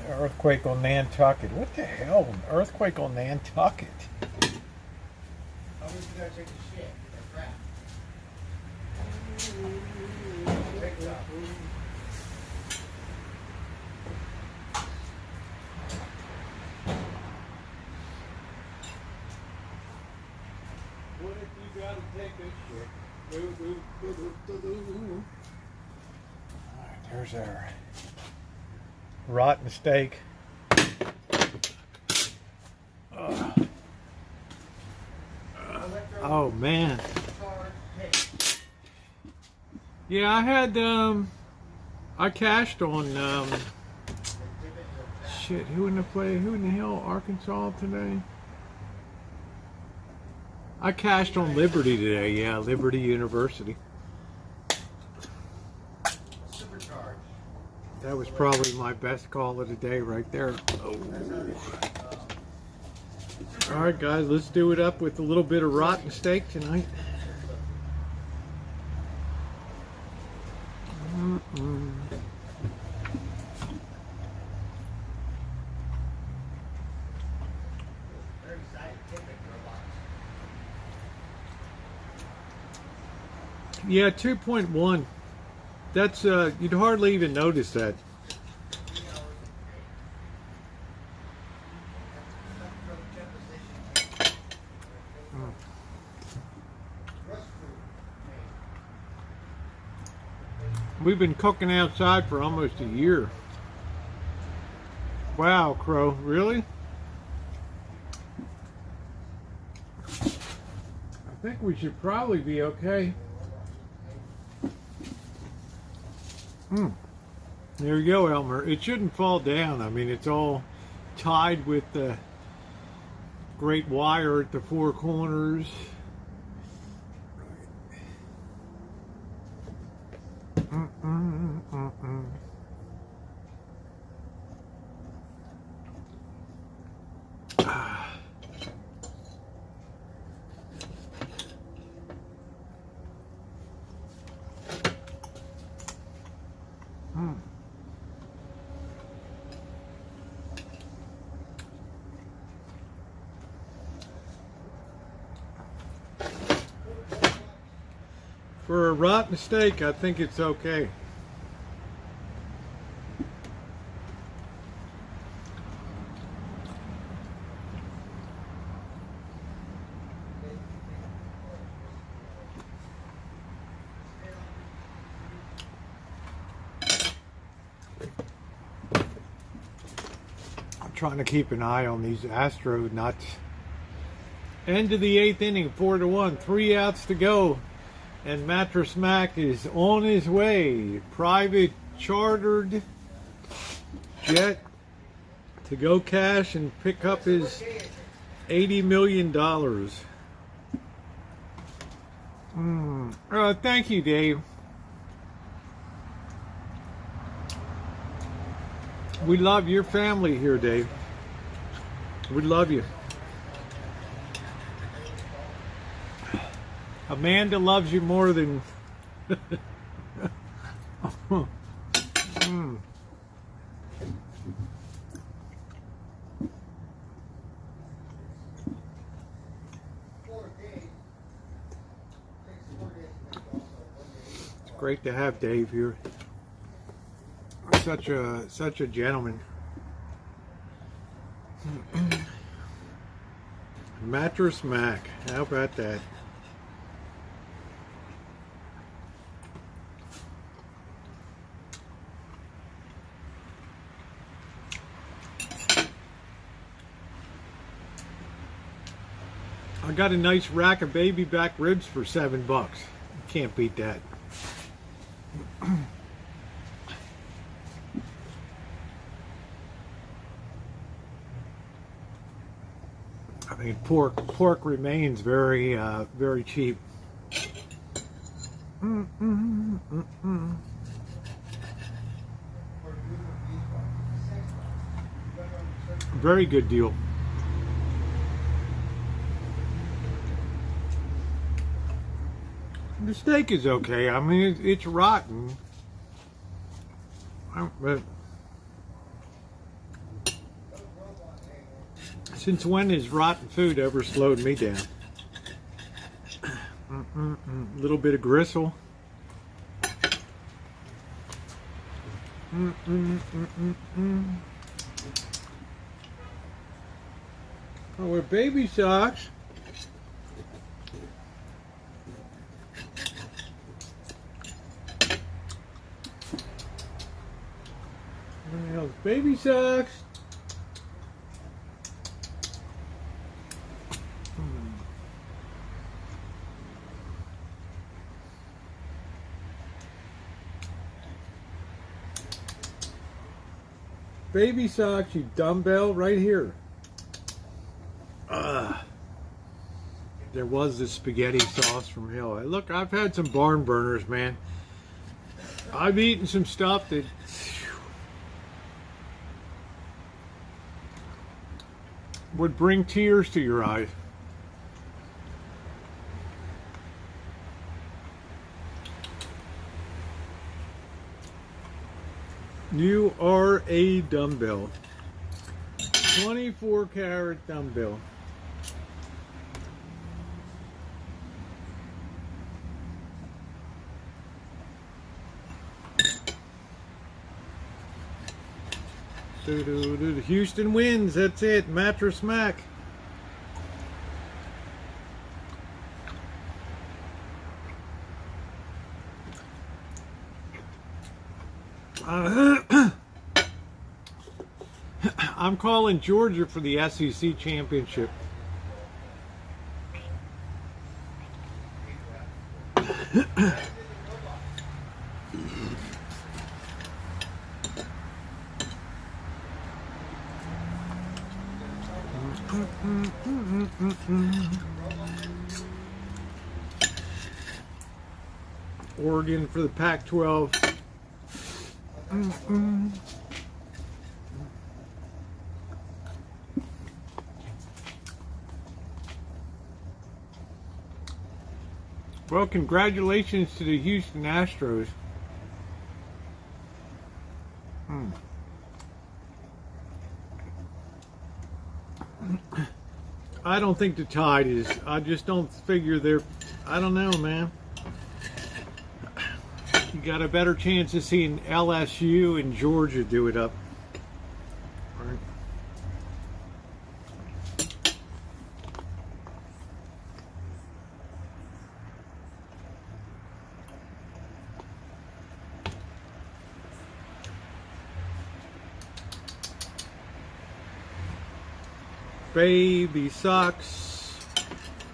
Earthquake on Nantucket. What the hell? An earthquake on Nantucket? How many you gotta take the shit? Or crap? Take it up. What if you gotta take this shit? Alright, there's our rotten steak. Oh man. Yeah, I had I cashed on shit, who in the hell Arkansas today? I cashed on Liberty today, yeah, Liberty University. That was probably my best call of the day right there. Oh. All right, guys, let's do it up with a little bit of rotten steak tonight. Very scientific robots. Yeah, 2.1. That's you'd hardly even notice that. 3 hours a day. Rust proof. We've been cooking outside for almost a year. Wow, Crow, really? I think we should probably be okay. There you go, Elmer. It shouldn't fall down. I mean, it's all tied with the great wire at the four corners. For a rotten steak, I think it's okay. I'm trying to keep an eye on these Astronauts. End of the 8th inning, 4-1, 3 outs to go. And Mattress Mac is on his way. Private chartered jet to go cash and pick up his $80 million. Thank you, Dave. We love your family here, Dave. We love you. Amanda loves you more than... It's great to have Dave here. Such a gentleman. Mattress Mac. How about that? I got a nice rack of baby back ribs for $7. You can't beat that. I mean, pork remains very very cheap. Very good deal. The steak is okay. I mean, it's rotten. But since when has rotten food ever slowed me down? A little bit of gristle. Oh, we're baby socks. Baby socks. Baby socks, you dumbbell, right here. There was this spaghetti sauce from hell. Look, I've had some barn burners, man. I've eaten some stuff that... would bring tears to your eyes. You are a dumbbell. 24 karat dumbbell. Houston wins. That's it. Mattress Mac. I'm calling Georgia for the SEC championship. Oregon for the Pac-12. Well, congratulations to the Houston Astros. I don't think the Tide is. I just don't figure they're. I don't know, man. You got a better chance of seeing LSU and Georgia do it up. Right. Baby socks,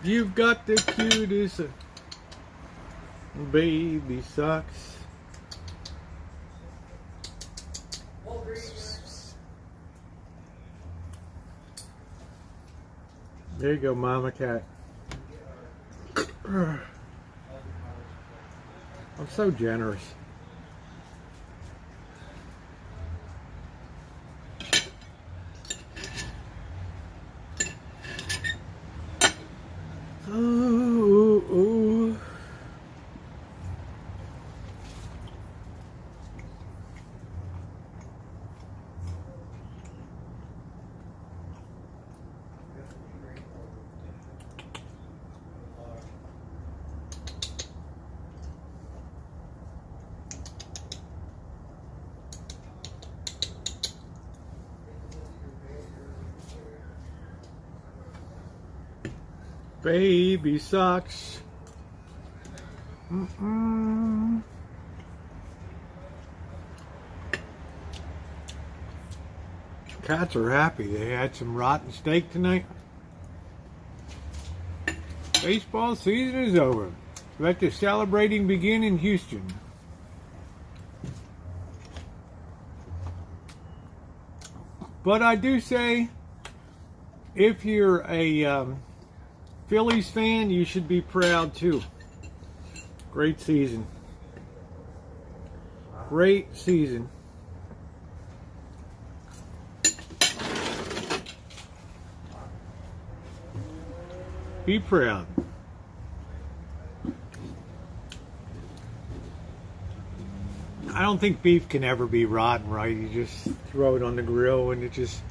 you've got the cutest baby socks. There you go, Mama Cat. I'm so generous. Oh. Baby socks. Cats are happy. They had some rotten steak tonight. Baseball season is over. Let the celebrating begin in Houston. But I do say, if you're a Phillies fan, you should be proud too. Great season. Great season. Be proud. I don't think beef can ever be rotten, right? You just throw it on the grill and it just,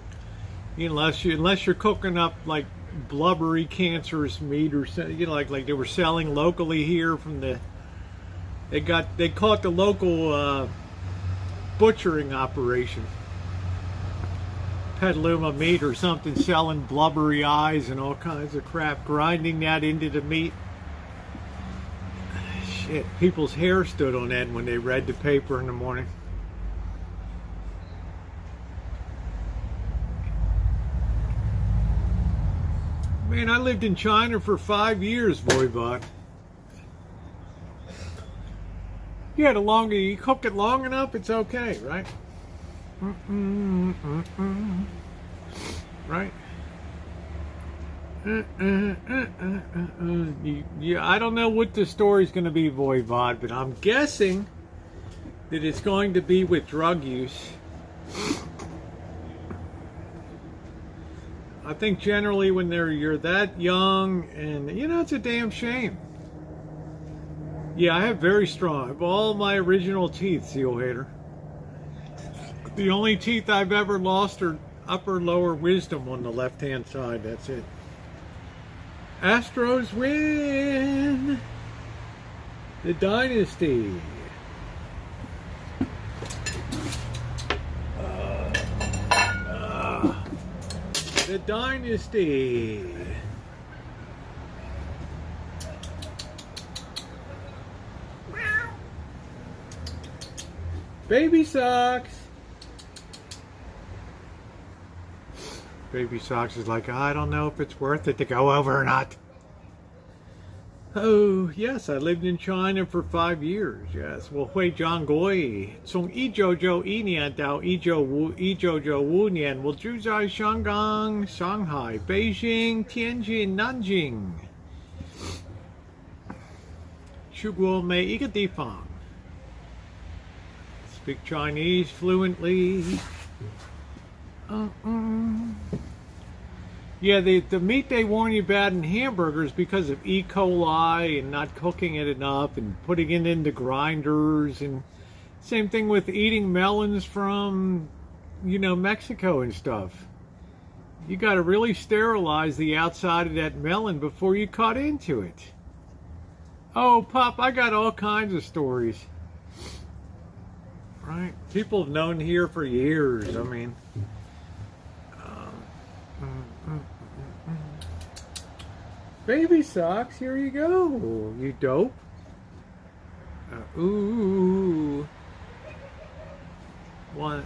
unless you're cooking up like blubbery cancerous meat or something, like they were selling locally here from they caught the local butchering operation, Petaluma Meat or something, selling blubbery eyes and all kinds of crap, grinding that into the meat. Shit, people's hair stood on end when they read the paper in the morning. Man, I lived in China for 5 years, Voivod. Yeah, the longer you cook it long enough, it's okay, right? Right? Yeah, I don't know what the story's going to be, Voivod, but I'm guessing that it's going to be with drug use. I think generally when you're that young, and it's a damn shame. Yeah, I have very strong. I have all my original teeth, Seal Hater. The only teeth I've ever lost are upper lower wisdom on the left-hand side. That's it. Astros win the dynasty. The dynasty. Baby Socks. Baby Socks is like, I don't know if it's worth it to go over or not. Oh, yes, I lived in China for 5 years, yes. Well, hui zhang gui,从1991年到1995年，我住在香港、上海、北京、天津、南京，去过每一个地方。Speak Chinese fluently. Yeah, the meat they warn you about in hamburgers because of E. coli and not cooking it enough and putting it into grinders, and same thing with eating melons from, Mexico and stuff. You got to really sterilize the outside of that melon before you cut into it. Oh, Pop, I got all kinds of stories. Right? People have known here for years. I mean, Baby Socks, here you go, you dope. Ooh. One.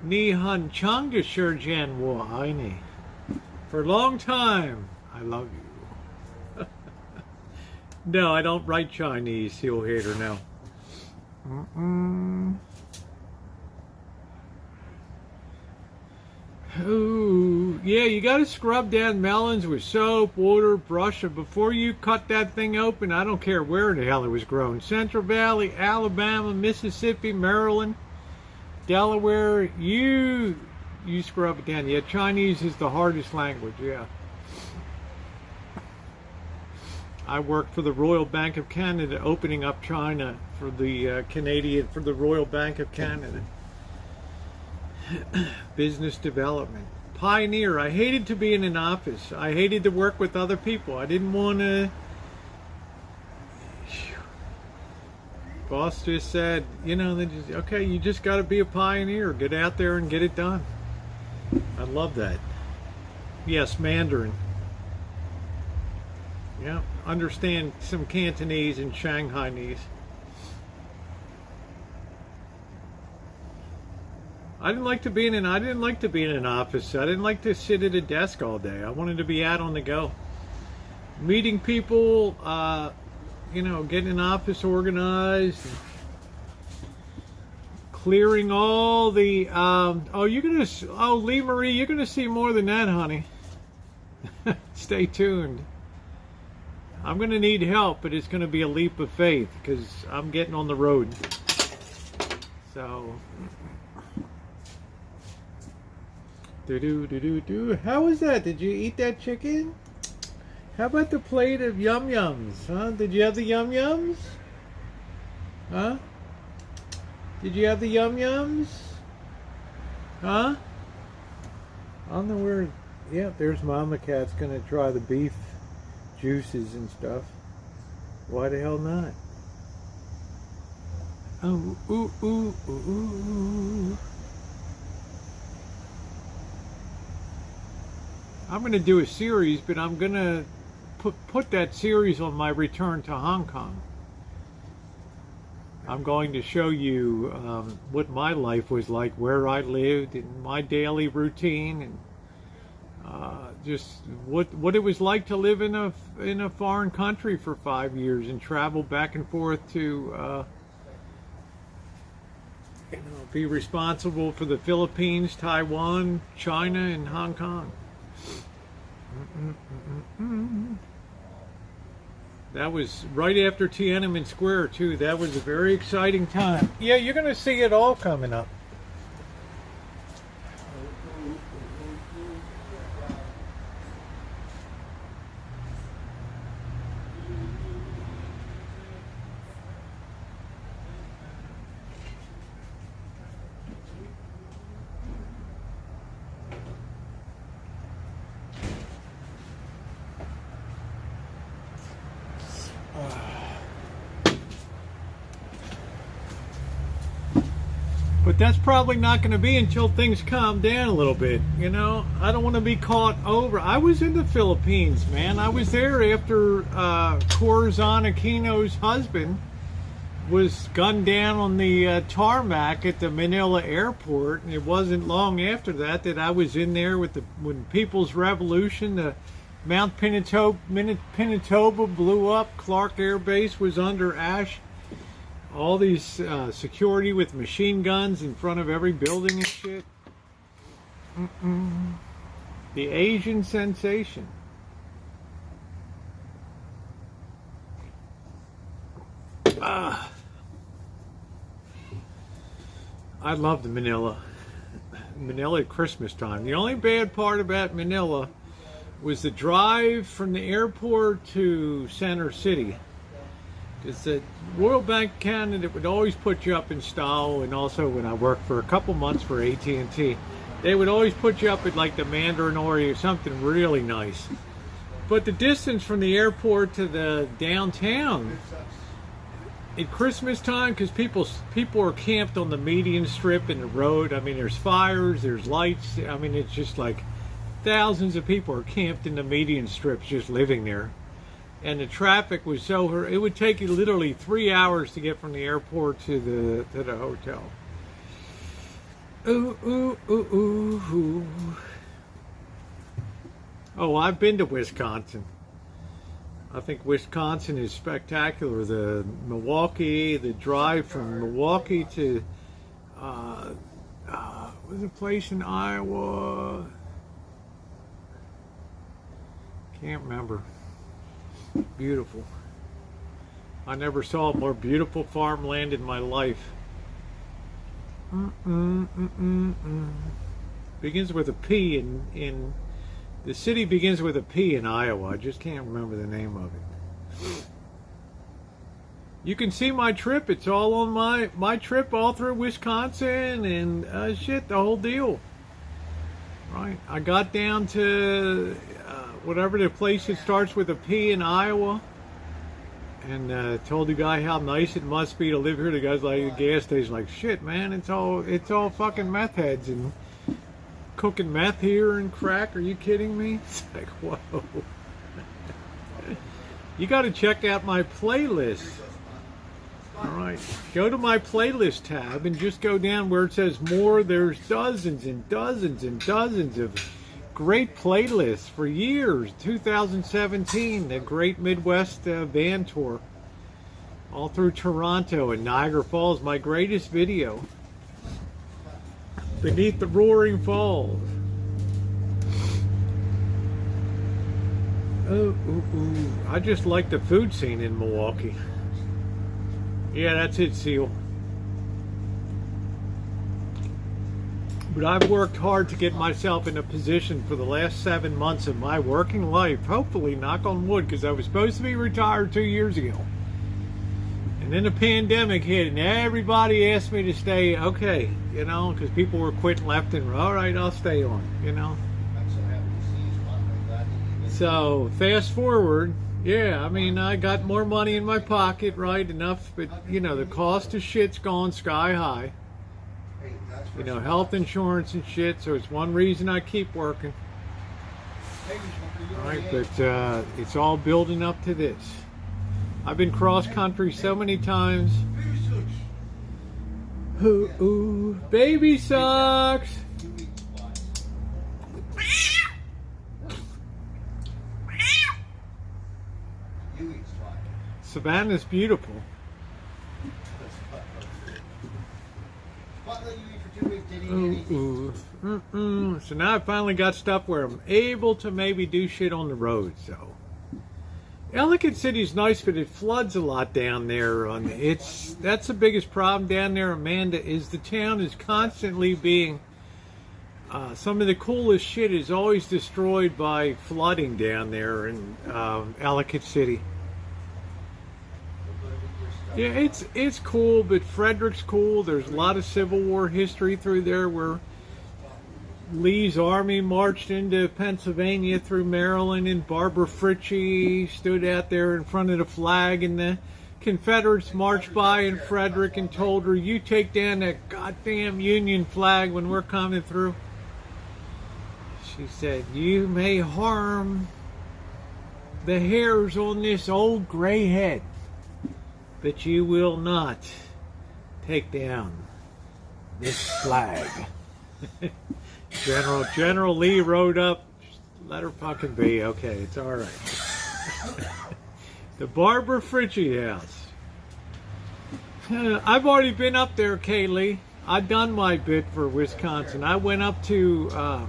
你很长的时间我爱你. For a long time, I love you. No, I don't write Chinese, Seal Hater, no. Ooh, yeah, you got to scrub down melons with soap, water, brush them before you cut that thing open. I don't care where the hell it was grown. Central Valley, Alabama, Mississippi, Maryland, Delaware. You scrub it down. Yeah, Chinese is the hardest language, yeah. I worked for the Royal Bank of Canada, opening up China for the for the Royal Bank of Canada. Business development. Pioneer. I hated to be in an office. I hated to work with other people. I didn't want to. Boss just said, okay, you just got to be a pioneer. Get out there and get it done. I love that. Yes, Mandarin. Yeah, understand some Cantonese and Shanghainese. I didn't like to be in an office. I didn't like to sit at a desk all day. I wanted to be out on the go, meeting people. Getting an office organized, clearing all the. Lee Marie, you're gonna see more than that, honey. Stay tuned. I'm gonna need help, but it's gonna be a leap of faith because I'm getting on the road. So. How was that? Did you eat that chicken? How about the plate of yum-yums? Huh? Did you have the yum-yums? Huh? Did you have the yum-yums? Huh? I don't know where. Yeah, there's Mama Cat's gonna try the beef juices and stuff. Why the hell not? Oh, ooh, ooh, ooh, ooh. I'm going to do a series, but I'm going to put that series on my return to Hong Kong. I'm going to show you what my life was like, where I lived, and my daily routine, and just what it was like to live in a foreign country for 5 years and travel back and forth to be responsible for the Philippines, Taiwan, China, and Hong Kong. That was right after Tiananmen Square too. That was a very exciting time. Yeah, you're going to see it all coming up. But that's probably not going to be until things calm down a little bit. You know, I don't want to be caught over. I was in the Philippines, man. I was there after Corazon Aquino's husband was gunned down on the tarmac at the Manila airport. And it wasn't long after that that I was in there with when People's Revolution, the Mount Pinatubo blew up. Clark Air Base was under ash. All these security with machine guns in front of every building and shit. The Asian sensation. I loved Manila. Manila at Christmas time. The only bad part about Manila was the drive from the airport to Center City. It's the Royal Bank of Canada would always put you up in style, and also when I worked for a couple months for AT&T, they would always put you up at like the Mandarin Oriental or something really nice. But the distance from the airport to the downtown at Christmas time, because people are camped on the median strip in the road. I mean, there's fires, there's lights. I mean, it's just like thousands of people are camped in the median strips just living there. And the traffic was it would take you literally 3 hours to get from the airport to the hotel. Ooh, ooh, ooh, ooh, ooh. Oh, I've been to Wisconsin. I think Wisconsin is spectacular. The Milwaukee, the drive from Milwaukee to was a place in Iowa. Can't remember. Beautiful. I never saw a more beautiful farmland in my life. Begins with a P in the city begins with a P in Iowa. I just can't remember the name of it. You can see my trip. It's all on my trip all through Wisconsin and shit, the whole deal. Right. I got down to whatever the place that starts with a P in Iowa, and told the guy how nice it must be to live here. The guy's like, the gas station's like, shit, man, it's all fucking meth heads and cooking meth here and crack. Are you kidding me? It's like, whoa. You got to check out my playlist. All right, go to my playlist tab and just go down where it says more. There's dozens and dozens and dozens of great playlists for years. 2017, the Great Midwest Band Tour, all through Toronto and Niagara Falls. My greatest video, Beneath the Roaring Falls. I just like the food scene in Milwaukee. Yeah, that's it, Seal. But I've worked hard to get myself in a position for the last 7 months of my working life, hopefully, knock on wood, because I was supposed to be retired 2 years ago. And then the pandemic hit, and everybody asked me to stay, okay, you know, because people were quitting left and right. All right, I'll stay on, you know. So, fast forward, yeah, I mean, I got more money in my pocket, right, enough, but, you know, the cost of shit's gone sky high. You know, health insurance and shit, so it's one reason I keep working. Right, but it's all building up to this. I've been cross country so many times. Ooh, baby sucks. Savannah's beautiful. So now I finally got stuff where I'm able to maybe do shit on the road. So Ellicott City's nice, but it floods a lot down there. That's the biggest problem down there, Amanda, is the town is constantly being some of the coolest shit is always destroyed by flooding down there in Ellicott City. Yeah, it's cool, but Frederick's cool. There's a lot of Civil War history through there where Lee's army marched into Pennsylvania through Maryland, and Barbara Fritchie stood out there in front of the flag in the Confederates marched by in Frederick and told her, "You take down that goddamn Union flag when we're coming through." She said, "You may harm the hairs on this old gray head, but you will not take down this flag." General Lee rode up. Let her fucking be. Okay, it's all right. The Barbara Fritchie House. I've already been up there, Kaylee. I've done my bit for Wisconsin. I went up to,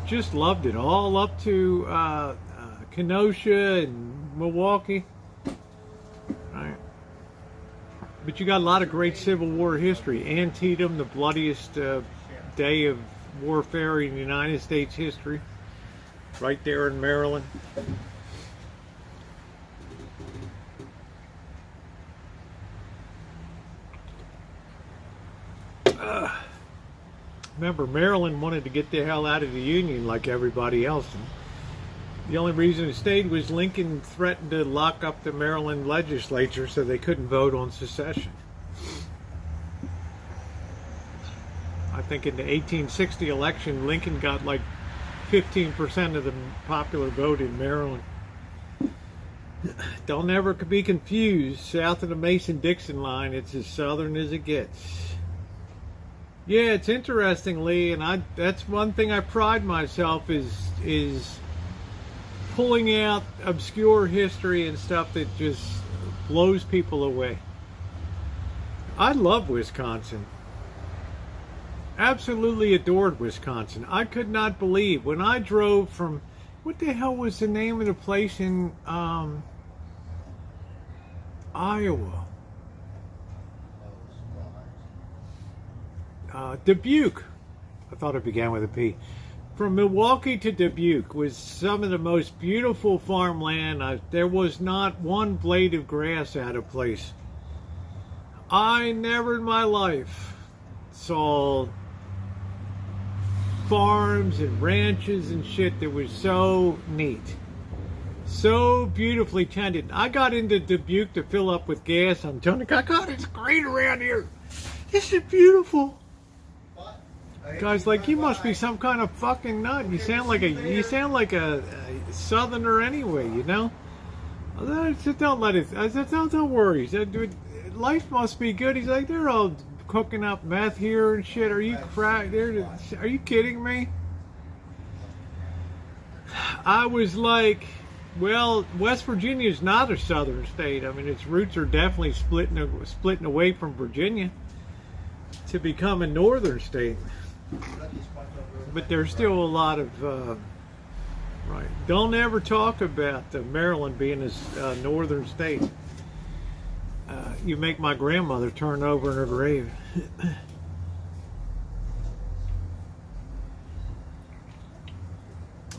just loved it, all up to Kenosha and Milwaukee. Right. But you got a lot of great Civil War history. Antietam, the bloodiest day of warfare in United States history. Right there in Maryland. Remember, Maryland wanted to get the hell out of the Union like everybody else. And the only reason it stayed was Lincoln threatened to lock up the Maryland legislature so they couldn't vote on secession. I think in the 1860 election, Lincoln got like 15% of the popular vote in Maryland. Don't ever be confused. South of the Mason-Dixon line, it's as southern as it gets. Yeah, it's interesting, Lee, and that's one thing I pride myself is pulling out obscure history and stuff that just blows people away. I love Wisconsin. Absolutely adored Wisconsin. I could not believe when I drove from, what the hell was the name of the place in Iowa? Dubuque. I thought it began with a P. From Milwaukee to Dubuque was some of the most beautiful farmland. There was not one blade of grass out of place. I never in my life saw farms and ranches and shit that was so neat. So beautifully tended. I got into Dubuque to fill up with gas. I'm telling you, God, it's great around here. This is beautiful. Guys, like, you must be some kind of fucking nut. You sound like a southerner anyway, you know. I said, don't let it. I said, don't worry. He said, dude, life must be good. He's like, they're all cooking up meth here and shit. Are you Are you kidding me? I was like, well, West Virginia is not a southern state. I mean, its roots are definitely splitting away from Virginia to become a northern state. But there's still a lot of right. Don't ever talk about Maryland being a northern state. You make my grandmother turn over in her grave.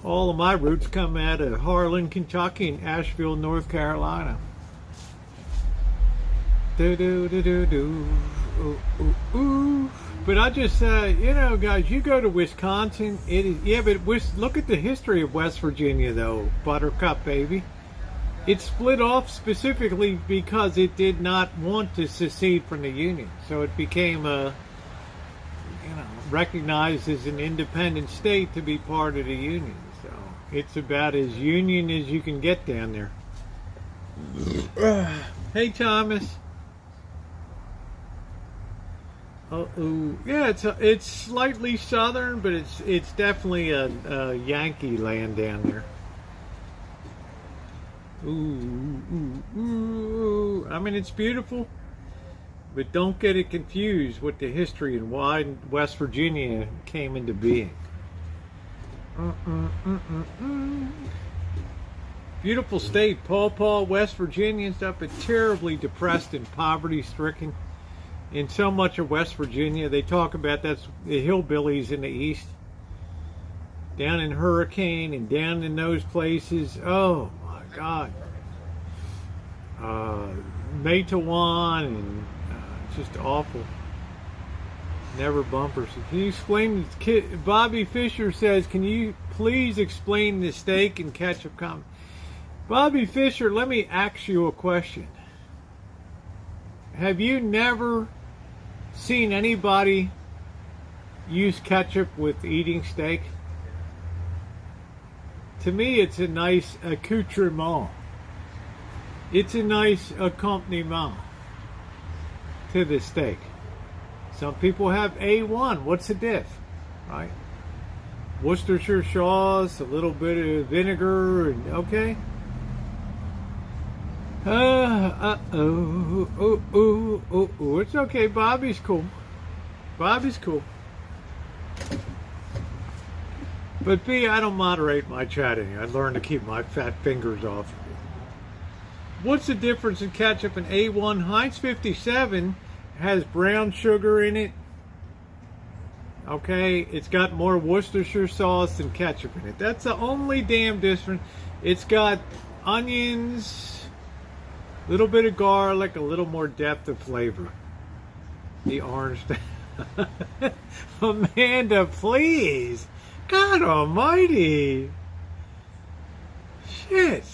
All of my roots come out of Harlan, Kentucky, and Asheville, North Carolina. Do do do do do. Ooh, ooh, ooh. But I just you know, guys, you go to Wisconsin, it is, yeah, but look at the history of West Virginia, though, Buttercup, baby. It split off specifically because it did not want to secede from the Union. So it became recognized as an independent state to be part of the Union. So it's about as Union as you can get down there. Hey, Thomas. Yeah, it's slightly southern, but it's definitely a Yankee land down there. Ooh. I mean, it's beautiful, but don't get it confused with the history and why West Virginia came into being. Beautiful state, Paw, West Virginia and stuff, but terribly depressed and poverty-stricken. In so much of West Virginia, they talk about that's the hillbillies in the east, down in Hurricane and down in those places. Oh my God, Matewan and just awful. Never bumpers. Can you explain? Bobby Fisher says, "Can you please explain the steak and ketchup comment?" Bobby Fisher, let me ask you a question. have you never seen anybody use ketchup with eating steak? To me, it's a nice accoutrement. It's a nice accompaniment to the steak. Some people have A1. What's the diff? Right? Worcestershire sauce, a little bit of vinegar, and okay. It's okay. Bobby's cool. Bobby's cool. But B, I don't moderate my chatting. I learned to keep my fat fingers off of it. What's the difference in ketchup and A1? Heinz 57 has brown sugar in it. Okay, it's got more Worcestershire sauce than ketchup in it. That's the only damn difference. It's got onions, a little bit of garlic, a little more depth of flavor. The orange. Amanda, please. God almighty. Shit.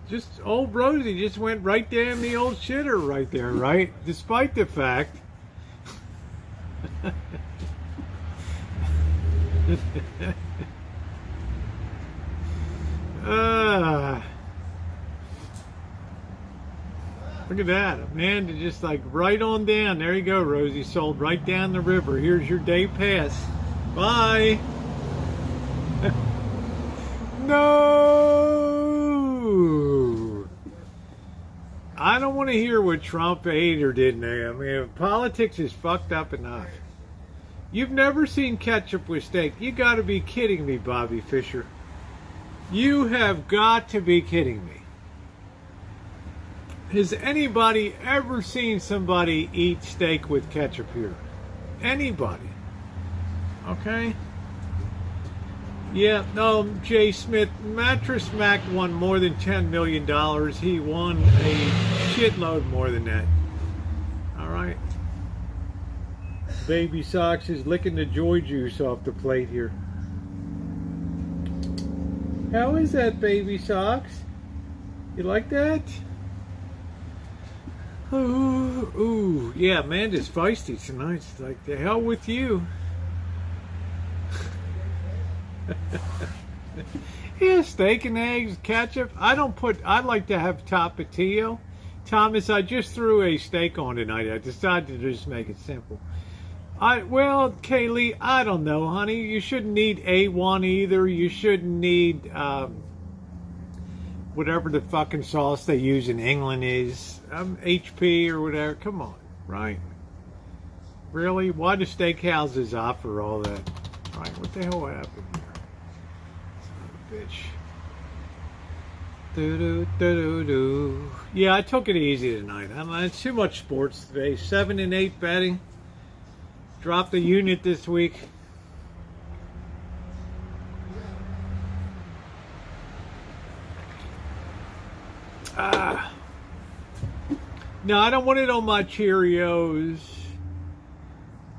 Just old Rosie just went right down the old shitter right there, right? Despite the fact. Look at that. Amanda just like right on down. There you go, Rosie. Sold right down the river. Here's your day pass. Bye. No. I don't want to hear what Trump ate or didn't. I mean, politics is fucked up enough. You've never seen ketchup with steak. You got to be kidding me, Bobby Fischer. You have got to be kidding me. Has anybody ever seen somebody eat steak with ketchup here? Anybody? Okay? Yeah, no, Jay Smith, Mattress Mac won more than $10 million. He won a shitload more than that. All right? Baby Socks is licking the joy juice off the plate here. How is that, Baby Socks? You like that? Ooh, yeah, Amanda's feisty tonight. It's like, the hell with you. Yeah, steak and eggs, ketchup. I like to have tapatio. Thomas, I just threw a steak on tonight. I decided to just make it simple. Well, Kaylee, I don't know, honey. You shouldn't need A1 either. You shouldn't need whatever the fucking sauce they use in England is. HP or whatever. Come on, right? Really? Why do steakhouses offer all that? Right? What the hell happened here? Son of a bitch. Do-do-do-do-do. Yeah, I took it easy tonight. It's too much sports today. 7 and 8 betting. Dropped a unit this week. No, I don't want it on my Cheerios.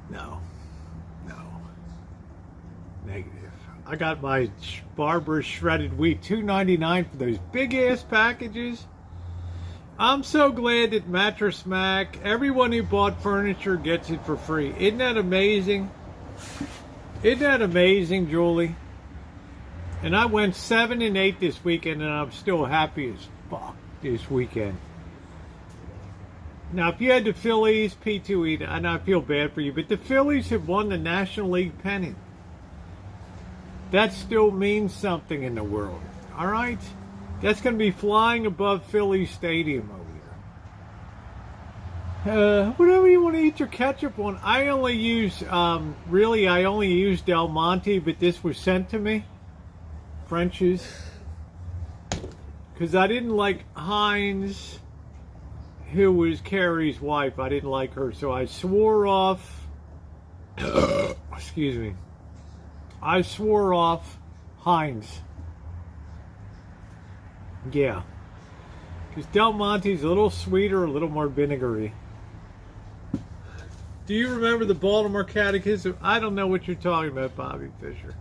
No. Negative. I got my Barber's shredded wheat, $2.99 for those big ass packages. I'm so glad that Mattress Mac, everyone who bought furniture gets it for free. Isn't that amazing? Isn't that amazing, Julie? And I went 7 and 8 this weekend, and I'm still happy as fuck this weekend. Now, if you had the Phillies, P2E, and I feel bad for you, but the Phillies have won the National League pennant. That still means something in the world, all right? That's going to be flying above Philly Stadium over there. Whatever you want to eat your ketchup on. I only use, I only use Del Monte, but this was sent to me. French's. Because I didn't like Heinz, who was Carrie's wife. I didn't like her, so I swore off. Excuse me. I swore off Heinz. Yeah. Because Del Monte's a little sweeter, a little more vinegary. Do you remember the Baltimore Catechism? I don't know what you're talking about, Bobby Fischer.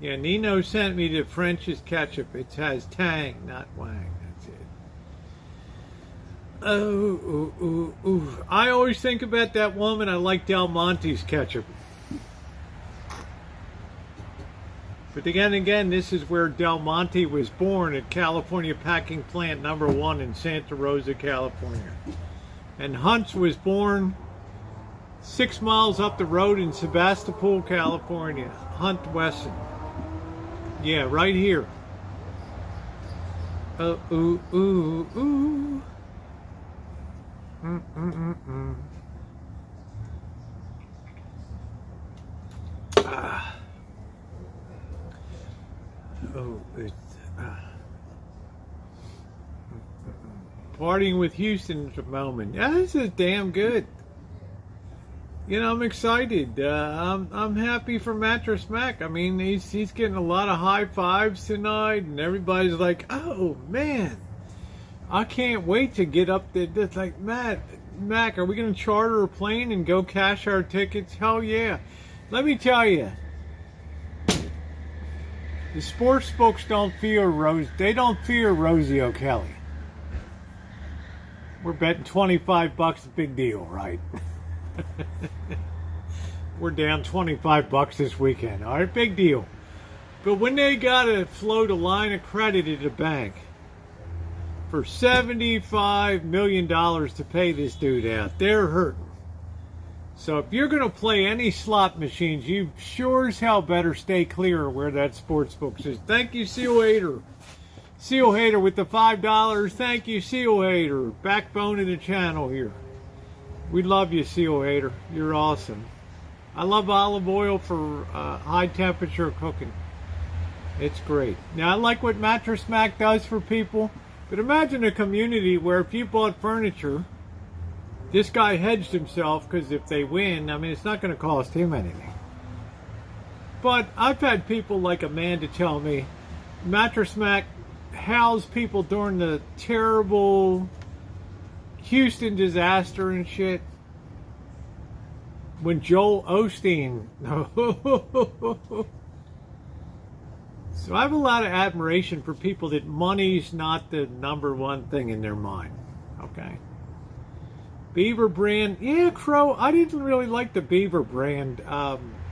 Yeah, Nino sent me the French's ketchup. It has tang, not wang. That's it. I always think about that woman. I like Del Monte's ketchup. But again, this is where Del Monte was born, at California Packing Plant number 1 in Santa Rosa, California. And Hunt's was born 6 miles up the road in Sebastopol, California. Hunt Wesson. Yeah, right here. Partying with Houston at the moment. Yeah, this is damn good. You know, I'm excited. I'm happy for Mattress Mac. I mean, he's getting a lot of high fives tonight, and everybody's like, "Oh man, I can't wait to get up there." It's like, Mac, are we going to charter a plane and go cash our tickets? Hell yeah! Let me tell you, the sports folks don't fear Rosie O'Kelly. We're betting $25. A big deal, right? We're down $25 this weekend. All right, big deal. But when they got to float a line of credit at a bank for $75 million to pay this dude out, they're hurting. So if you're going to play any slot machines, you sure as hell better stay clear of where that sports book is. Thank you, Seal Hater. Seal Hater with the $5. Thank you, Seal Hater. Backbone of the channel here. We love you, Seal Hater. You're awesome. I love olive oil for high temperature cooking. It's great. Now, I like what Mattress Mac does for people, but imagine a community where if you bought furniture, this guy hedged himself, because if they win, I mean, it's not going to cost him anything. But I've had people like Amanda tell me, Mattress Mac housed people during the terrible Houston disaster and shit. When Joel Osteen. So I have a lot of admiration for people that money's not the number one thing in their mind. Okay. Beaver brand. Yeah, Crow, I didn't really like the Beaver brand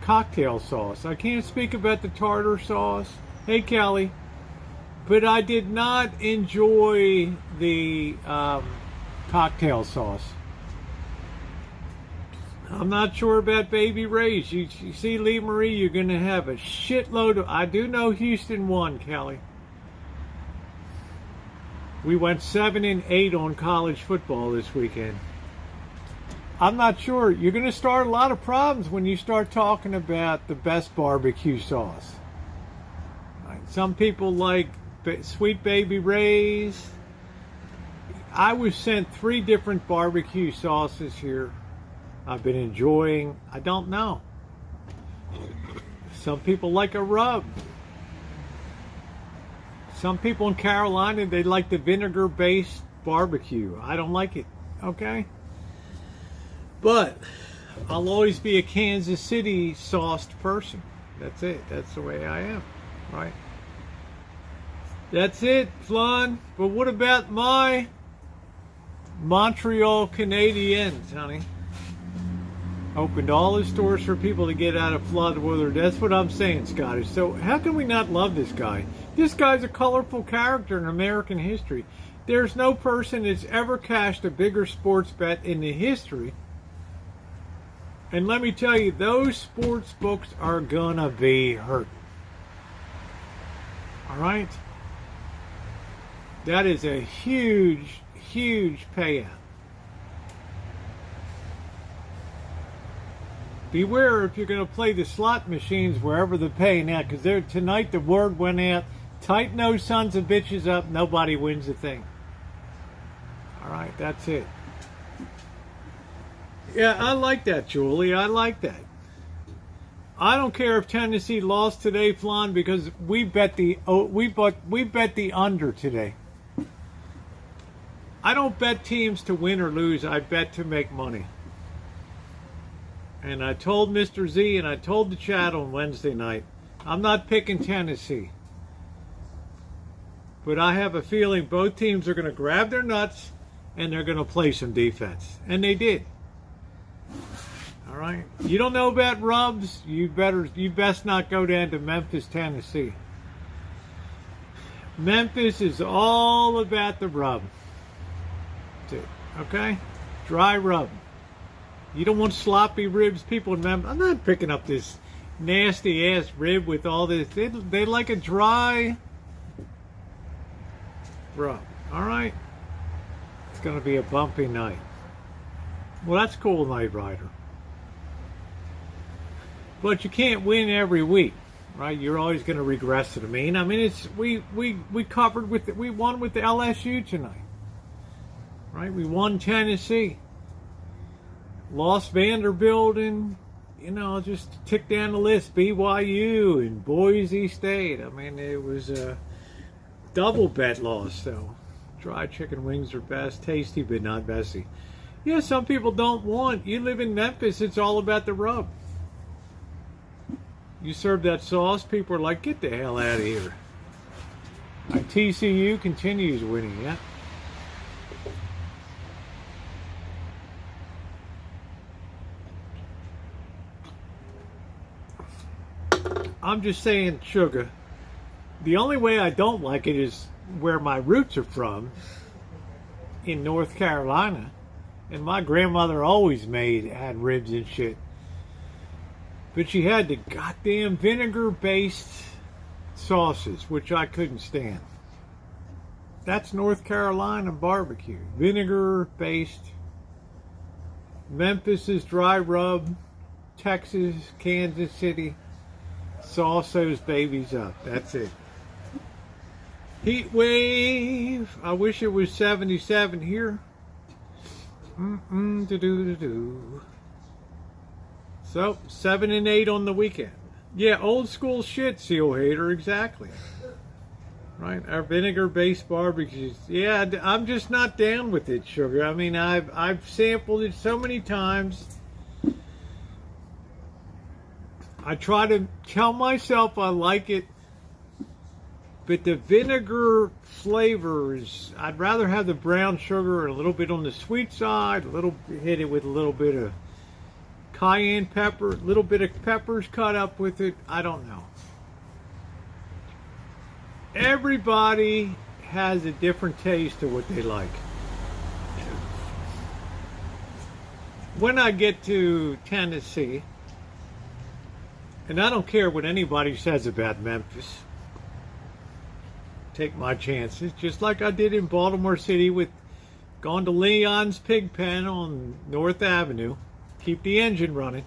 cocktail sauce. I can't speak about the tartar sauce. Hey, Kelly. But I did not enjoy the cocktail sauce. I'm not sure about Baby Ray's. You see, Lee Marie, you're going to have a shitload of... I do know Houston won, Kelly. We went 7-8 on college football this weekend. I'm not sure. You're going to start a lot of problems when you start talking about the best barbecue sauce. Right. Some people like Sweet Baby Ray's. I was sent 3 different barbecue sauces here. I've been enjoying. I don't know. Some people like a rub. Some people in Carolina, they like the vinegar-based barbecue. I don't like it. Okay? But I'll always be a Kansas City sauced person. That's it. That's the way I am. Right? That's it, Flan. But what about my Montreal Canadiens, honey? Opened all his stores for people to get out of flood weather. That's what I'm saying, Scottish. So how can we not love this guy? This guy's a colorful character in American history. There's no person that's ever cashed a bigger sports bet in the history. And let me tell you, those sports books are gonna be hurt. All right? That is a huge, huge payout. Beware if you're going to play the slot machines wherever they're paying out, because tonight the word went out, tighten those sons of bitches up, nobody wins a thing. All right, that's it. Yeah, I like that, Julie. I like that. I don't care if Tennessee lost today, Flan, because we bet the under today. I don't bet teams to win or lose. I bet to make money. And I told Mr. Z and I told the chat on Wednesday night, I'm not picking Tennessee. But I have a feeling both teams are going to grab their nuts and they're going to play some defense. And they did. All right. You don't know about rubs? You best not go down to Memphis, Tennessee. Memphis is all about the rub. That's it. Okay? Dry rub. You don't want sloppy ribs. People in Memphis. I'm not picking up this nasty ass rib with all this. They like a dry rub. All right? It's going to be a bumpy night. Well, that's cool, Night Rider. But you can't win every week, right? You're always going to regress to the mean. I mean, it's we covered with we won with the LSU tonight, right? We won Tennessee, lost Vanderbilt, and just tick down the list. BYU and Boise State. I mean, it was a double bet loss. So, dry chicken wings are best, tasty but not messy. Yeah, some people don't want. You live in Memphis. It's all about the rub. You serve that sauce, people are like, get the hell out of here. TCU continues winning, yeah. I'm just saying, sugar. The only way I don't like it is where my roots are from, in North Carolina. And my grandmother always had ribs and shit. But she had the goddamn vinegar-based sauces, which I couldn't stand. That's North Carolina barbecue. Vinegar-based. Memphis is dry rub. Texas, Kansas City. Sauce those babies up. That's it. Heat wave. I wish it was 77 here. Do-do-do-do. So, 7 and 8 on the weekend. Yeah, old school shit, Seal Hater, exactly. Right, our vinegar-based barbecues. Yeah, I'm just not down with it, sugar. I mean, I've sampled it so many times. I try to tell myself I like it, but the vinegar flavors, I'd rather have the brown sugar a little bit on the sweet side, hit it with a little bit of cayenne pepper, a little bit of peppers cut up with it. I don't know. Everybody has a different taste to what they like. When I get to Tennessee, and I don't care what anybody says about Memphis, take my chances, just like I did in Baltimore City with going to Leon's Pig Pen on North Avenue. Keep the engine running.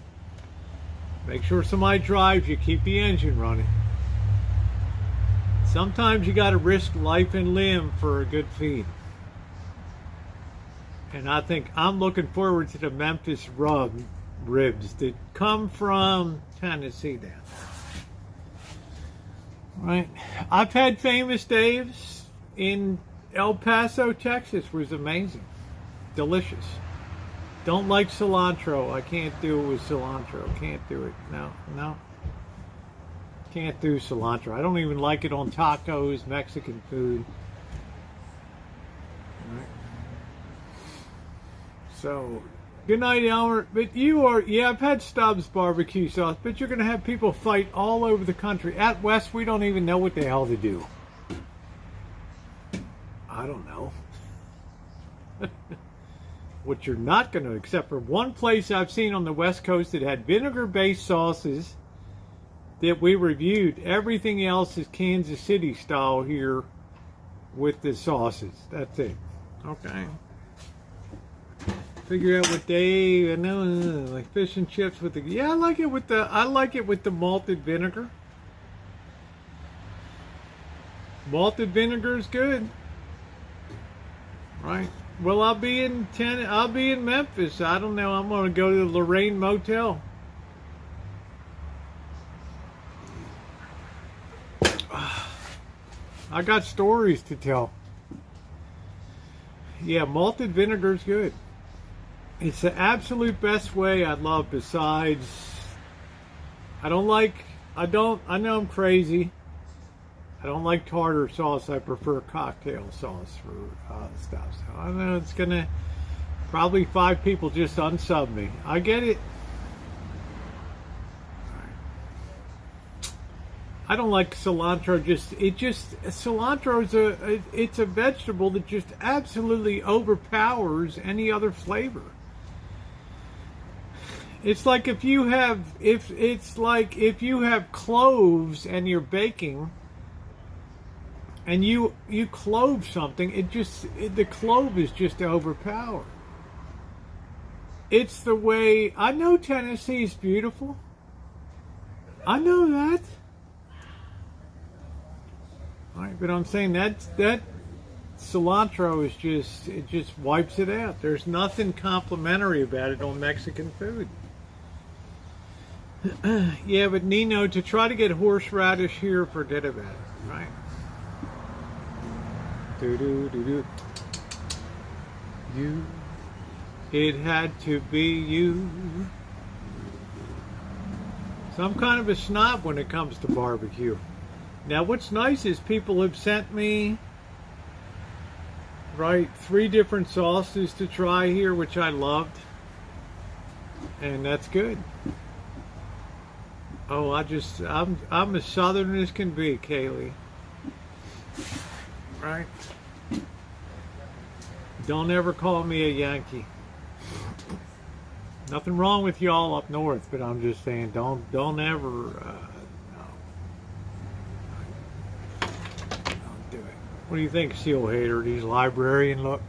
Make sure somebody drives you. Keep the engine running. Sometimes you got to risk life and limb for a good feed. And I think I'm looking forward to the Memphis ribs that come from Tennessee down. Right. I've had Famous Dave's in El Paso, Texas. It was amazing. Delicious. Don't like cilantro. I can't do it with cilantro. Can't do it. No. Can't do cilantro. I don't even like it on tacos, Mexican food. All right. So, good night, Elmer. But I've had Stubbs barbecue sauce, but you're going to have people fight all over the country. At West, we don't even know what the hell to do. I don't know. What you're not going to, except for one place I've seen on the West Coast that had vinegar-based sauces that we reviewed. Everything else is Kansas City style here with the sauces. That's it. Okay. Figure out what I know, like fish and chips with the, I like it with the malted vinegar. Malted vinegar is good. Right. Well, I'll be in Memphis. I don't know. I'm going to go to the Lorraine Motel. I got stories to tell. Yeah, malted vinegar is good. It's the absolute best way I love besides, I know I'm crazy. I don't like tartar sauce. I prefer cocktail sauce for stuff. So I know it's gonna probably 5 people just unsub me. I get it. I don't like cilantro. Cilantro is it's a vegetable that just absolutely overpowers any other flavor. It's like if you have cloves and you're baking and you clove something, the clove is just overpowered. It's the way I know Tennessee's beautiful. I know that. All right, but I'm saying that cilantro it just wipes it out. There's nothing complimentary about it on Mexican food. Yeah, but Nino, to try to get horseradish here, forget about it, right? Do. You, it had to be you. So I'm kind of a snob when it comes to barbecue. Now, what's nice is people have sent me, 3 different sauces to try here, which I loved. And that's good. Oh, I'm as southern as can be, Kaylee. Right? Don't ever call me a Yankee. Nothing wrong with y'all up north, but I'm just saying, don't ever, no. Don't do it. What do you think, Seal Hater? These librarian look?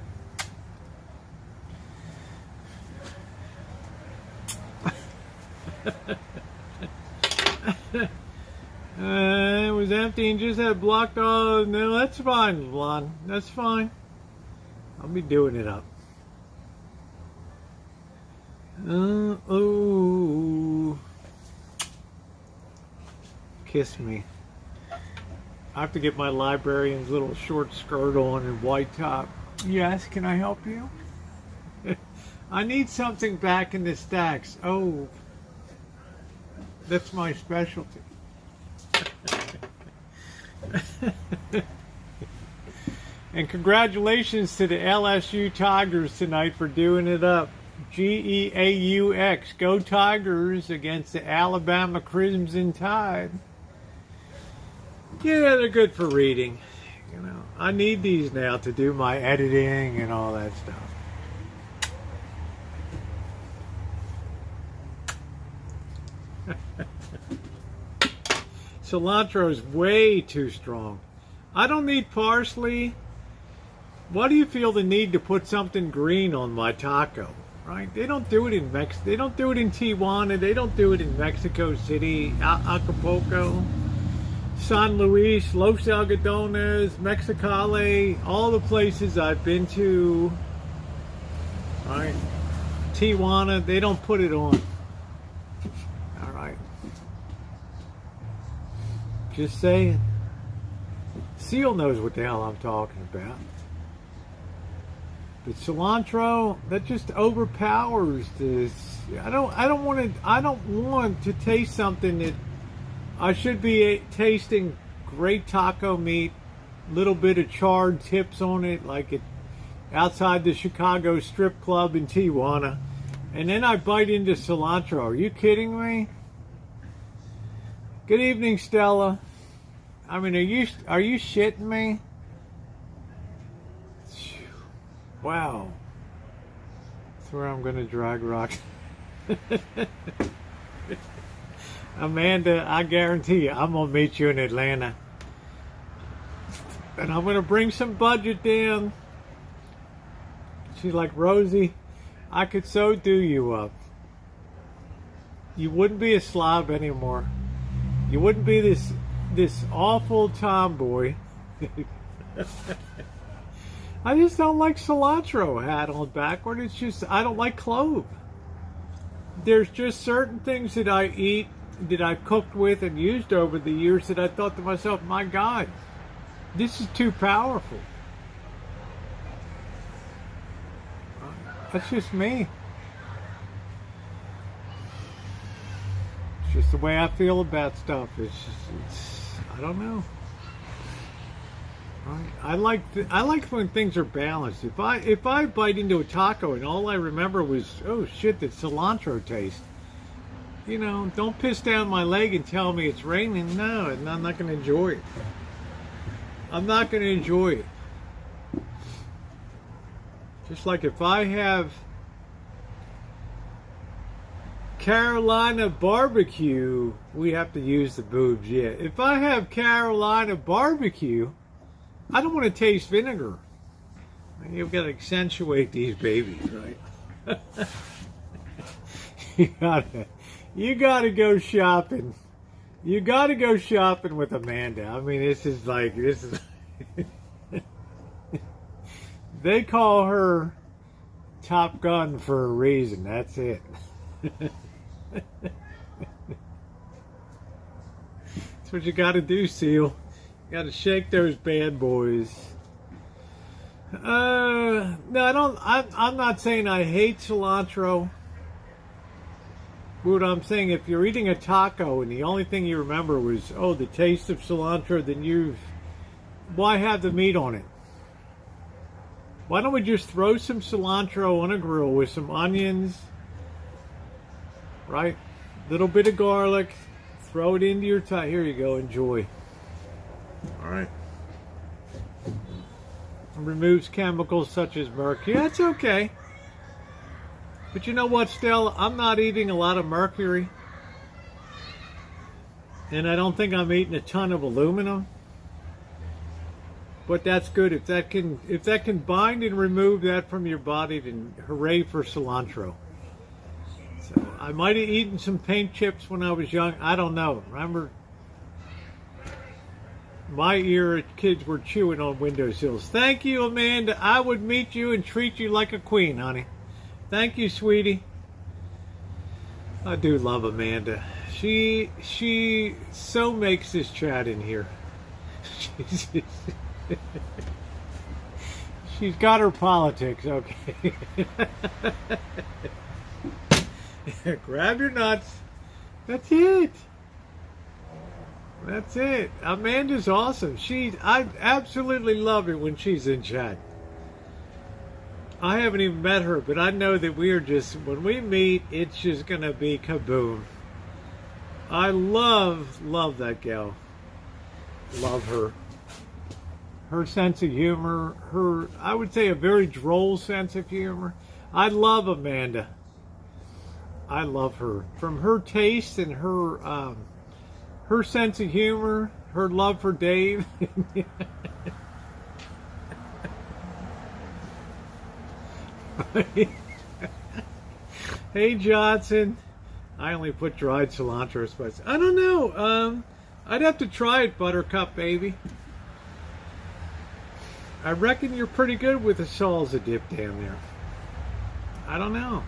It was empty and just had blocked. Oh, no, that's fine, Lon. That's fine. I'll be doing it up. Oh. Kiss me. I have to get my librarian's little short skirt on and white top. Yes, can I help you? I need something back in the stacks. Oh. That's my specialty. And congratulations to the LSU Tigers tonight for doing it up. GEAUX. Go Tigers against the Alabama Crimson Tide. Yeah, they're good for reading. You know, I need these now to do my editing and all that stuff. Cilantro is way too strong. I don't need parsley. Why do you feel the need to put something green on my taco? Right? They don't do it in They don't do it in Tijuana. They don't do it in Mexico City, Acapulco, San Luis, Los Algodones, Mexicali, all the places I've been to. Right? Tijuana, they don't put it on. All right. Just saying. Seal knows what the hell I'm talking about. But cilantro, that just overpowers this. I don't want to taste something that I should be tasting great taco meat, little bit of charred tips on it, like it outside the Chicago strip club in Tijuana, and then I bite into cilantro. Are you kidding me? Good evening, Stella. I mean, are you shitting me? Wow. That's where I'm going to drag rock. Amanda, I guarantee you, I'm going to meet you in Atlanta. And I'm going to bring some budget down. She's like, Rosie, I could so do you up. You wouldn't be a slob anymore. You wouldn't be this awful tomboy. I just don't like cilantro hat on backward. It's just, I don't like clove. There's just certain things that I eat, that I've cooked with and used over the years, that I thought to myself, my God, this is too powerful. That's just me. It's just the way I feel about stuff. I don't know. I like when things are balanced. If I bite into a taco and all I remember was, oh shit, that cilantro taste. You know, don't piss down my leg and tell me it's raining. No, and I'm not going to enjoy it. I'm not going to enjoy it. Just like if I have Carolina barbecue, we have to use the boobs. Yeah, if I have Carolina barbecue, I don't want to taste vinegar. You've got to accentuate these babies, right? You gotta go shopping. You gotta go shopping with Amanda. I mean, this is they call her Top Gun for a reason. That's it. That's what you gotta do, Seal. You gotta shake those bad boys. No, I don't. I'm not saying I hate cilantro. What I'm saying, if you're eating a taco and the only thing you remember was, oh, the taste of cilantro, then why have the meat on it? Why don't we just throw some cilantro on a grill with some onions, right? Little bit of garlic, throw it into your taco. Here you go, enjoy. All right. Removes chemicals such as mercury. That's okay. But you know what, Stella? I'm not eating a lot of mercury. And I don't think I'm eating a ton of aluminum. But that's good. If that can bind and remove that from your body, then hooray for cilantro. So I might have eaten some paint chips when I was young. I don't know. Remember, my era, kids were chewing on windowsills. Thank you, Amanda. I would meet you and treat you like a queen, honey. Thank you, sweetie. I do love Amanda. She so makes this chat in here. She's got her politics, okay. Grab your nuts. That's it. That's it. Amanda's awesome. I absolutely love it when she's in chat. I haven't even met her, but I know that we are just, when we meet, it's just going to be kaboom. I love that gal. Love her. Her sense of humor, I would say a very droll sense of humor. I love Amanda. I love her. From her taste and her sense of humor, her love for Dave. Hey Johnson, I only put dried cilantro spice. I don't know. I'd have to try it, Buttercup baby. I reckon you're pretty good with the salsa dip down there. I don't know.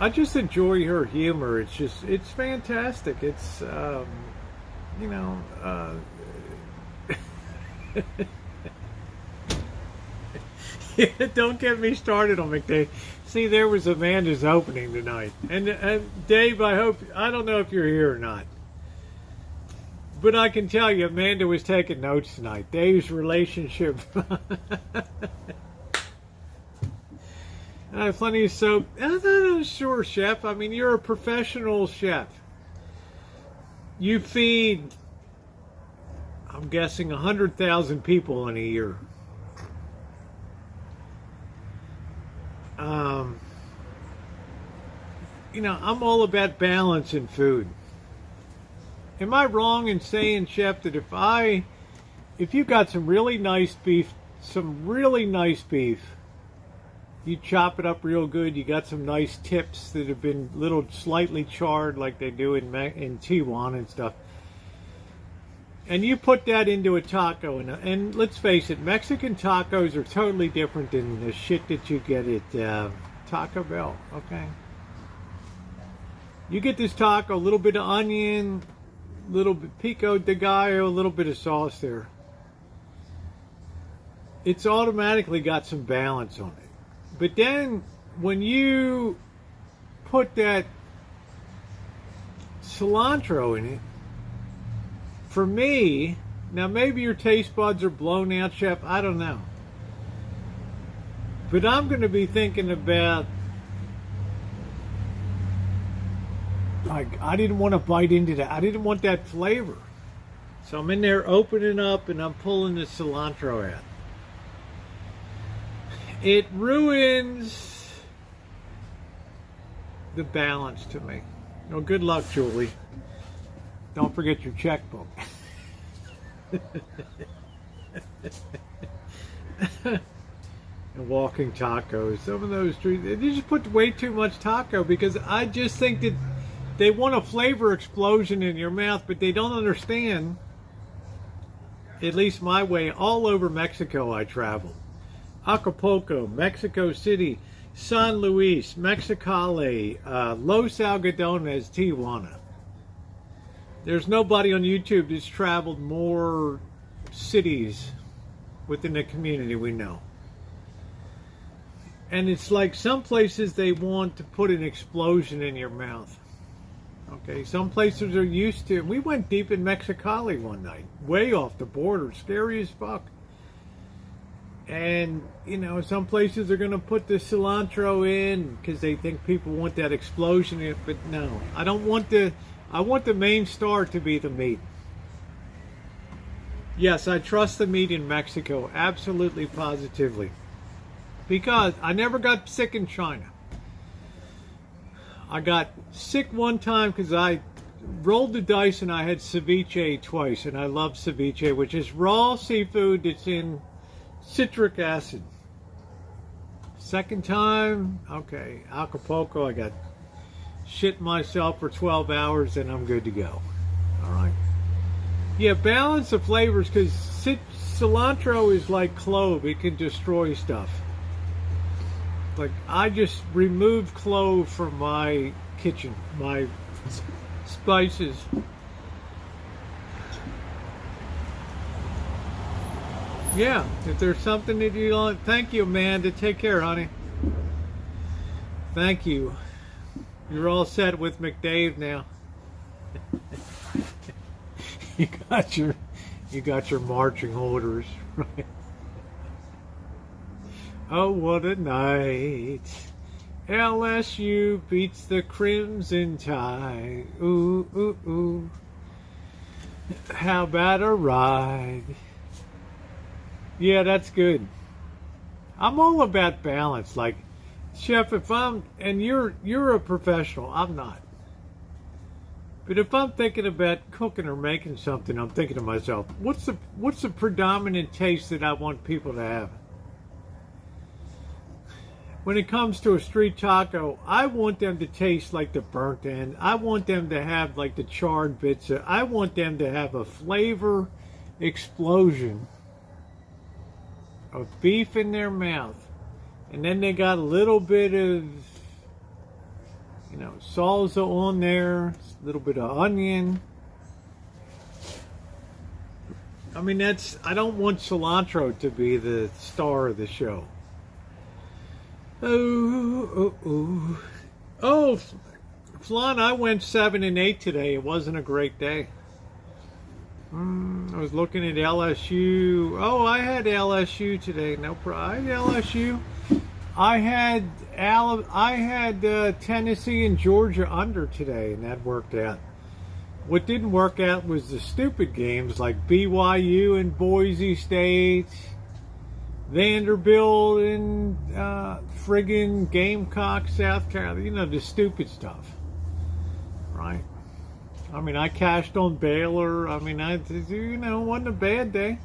I just enjoy her humor. It's fantastic. It's you know. Yeah, don't get me started on McDave. See, there was Amanda's opening tonight, and Dave, I don't know if you're here or not, but I can tell you, Amanda was taking notes tonight. Dave's relationship. Plenty of soap. I'm sure, chef. I mean, you're a professional chef. You feed, I'm guessing, 100,000 people in a year. You know, I'm all about balance in food. Am I wrong in saying, chef, that if you got some really nice beef, you chop it up real good, you got some nice tips that have been little slightly charred like they do in Tijuana and stuff, and you put that into a taco, and let's face it, Mexican tacos are totally different than the shit that you get at Taco Bell, okay? You get this taco, a little bit of onion, little bit pico de gallo, a little bit of sauce there. It's automatically got some balance on it. But then when you put that cilantro in it, for me, now maybe your taste buds are blown out, Chef, I don't know. But I'm going to be thinking about, like, I didn't want to bite into that. I didn't want that flavor. So I'm in there opening up and I'm pulling the cilantro out. It ruins the balance to me. Well, good luck, Julie. Don't forget your checkbook. And walking tacos. Some of those streets, they just put way too much taco, because I just think that they want a flavor explosion in your mouth, but they don't understand, at least my way, all over Mexico I traveled. Acapulco, Mexico City, San Luis, Mexicali, Los Algodones, Tijuana. There's nobody on YouTube that's traveled more cities within the community we know. And it's like some places they want to put an explosion in your mouth. Okay, some places are used to. We went deep in Mexicali one night, way off the border, scary as fuck. And, you know, some places are going to put the cilantro in because they think people want that explosion in it. But no, I don't want I want the main star to be the meat. Yes, I trust the meat in Mexico, absolutely, positively. Because I never got sick in China. I got sick one time because I rolled the dice and I had ceviche twice. And I love ceviche, which is raw seafood that's in citric acid. Second time, okay, Acapulco, I got shit myself for 12 hours and I'm good to go. All right. Yeah, balance the flavors, because cilantro is like clove. It can destroy stuff. Like, I just removed clove from my kitchen, my spices. Yeah, if there's something that you don't... Thank you, Amanda. Take care, honey. Thank you. You're all set with McDave now. You got your marching orders, right? Oh, what a night. LSU beats the Crimson Tide. Ooh, ooh, ooh. How about a ride? Yeah, that's good. I'm all about balance. Like, Chef, if I'm, and you're a professional, I'm not. But if I'm thinking about cooking or making something, I'm thinking to myself, what's the predominant taste that I want people to have? When it comes to a street taco, I want them to taste like the burnt end. I want them to have like the charred bits. I want them to have a flavor explosion of beef in their mouth. And then they got a little bit of, you know, salsa on there, a little bit of onion. I mean, I don't want cilantro to be the star of the show. Oh, Flan, I went 7 and 8 today. It wasn't a great day. I was looking at LSU. Oh, I had LSU today. No problem. I had LSU. I had Tennessee and Georgia under today, and that worked out. What didn't work out was the stupid games like BYU and Boise State, Vanderbilt and friggin' Gamecock, South Carolina. You know, the stupid stuff, right? I mean, I cashed on Baylor. I mean, it wasn't a bad day.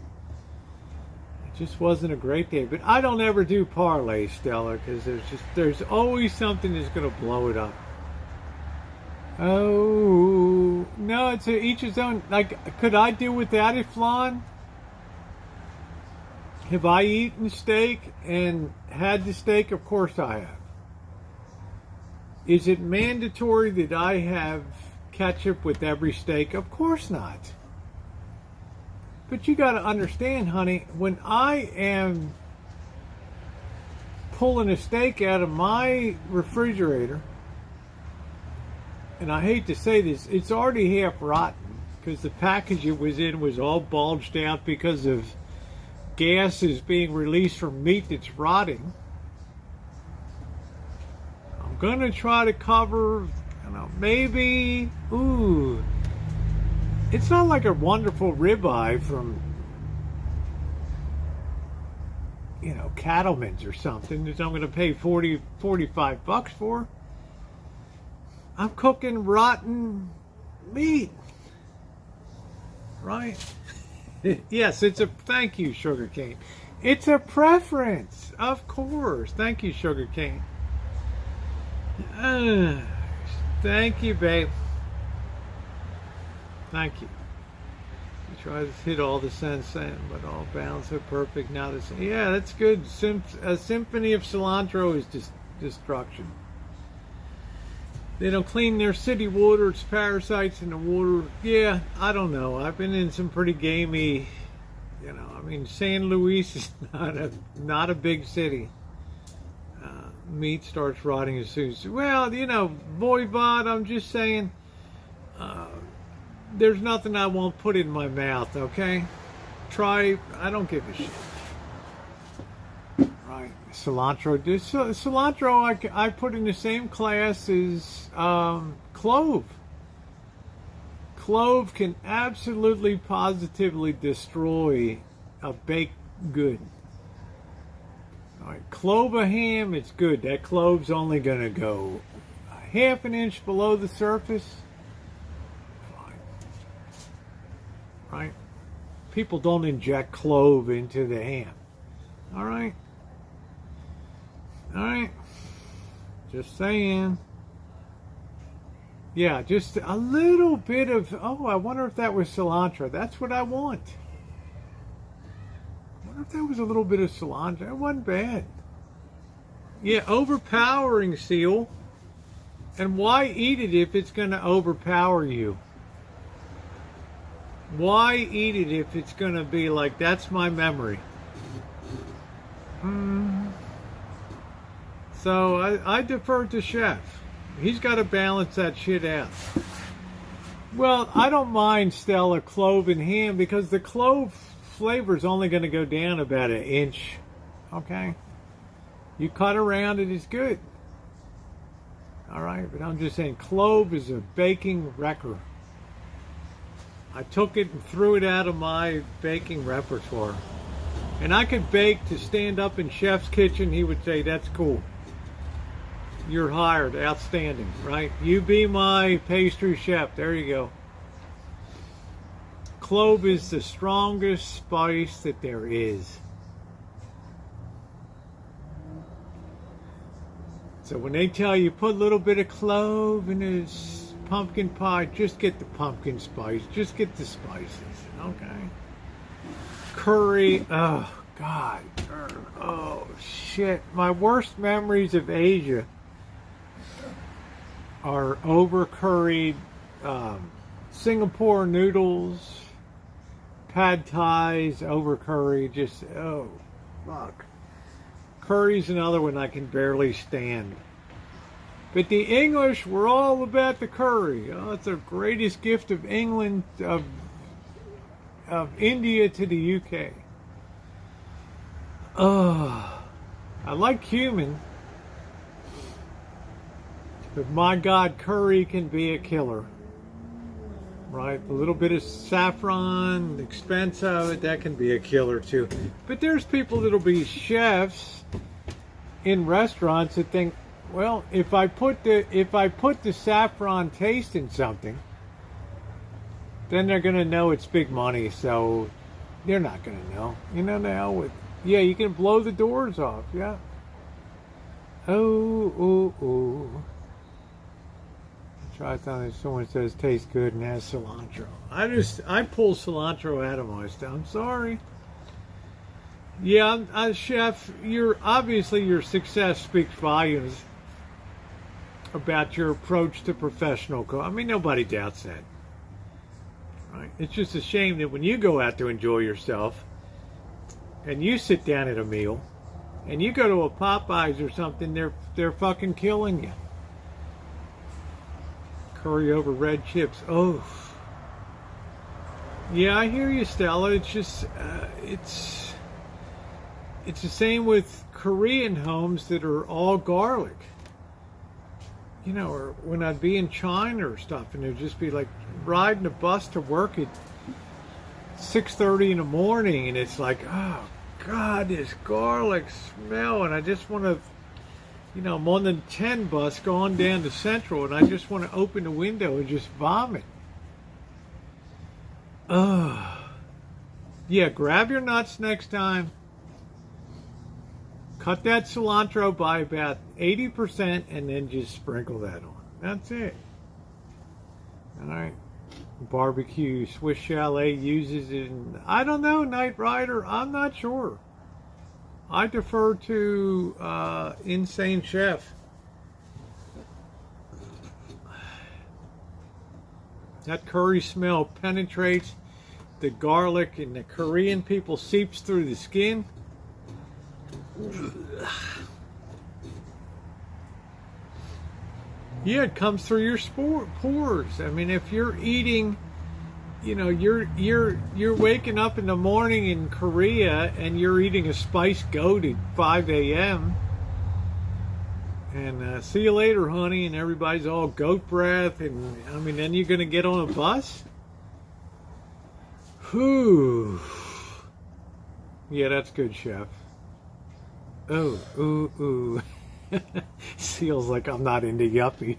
It just wasn't a great day. But I don't ever do parlays, Stella, because there's always something that's going to blow it up. Oh, no, it's each his own. Like, could I do without it, Flan? Have I eaten steak and had the steak? Of course I have. Is it mandatory that I have ketchup with every steak? Of course not. But you got to understand, honey, when I am pulling a steak out of my refrigerator and I hate to say this, it's already half rotten because the package it was in was all bulged out because of gases being released from meat that's rotting. I'm gonna try to cover, maybe, it's not like a wonderful ribeye from, Cattleman's or something that I'm gonna pay $45 for. I'm cooking rotten meat, right? Yes, thank you, Sugar Cane. It's a preference, of course. Thank you, Sugar Cane. Thank you, babe. Thank you. You try to hit all the sense, but all balance are perfect. Now this, yeah, that's good. A symphony of cilantro is just destruction. They don't clean their city water. It's parasites in the water. Yeah, I don't know. I've been in some pretty gamey, San Luis is not a big city. Meat starts rotting as soon as, Voivod, I'm just saying, there's nothing I won't put in my mouth, okay? I don't give a shit. Right, cilantro. Cilantro I put in the same class as clove. Clove can absolutely, positively destroy a baked good. All right, clove a ham, it's good. That clove's only going to go a half an inch below the surface. Fine. Right? People don't inject clove into the ham. All right? All right? Just saying. Yeah, just a little bit of, I wonder if that was cilantro. That's what I want. I wonder if that was a little bit of cilantro. It wasn't bad. Yeah, overpowering, Seal. And why eat it if it's going to overpower you? Why eat it if it's going to be like, that's my memory? So I defer to Chef. He's got to balance that shit out. Well, I don't mind Stella clove and ham because the clove flavor is only going to go down about an inch. Okay? You cut around it, it's good. All right? But I'm just saying, clove is a baking wrecker. I took it and threw it out of my baking repertoire. And I could bake to stand up in Chef's kitchen. He would say, that's cool. You're hired. Outstanding, right? You be my pastry chef. There you go. Clove is the strongest spice that there is. So when they tell you put a little bit of clove in this pumpkin pie, just get the pumpkin spice. Just get the spices, okay? Curry, oh, God. Oh, shit. My worst memories of Asia are over-curried Singapore noodles, pad thais, over-curried, just, oh, fuck. Curry's another one I can barely stand. But the English were all about the curry. Oh, it's the greatest gift of England, of India to the UK. Oh, I like cumin. But my God, curry can be a killer. Right? A little bit of saffron, the expense of it, that can be a killer too. But there's people that'll be chefs in restaurants that think, well, if I put the saffron taste in something, then they're gonna know it's big money, so they're not gonna know. You know, the hell with, yeah, you can blow the doors off, yeah. Oh. Try something someone says tastes good and has cilantro. I pull cilantro out of my stuff. I'm sorry. Yeah, Chef, obviously your success speaks volumes about your approach to professional cooking. I mean, nobody doubts that. Right? It's just a shame that when you go out to enjoy yourself and you sit down at a meal and you go to a Popeyes or something, they're fucking killing you. Curry over red chips. Oh. Yeah, I hear you, Stella. It's just, it's the same with Korean homes that are all garlic. You know, or when I'd be in China or stuff, and it'd just be like riding a bus to work at 6:30 in the morning, and it's like, oh God, this garlic smell, and I just want to, you know, I'm on the 10 bus going down to Central, and I just want to open the window and just vomit. Yeah, grab your nuts next time. Cut that cilantro by about 80% and then just sprinkle that on. That's it. All right. Barbecue Swiss Chalet uses it in, I don't know, Knight Rider. I'm not sure. I defer to Insane Chef. That curry smell penetrates the garlic, and the Korean people seeps through the skin. Yeah, it comes through your pores. I mean, if you're eating, you know, you're waking up in the morning in Korea and you're eating a spiced goat at 5 a.m. and see you later, honey, and everybody's all goat breath, and I mean, then you're gonna get on a bus. Whew. Yeah, that's good, chef. Oh, ooh, ooh. Seal's like, I'm not into yuppie.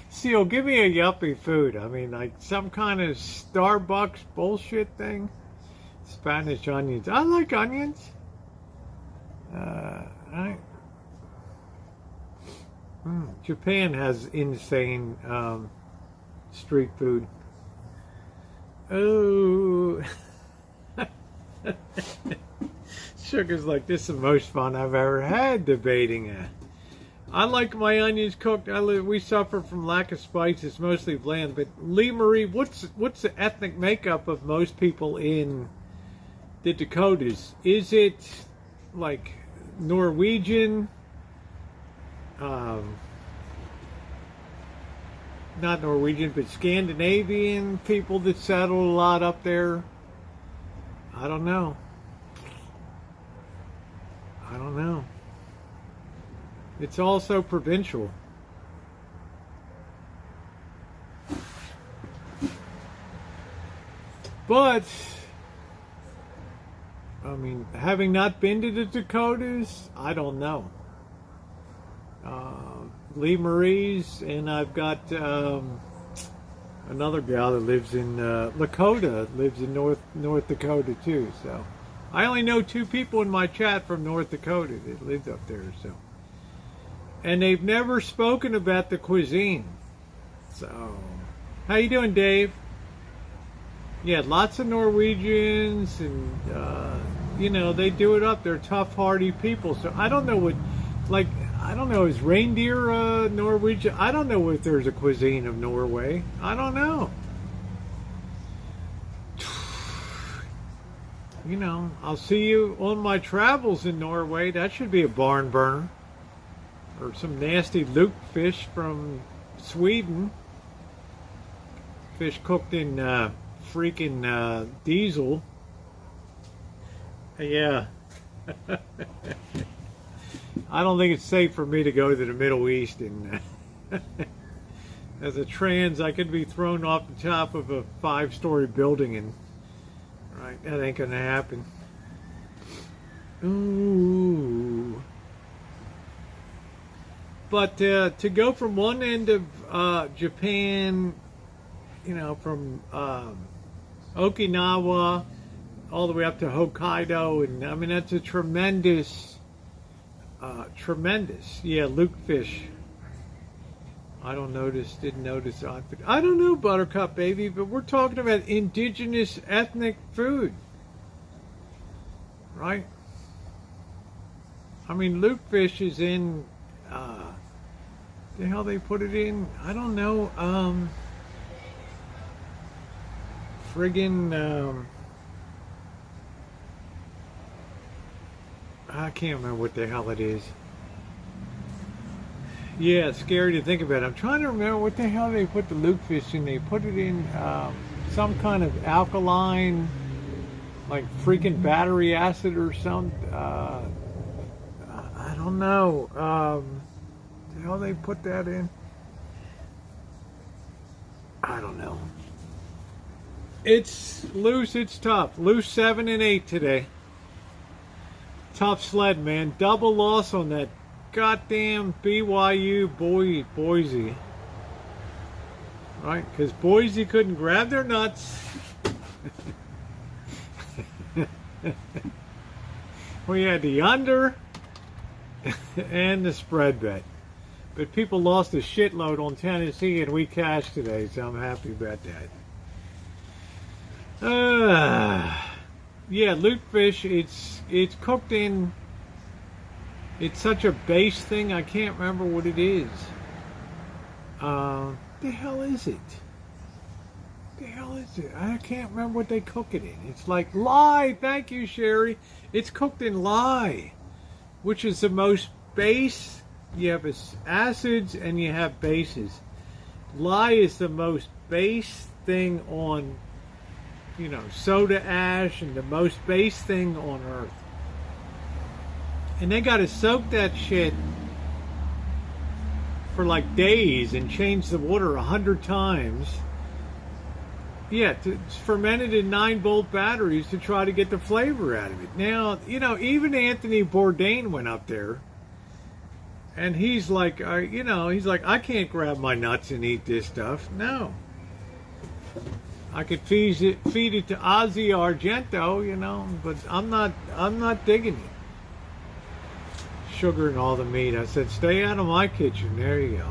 Seal, give me a yuppie food. I mean, like some kind of Starbucks bullshit thing. Spanish onions. I like onions. Japan has insane street food. Oh. Sugar's like, this is the most fun I've ever had debating it. I like my onions cooked. We suffer from lack of spice. It's mostly bland. But Lee Marie, what's the ethnic makeup of most people in the Dakotas? Is it like Norwegian? Not Norwegian, but Scandinavian people that settle a lot up there? I don't know. I don't know. It's also provincial. But, I mean, having not been to the Dakotas, I don't know. Lee Marie's, and I've got another gal that lives in Lakota, lives in North Dakota too. So I only know 2 people in my chat from North Dakota that lived up there. So, and they've never spoken about the cuisine. So, how you doing, Dave? Yeah, lots of Norwegians, and you know, they do it up. They're tough, hardy people. So I don't know what, like, I don't know, is reindeer Norwegian? I don't know if there's a cuisine of Norway. I don't know. You know, I'll see you on my travels in Norway. That should be a barn burner. Or some nasty lutefisk from Sweden. Fish cooked in freaking diesel. Yeah. I don't think it's safe for me to go to the Middle East, and as a trans, I could be thrown off the top of a 5-story building, and right, that ain't gonna happen. Ooh. But to go from one end of Japan, you know, from Okinawa all the way up to Hokkaido, and I mean, that's a tremendous, yeah, lutefisk. Didn't notice. I don't know, Buttercup baby, but we're talking about indigenous ethnic food, right? I mean, lutefisk is in, the hell they put it in? I don't know. I can't remember what the hell it is. Yeah, it's scary to think about. I'm trying to remember what the hell they put the lutefisk in. They put it in some kind of alkaline, like freaking battery acid or some. I don't know. The hell they put that in? I don't know. It's loose. It's tough. Loose 7 and 8 today. Tough sled, man. Double loss on that goddamn BYU Boise. Right? Because Boise couldn't grab their nuts. We had the under and the spread bet. But people lost a shitload on Tennessee and we cashed today, so I'm happy about that. Yeah, lutefisk, it's cooked in. It's such a base thing, I can't remember what it is. The hell is it? The hell is it? I can't remember what they cook it in. It's like lye. Thank you, Sherry. It's cooked in lye, which is the most base. You have acids and you have bases. Lye is the most base thing on, soda ash, and the most base thing on earth. And they got to soak that shit for like days and change the water 100 times. Yeah, it's fermented in 9-volt batteries to try to get the flavor out of it. Now, even Anthony Bourdain went up there, and he's like, I can't grab my nuts and eat this stuff. No. I could feed it to Ozzy Argento, but I'm not digging it. Sugar and all the meat. I said, stay out of my kitchen. There you go.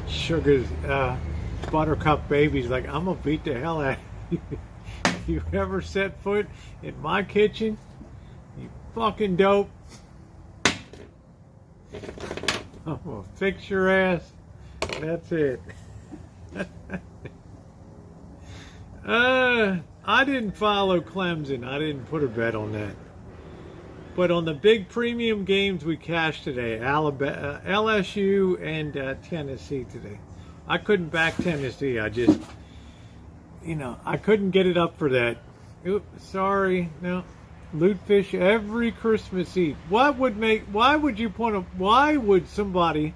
Sugar's Buttercup baby's like, I'm gonna beat the hell out of you. You ever set foot in my kitchen, you fucking dope. I'm gonna fix your ass. That's it. I didn't follow Clemson. I didn't put a bet on that. But on the big premium games we cashed today, Alabama, LSU and Tennessee today. I couldn't back Tennessee. I just, I couldn't get it up for that. Oops, sorry. No. Lutefisk every Christmas Eve. Why would somebody,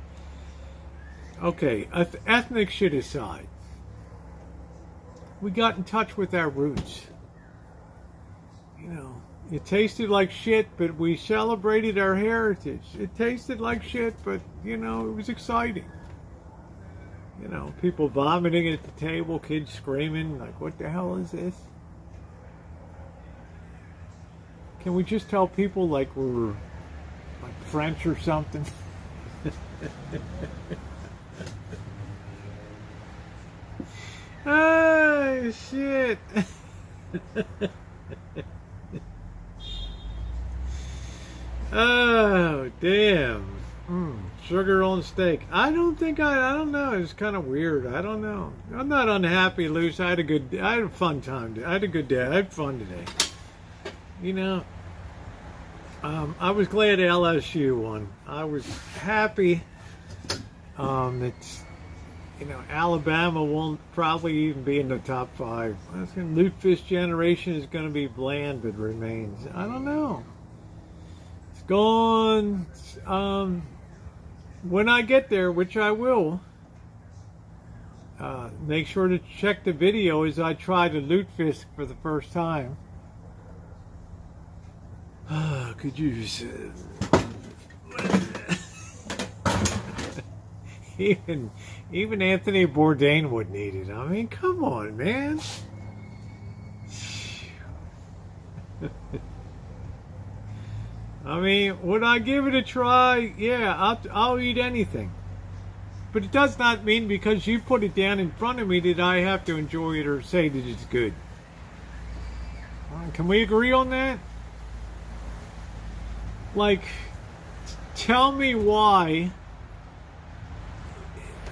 okay, ethnic shit aside, we got in touch with our roots. It tasted like shit, but we celebrated our heritage. It tasted like shit, but, it was exciting. People vomiting at the table, kids screaming, like, what the hell is this? Can we just tell people like we're like French or something? Oh, shit. Oh, damn. Sugar on steak. I don't know. It's kind of weird. I don't know. I'm not unhappy, Luce. I had a fun time. I had a good day. I had fun today. I was glad LSU won. I was happy that, Alabama won't probably even be in the top 5. I think lutefisk generation is going to be bland, but remains. I don't know. It's gone. When I get there, which I will, make sure to check the video as I try to lutefisk for the first time. Could you even Anthony Bourdain wouldn't eat it. I mean, come on, man. I mean, would I give it a try? Yeah, I'll eat anything. But it does not mean because you put it down in front of me that I have to enjoy it or say that it's good. Can we agree on that? Like, tell me why,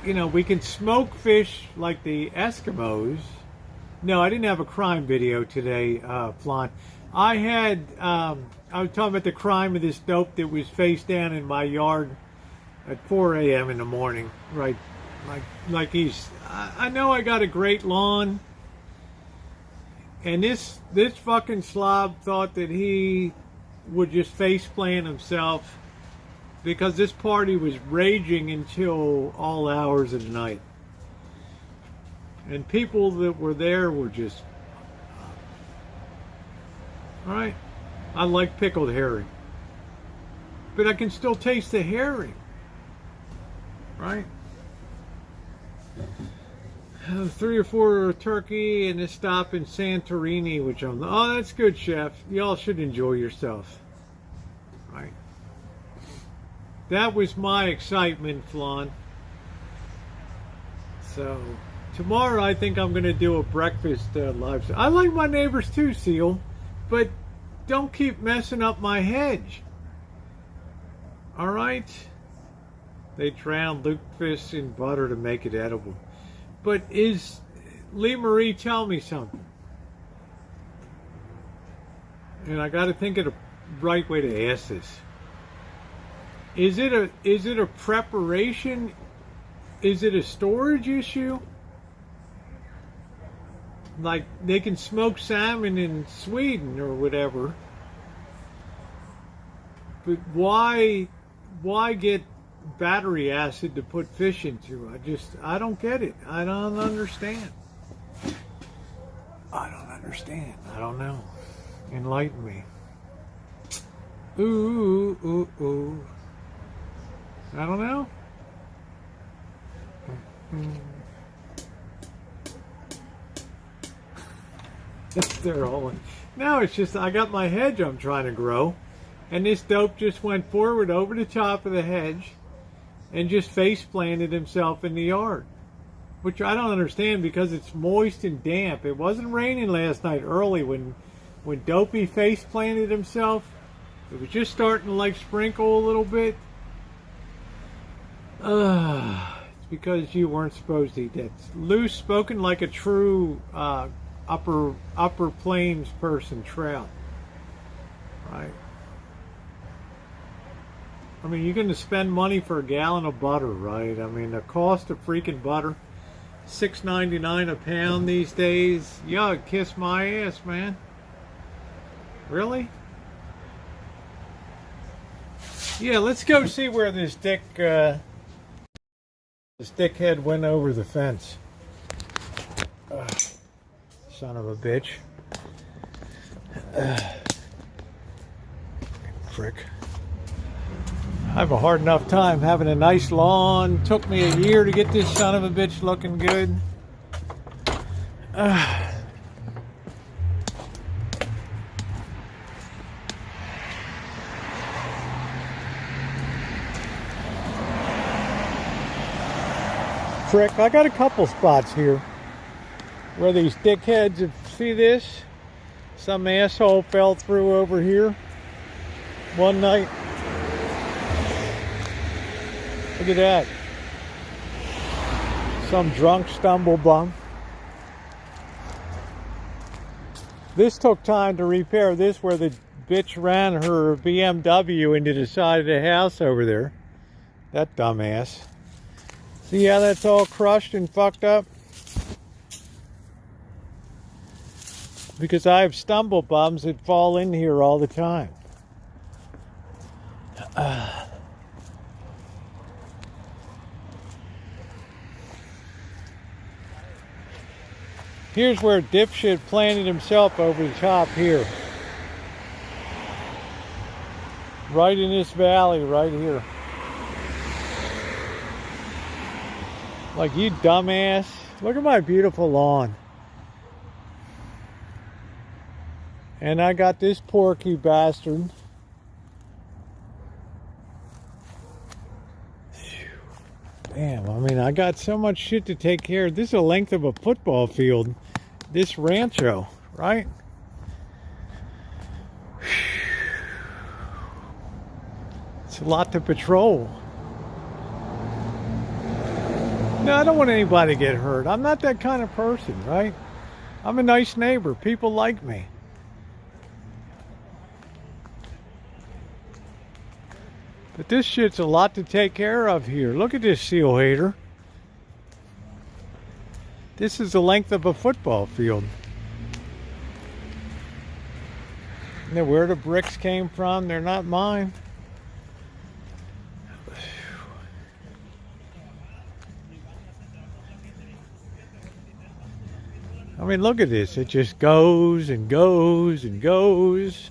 we can smoke fish like the Eskimos. No, I didn't have a crime video today, Flan. I was talking about the crime of this dope that was face down in my yard at 4 a.m. in the morning, right? Like he's, I know I got a great lawn, and this fucking slob thought that he would just face plant himself because this party was raging until all hours of the night. And people that were there were just, all right, I like pickled herring, but I can still taste the herring, right? 3 or 4 turkey and a stop in Santorini, which oh, that's good, chef. Y'all should enjoy yourself, right? That was my excitement, Flan. So tomorrow I think I'm going to do a breakfast live. I like my neighbors too, Seal, but don't keep messing up my hedge. All right? They drowned lutefisk in butter to make it edible. But Lee Marie, tell me something. And I got to think of the right way to ask this. Is it a preparation? Is it a storage issue? Like they can smoke salmon in Sweden or whatever. But why get battery acid to put fish into? I don't get it. I don't understand. I don't know. Enlighten me. Ooh. I don't know. They're all. Now it's just I got my hedge I'm trying to grow, and this dope just went forward over the top of the hedge and just face planted himself in the yard, which I don't understand because it's moist and damp. It wasn't raining last night early when Dopey face planted himself. It was just starting to like sprinkle a little bit. It's because you weren't supposed to eat that. Loose, spoken like a true upper plains person, trout. Right. I mean, you're going to spend money for a gallon of butter, right? I mean, the cost of freaking butter, $6.99 a pound these days. Yuck, kiss my ass, man. Really? Yeah, let's go see where this dickhead went over the fence. Son of a bitch. Frick. I have a hard enough time having a nice lawn. Took me a year to get this son of a bitch looking good. Frick, I got a couple spots here where these dickheads, if see this, some asshole fell through over here one night. Look at that. Some drunk stumble bum. This took time to repair this where the bitch ran her BMW into the side of the house over there. That dumbass. See how that's all crushed and fucked up? Because I have stumble bums that fall in here all the time. Here's where dipshit planted himself over the top here. Right in this valley, right here. Like, you dumbass. Look at my beautiful lawn. And I got this porky bastard. Damn, I mean, I got so much shit to take care of. This is the length of a football field. This Rancho, right? It's a lot to patrol. No, I don't want anybody to get hurt. I'm not that kind of person, right? I'm a nice neighbor. People like me. But this shit's a lot to take care of here. Look at this seal hater. This is the length of a football field. You know where the bricks came from? They're not mine. I mean, look at this. It just goes and goes and goes.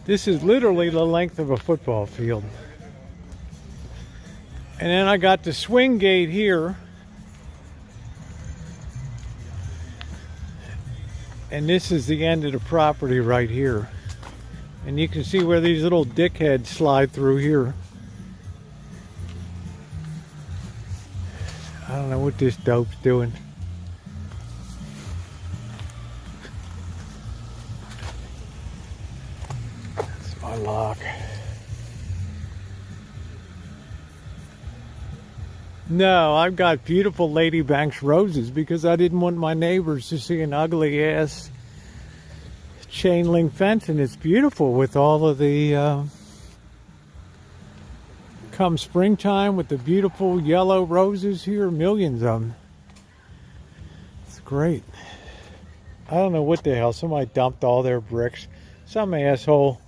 This is literally the length of a football field. And then I got the swing gate here. And this is the end of the property right here. And you can see where these little dickheads slide through here. I don't know what this dope's doing. That's my lock. No, I've got beautiful Lady Banks roses because I didn't want my neighbors to see an ugly ass chain link fence, and it's beautiful with all of the come springtime with the beautiful yellow roses here, millions of them. It's great. I don't know what the hell, somebody dumped all their bricks. Some asshole.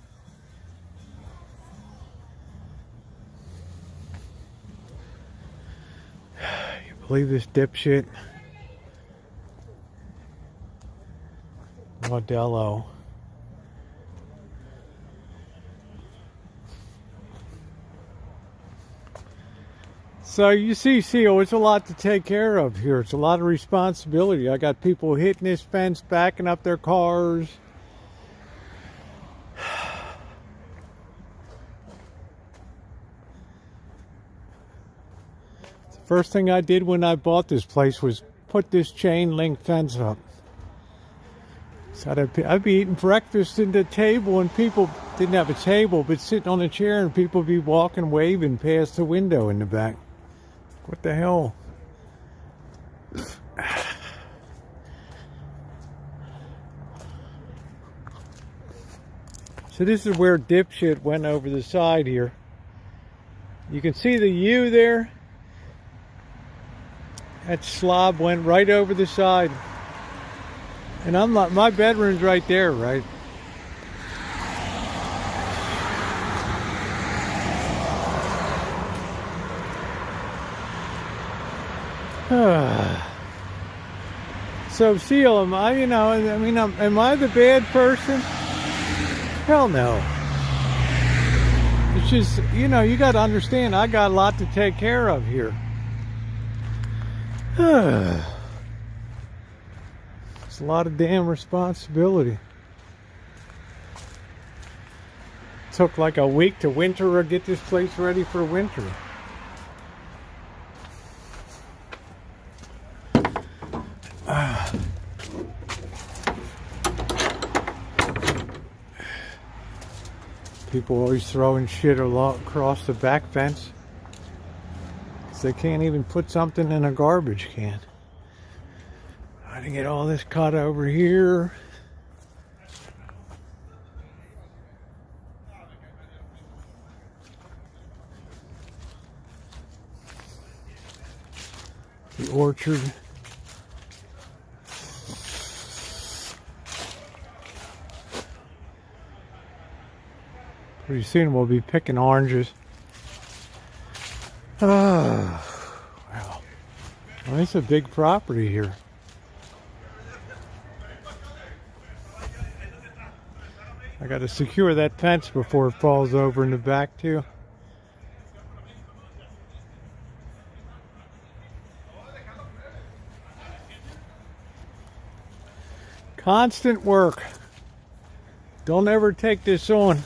Believe this dipshit? Modelo. So you see, Seal, it's a lot to take care of here. It's a lot of responsibility. I got people hitting this fence, backing up their cars. First thing I did when I bought this place was put this chain link fence up. So I'd be eating breakfast at the table and people didn't have a table but sitting on a chair and people would be walking, waving past the window in the back. What the hell? So this is where dipshit went over the side here. You can see the U there. That slob went right over the side. And I'm not, my bedroom's right there, right? So Seal, am I, am I the bad person? Hell no. It's just, you got to understand, I got a lot to take care of here. It's a lot of damn responsibility. Took like a week to winter or get this place ready for winter. People always throwing shit across the back fence. They can't even put something in a garbage can. I didn't get all this cut over here. The orchard. Pretty soon we'll be picking oranges. Wow. Well, it's a big property here. I got to secure that fence before it falls over in the back too. Constant work. Don't ever take this on.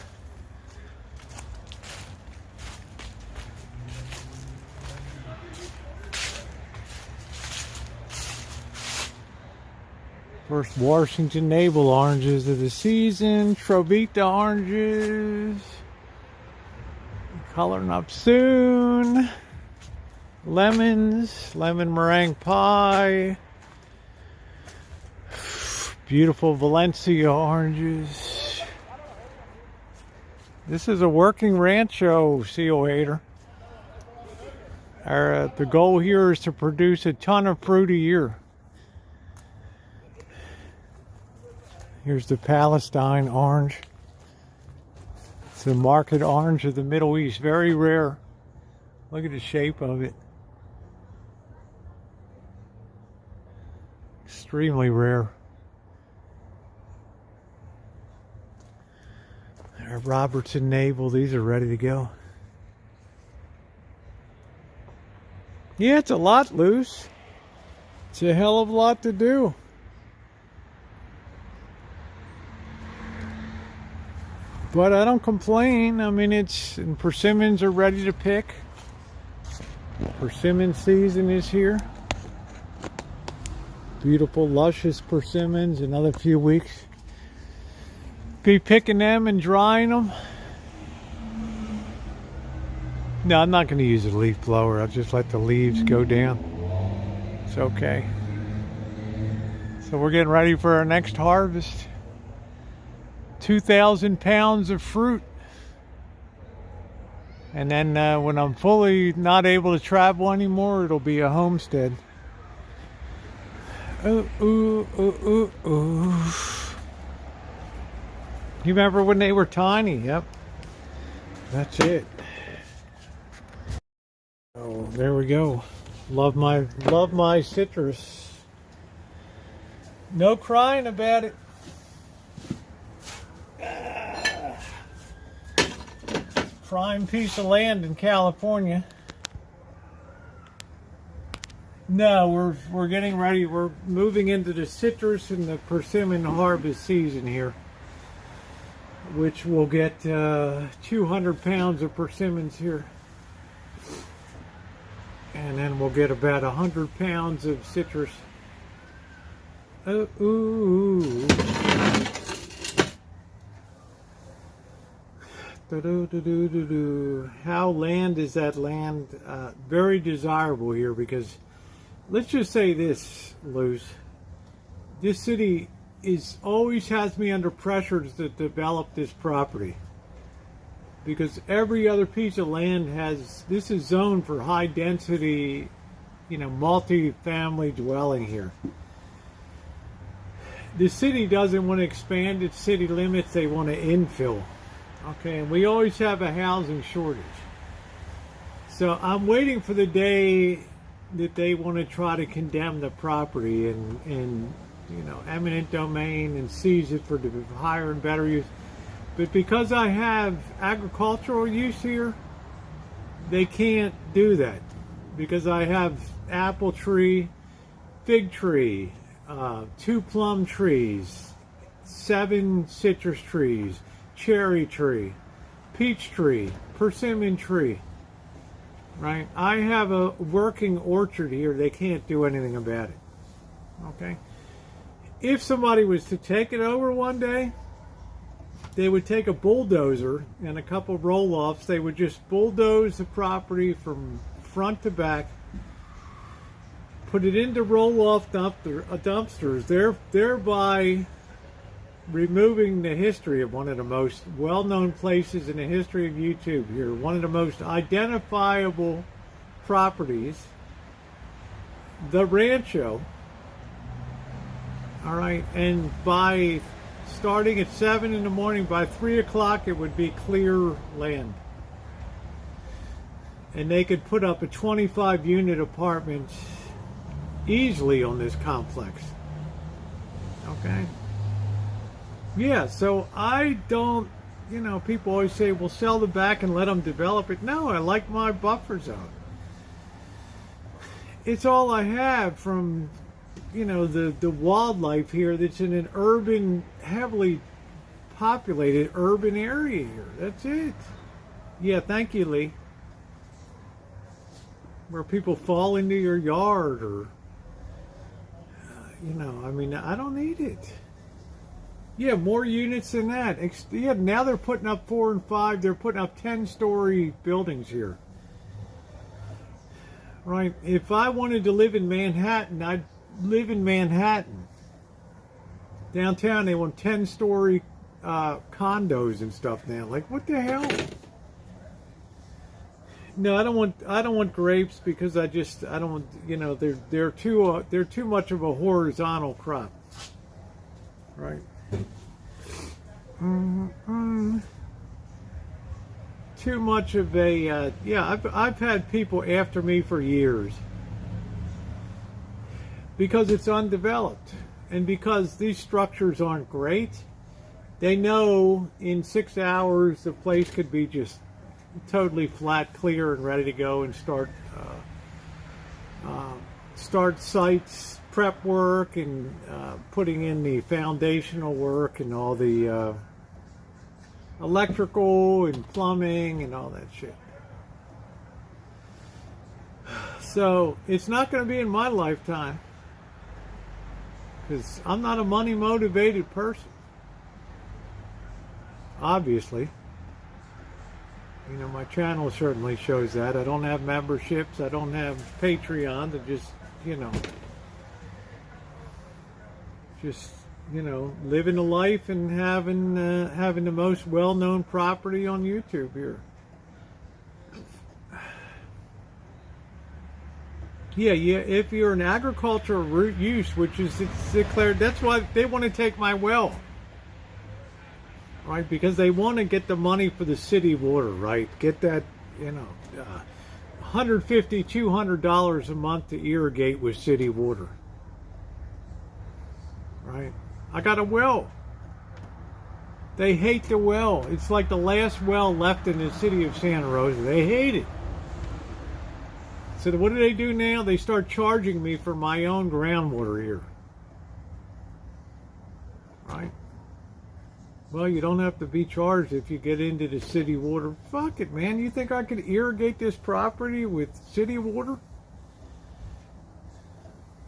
First Washington navel oranges of the season. Trovita oranges. Coloring up soon. Lemons. Lemon meringue pie. Beautiful Valencia oranges. This is a working Rancho seal hater. The goal here is to produce a ton of fruit a year. Here's the Palestine orange. It's the market orange of the Middle East. Very rare. Look at the shape of it. Extremely rare. Robertson Navel, these are ready to go. Yeah, it's a lot loose. It's a hell of a lot to do. But I don't complain. I mean, and persimmons are ready to pick. Persimmon season is here. Beautiful, luscious persimmons. Another few weeks. Be picking them and drying them. No, I'm not going to use a leaf blower. I'll just let the leaves go down. It's okay. So we're getting ready for our next harvest. 2,000 pounds of fruit. And then when I'm fully not able to travel anymore, it'll be a homestead. Ooh, ooh, ooh, ooh, ooh. You remember when they were tiny? Yep. That's it. Oh, there we go. Love my citrus. No crying about it. Prime piece of land in California. No, we're getting ready. We're moving into the citrus and the persimmon harvest season here, which will get 200 pounds of persimmons here. And then we'll get about 100 pounds of citrus. Ooh. How land is that land? Very desirable here because, let's just say this, Luz. This city always has me under pressure to develop this property. Because every other piece of land this is zoned for high density, multi-family dwelling here. The city doesn't want to expand its city limits, they want to infill. Okay, and we always have a housing shortage. So I'm waiting for the day that they want to try to condemn the property and eminent domain and seize it for higher and better use. But because I have agricultural use here, they can't do that. Because I have apple tree, fig tree, 2 plum trees, 7 citrus trees, cherry tree, peach tree, persimmon tree. Right? I have a working orchard here. They can't do anything about it. Okay? If somebody was to take it over one day, they would take a bulldozer and a couple of roll-offs. They would just bulldoze the property from front to back, put it into roll-off dumpsters, thereby removing the history of one of the most well-known places in the history of YouTube here. One of the most identifiable properties, the Rancho. All right, and starting at 7 in the morning, by 3 o'clock it would be clear land. And they could put up a 25-unit apartment easily on this complex. Okay? Yeah, so I don't, people always say, well, sell the back and let them develop it. No, I like my buffer zone. It's all I have from the wildlife here that's in an urban, heavily populated urban area here. That's it. Yeah, thank you, Lee. Where people fall into your yard or, I don't need it. Yeah, more units than that. Yeah, now they're putting up 4 and 5. They're putting up 10-story buildings here. Right? If I wanted to live in Manhattan, I'd live in Manhattan. Downtown, they want 10-story condos and stuff now. Like, what the hell? No, I don't want grapes because I don't, you know, they're too much of a horizontal crop, right? Too much of a yeah. I've had people after me for years because it's undeveloped and because these structures aren't great. They know in 6 hours the place could be just totally flat, clear, and ready to go and start sites prep work and putting in the foundational work and all the electrical and plumbing and all that shit. So it's not going to be in my lifetime because I'm not a money motivated person, obviously. You know, my channel certainly shows that. I don't have memberships. I don't have Patreon to just, you know, living a life and having the most well-known property on YouTube here. Yeah. If you're an agricultural root use, which is declared, that's why they want to take my well. Right, because they want to get the money for the city water, right? Get that, you know, $150, $200 a month to irrigate with city water. Right? I got a well. They hate the well. It's like the last well left in the city of Santa Rosa. They hate it. So what do they do now? They start charging me for my own groundwater here. Right? Well, you don't have to be charged if you get into the city water. Fuck it, man. You think I could irrigate this property with city water?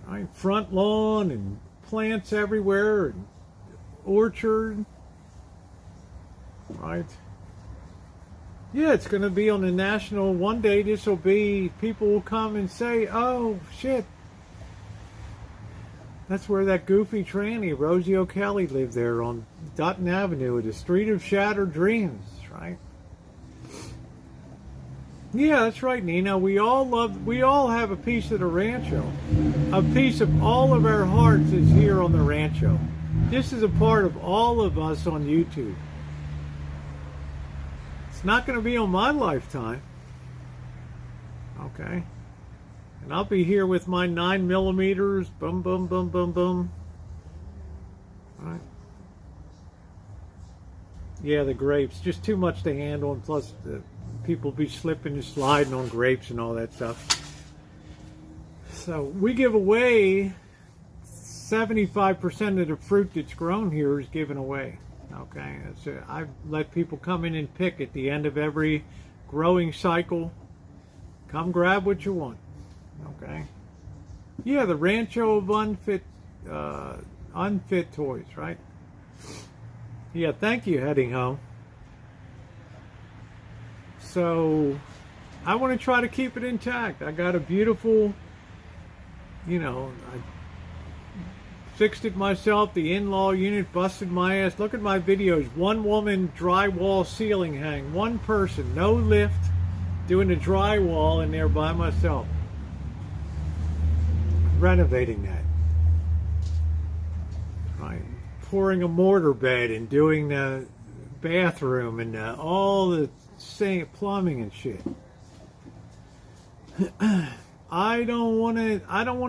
Right, front lawn and plants everywhere and orchard. Right. Yeah, it's going to be on the national. One day this will be, people will come and say, oh, shit. That's where that goofy tranny, Rosie O'Kelly, lived there on Dutton Avenue, the street of shattered dreams, right? Yeah, that's right, Nina. We all have a piece of the Rancho. A piece of all of our hearts is here on the Rancho. This is a part of all of us on YouTube. It's not going to be on my lifetime. Okay. And I'll be here with my 9mm, boom, boom, boom, boom, boom. All right. Yeah, the grapes, just too much to handle, and plus people be slipping and sliding on grapes and all that stuff. So we give away 75% of the fruit that's grown here is given away. Okay, I let people come in and pick at the end of every growing cycle. Come grab what you want. Okay. Yeah, the Rancho of unfit toys, right? Yeah, thank you, heading home. So, I want to try to keep it intact. I got a beautiful, you know, I fixed it myself, the in-law unit, busted my ass. Look at my videos. One woman drywall ceiling hang. One person, no lift, doing the drywall in there by myself. Renovating that. Right. Pouring a mortar bed and doing the bathroom and all the same plumbing and shit. I don't want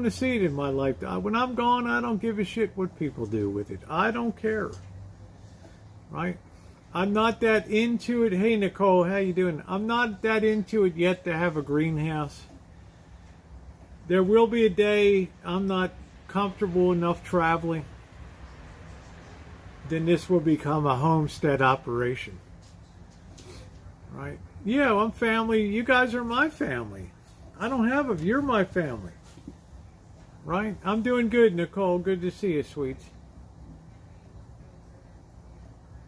to see it in my life. When I'm gone, I don't give a shit what people do with it. I don't care. Right? I'm not that into it. Hey, Nicole, how you doing? I'm not that into it yet to have a greenhouse. There will be a day I'm not comfortable enough traveling. Then this will become a homestead operation. Right? Yeah, I'm family. You guys are my family. I don't have you're my family. Right? I'm doing good, Nicole. Good to see you, sweets.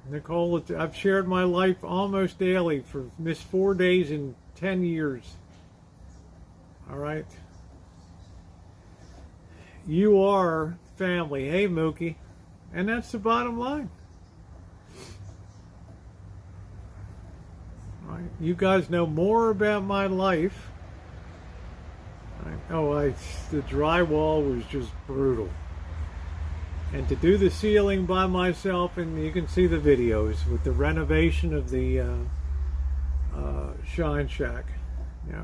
Nicole, I've shared my life almost daily for missed 4 days in 10 years. All right? You are family. Hey, Mookie. And that's the bottom line. Right. You guys know more about my life. Right. Oh, the drywall was just brutal. And to do the ceiling by myself, and you can see the videos with the renovation of the Shine Shack. Yeah.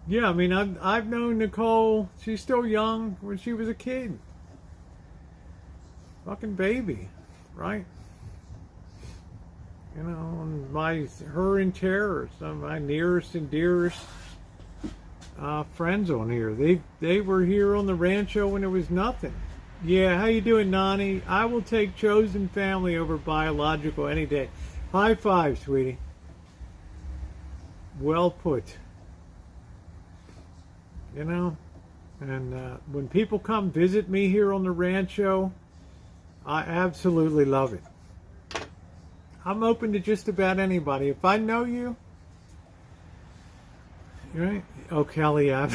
Yeah, I mean, I've known Nicole. She's still young when she was a kid. Fucking baby, right? You know, and her and Tara, some of my nearest and dearest friends on here. They were here on the Rancho when it was nothing. Yeah, how you doing, Nani? I will take chosen family over biological any day. High five, sweetie. Well put. You know, and when people come visit me here on the Rancho, I absolutely love it. I'm open to just about anybody. If I know you, right? Oh, Kelly, oh,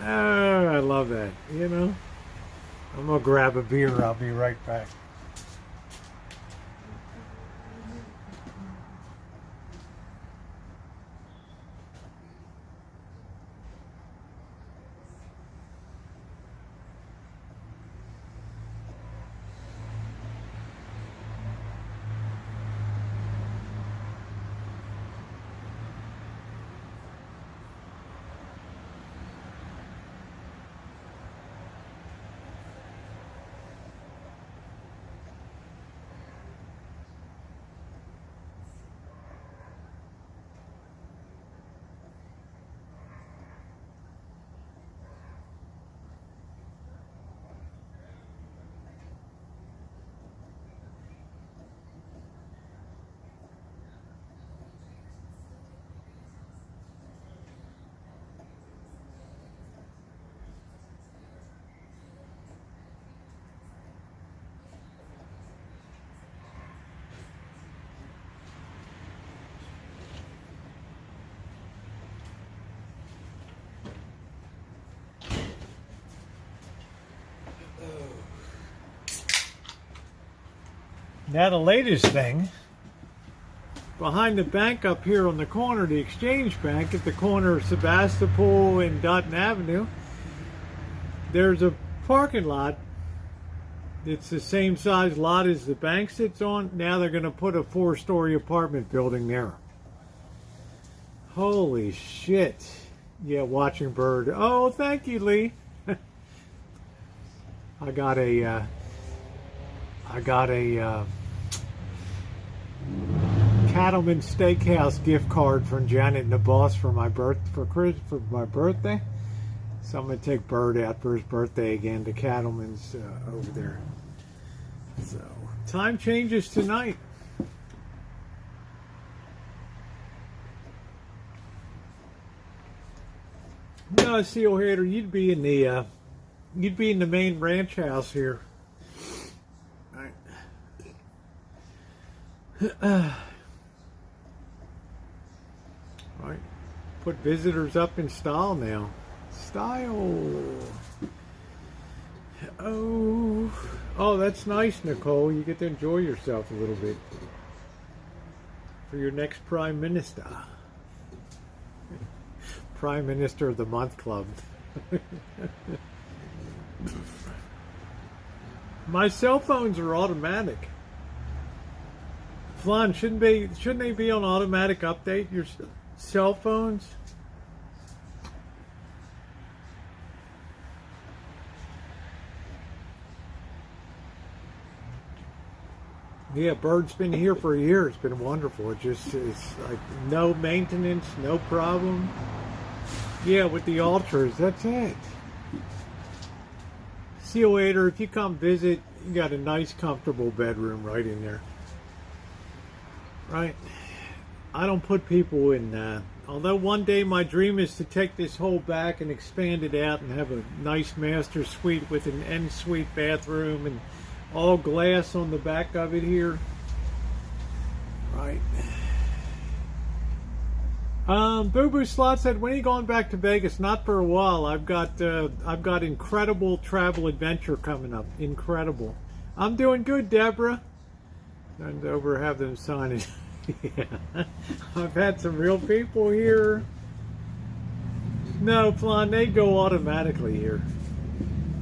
I love that. You know, I'm gonna grab a beer. I'll be right back. Now the latest thing, behind the bank up here on the corner, the Exchange Bank at the corner of Sebastopol and Dutton Avenue, there's a parking lot. It's the same size lot as the bank sits on. Now they're going to put a 4-story apartment building there. Holy shit. Yeah, watching bird. Oh, thank you, Lee. I got a Cattleman Steakhouse gift card from Janet and the boss for my birthday. So I'm gonna take Bird out for his birthday again to Cattleman's over there. So time changes tonight. No, Seal Hater, you'd be in the main ranch house here. Right. Put visitors up in style now. Style. Oh, that's nice, Nicole. You get to enjoy yourself a little bit for your next Prime Minister. Prime Minister of the Month Club. My cell phones are automatic. Flan, shouldn't they be on automatic update, your cell phones? Yeah, Bird's been here for a year. It's been wonderful. It's like no maintenance, no problem. Yeah, with the ultras, that's it. See you later. If you come visit, you got a nice, comfortable bedroom right in there. Right? I don't put people in, although one day my dream is to take this whole back and expand it out and have a nice master suite with an en-suite bathroom and all glass on the back of it here. Right. Boo Boo Slot said, when are you going back to Vegas? Not for a while. I've got incredible travel adventure coming up. Incredible. I'm doing good, Deborah. And over have them sign it. Yeah. I've had some real people here. No, Flan, they go automatically here.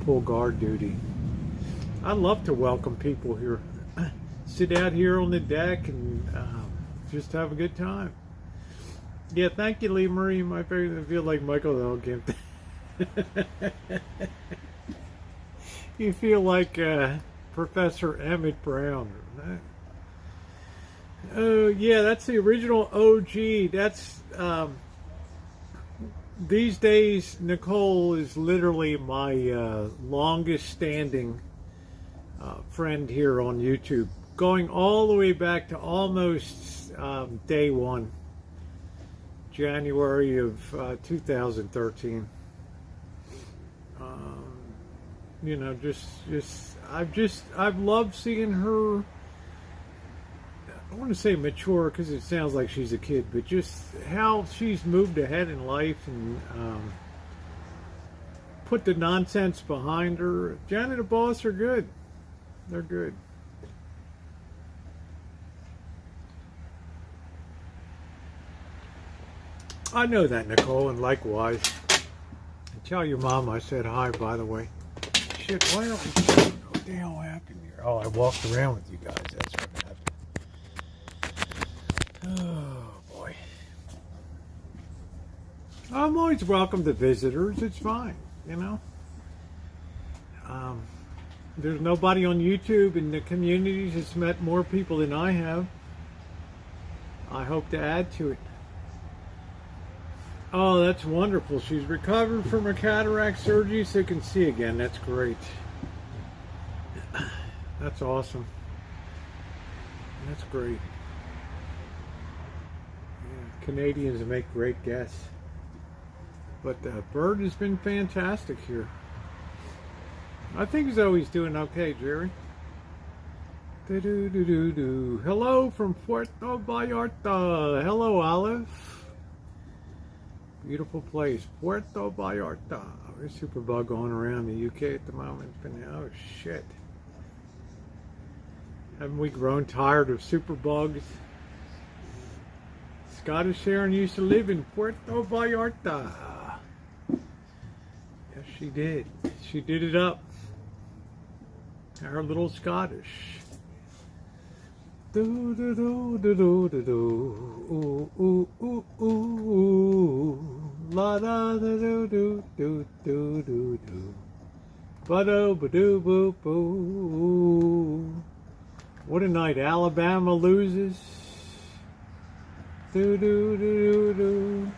Pull guard duty. I love to welcome people here. Sit out here on the deck and just have a good time. Yeah, thank you, Lee Marie. My favorite. I feel like Michael Elgin. You feel like Professor Emmett Brown. Oh, yeah, that's the original OG. That's these days. Nicole is literally my longest standing friend here on YouTube, going all the way back to almost day one, January of 2013. You know, I've loved seeing her. I want to say mature because it sounds like she's a kid, but just how she's moved ahead in life and put the nonsense behind her. Janet and Boss are good. They're good. I know that, Nicole, and likewise. And tell your mom I said hi, by the way. Shit, why don't we... What the hell happened here? Oh, I walked around with you guys. That's what happened. Oh, boy. I'm always welcome to visitors. It's fine, you know. There's nobody on YouTube in the community that's met more people than I have. I hope to add to it. Oh, that's wonderful. She's recovered from her cataract surgery so can see again. That's great. That's awesome. That's great. Yeah, Canadians make great guests. But Bird has been fantastic here. I think Zoe's doing okay, Jerry. Do-do-do-do-do. Hello from Puerto Vallarta. Hello, Olive. Beautiful place, Puerto Vallarta. There's superbug going around the UK at the moment. It's been, oh shit. Haven't we grown tired of superbugs? Scottish Sharon used to live in Puerto Vallarta. Yes, she did. She did it up. Our little Scottish. Do do do do do do do. Ooh ooh ooh ooh. La da da do do do do do do. Ba do ba do boo boo. What a night! Alabama loses. Do do do do do.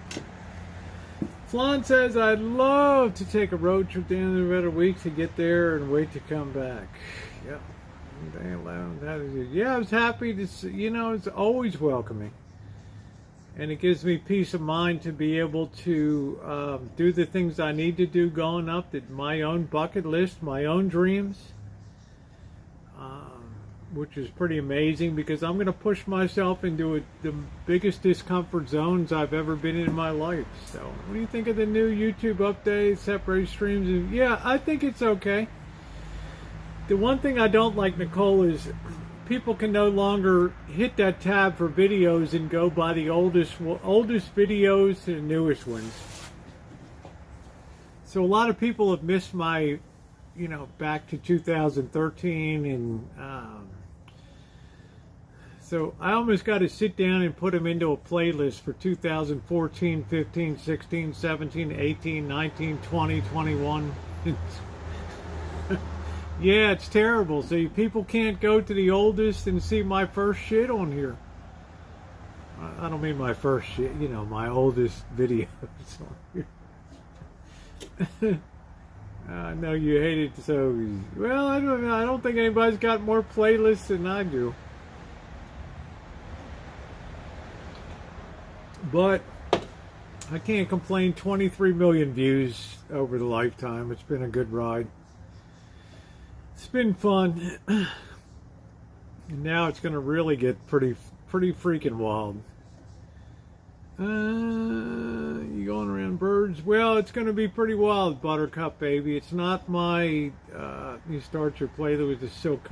Flan says, I'd love to take a road trip down the Red Week to get there and wait to come back. Yep. Yeah, I was happy to see, you know, it's always welcoming. And it gives me peace of mind to be able to do the things I need to do going up, my own bucket list, my own dreams. Which is pretty amazing because I'm going to push myself into the biggest discomfort zones I've ever been in my life. So, what do you think of the new YouTube update, separate streams? Yeah, I think it's okay. The one thing I don't like, Nicole, is people can no longer hit that tab for videos and go by the oldest videos to the newest ones. So a lot of people have missed my, you know, back to 2013 and so I almost got to sit down and put them into a playlist for 2014, 15, 16, 17, 18, 19, 20, 21. Yeah, it's terrible. So people can't go to the oldest and see my first shit on here. I don't mean my first shit, you know, my oldest videos on here. I know you hate it so. Well, I don't think anybody's got more playlists than I do. But I can't complain. 23 million views over the lifetime. It's been a good ride. It's been fun. And now it's going to really get pretty freaking wild. You going around birds well, it's going to be pretty wild, Buttercup baby. It's not my, you start your playthrough with the silk.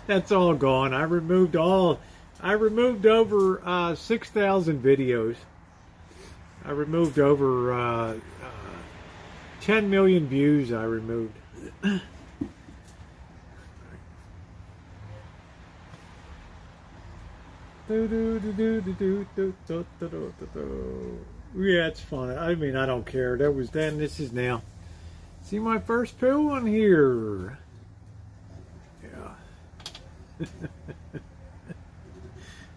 That's all gone. I removed over 6,000 videos. I removed over 10 million views I removed. Yeah, it's fun. I mean, I don't care. That was then. This is now. See my first poo on here. Yeah.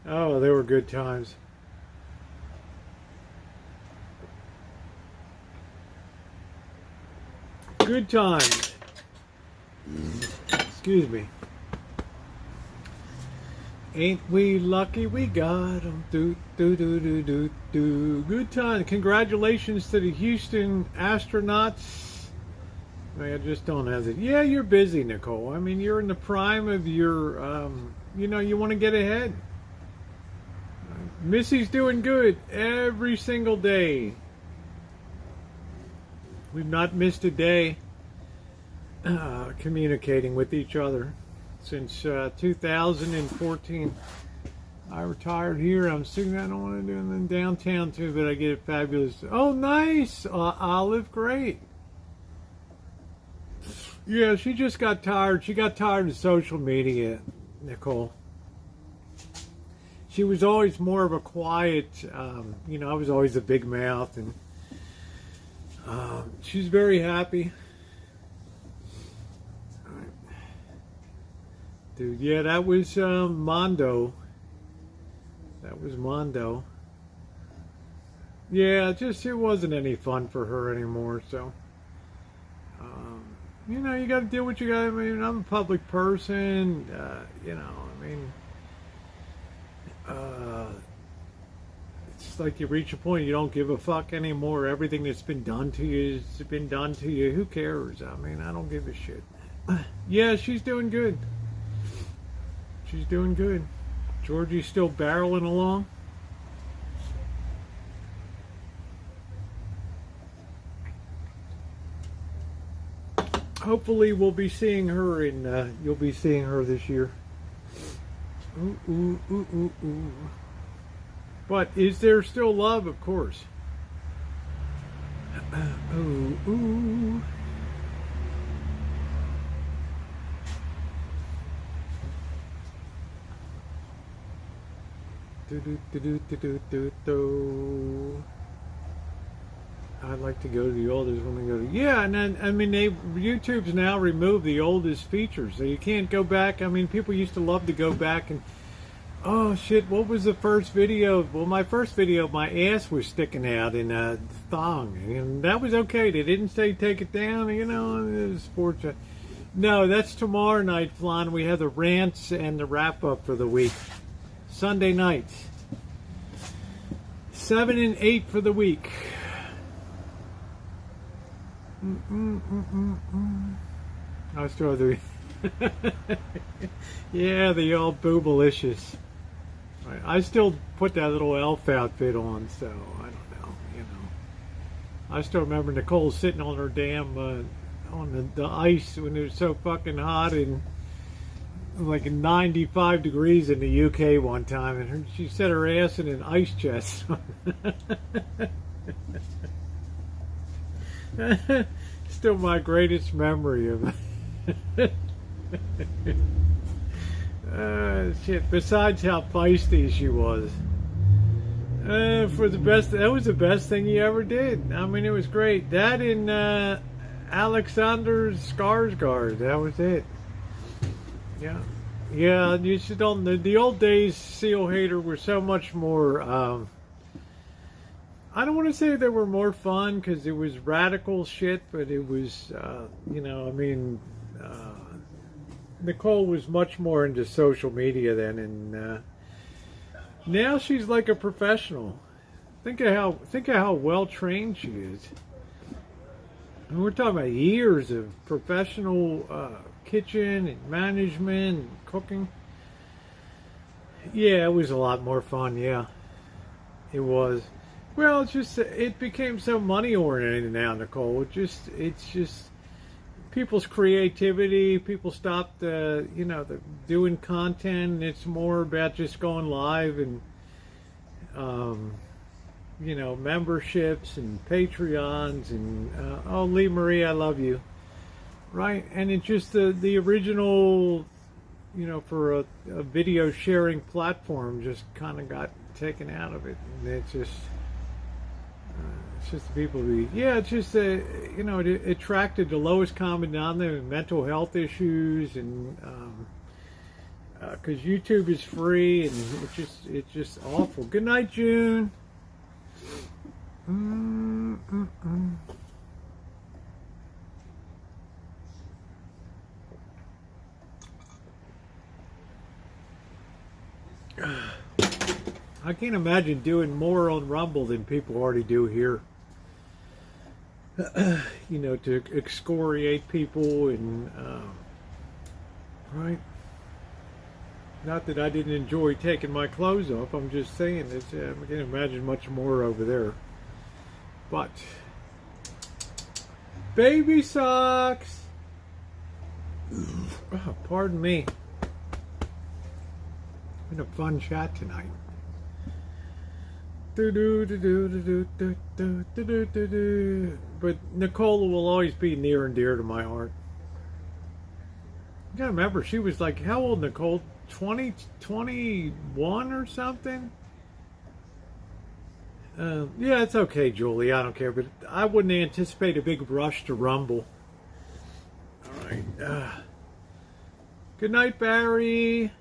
Oh, they were good times. Good times. Excuse me. Ain't we lucky we got 'em? Do, do, do, do, do, do. Good time. Congratulations to the Houston astronauts. I just don't have it. Yeah, you're busy, Nicole. I mean, you're in the prime of your, you know, you want to get ahead. Missy's doing good every single day. We've not missed a day communicating with each other since 2014. I retired here. I'm sitting. I don't want to do it in downtown too, but I get it fabulous. Oh, nice, Olive. Great. Yeah, she just got tired. She got tired of social media, Nicole. She was always more of a quiet, you know, I was always a big mouth, and she's very happy. Dude, yeah, that was Mondo. That was Mondo. Yeah, just it wasn't any fun for her anymore, so. You know, you got to deal with what you got. I mean, I'm a public person, you know, I mean, it's like you reach a point you don't give a fuck anymore. Everything that's been done to you has been done to you. Who cares? I mean, I don't give a shit. Yeah, she's doing good. She's doing good. Georgie's still barreling along. Hopefully we'll be seeing her in, you'll be seeing her this year. Ooh, ooh, ooh, ooh, ooh. But is there still love? Of course. Ooh, ooh. Do, do, do, do, do, do, do, do. I'd like to go to the oldest when we go to, yeah, and then, I mean, YouTube's now removed the oldest features, so you can't go back. I mean, people used to love to go back and, oh shit, what was the first video? Well, my first video, my ass was sticking out in a thong, and that was okay. They didn't say take it down, you know, it was sports. No, that's tomorrow night, Flan. We have the rants and the wrap up for the week. Sunday nights. 7 and 8 for the week. I still have the yeah, the old boobalicious. I still put that little elf outfit on, so I don't know, you know. I still remember Nicole sitting on her damn on the ice when it was so fucking hot and like 95 degrees in the UK one time, and she set her ass in an ice chest. Still my greatest memory of shit. Besides how feisty she was, for the best, that was the best thing you ever did. I mean, it was great. That in Alexander Skarsgård. That was it. Yeah, yeah. You should don't. The old days, Seal Hater were so much more. I don't want to say they were more fun because it was radical shit, but it was, you know, I mean, Nicole was much more into social media then, and now she's like a professional. Think of how well trained she is. And we're talking about years of professional kitchen and management and cooking. Yeah, it was a lot more fun. Yeah, it was. Well, it's just it became so money oriented now, Nicole. It's just people's creativity. People stopped, doing content. It's more about just going live and, memberships and Patreons and oh, Lee Marie, I love you. Right, and it's just the original, for a video sharing platform just kind of got taken out of it, and it's just the people it's just it attracted the lowest common denominator, mental health issues, and because YouTube is free, and it's just awful. Good night, June. I can't imagine doing more on Rumble than people already do here. To excoriate people and right. Not that I didn't enjoy taking my clothes off. I'm just saying that I can't imagine much more over there. But baby socks. Oh, pardon me. Been a fun chat tonight. But Nicola will always be near and dear to my heart. You gotta remember, she was like, how old, Nicole? 20, 21 or something? Yeah, it's okay, Julie. I don't care. But I wouldn't anticipate a big rush to Rumble. All right. Good night, Barry.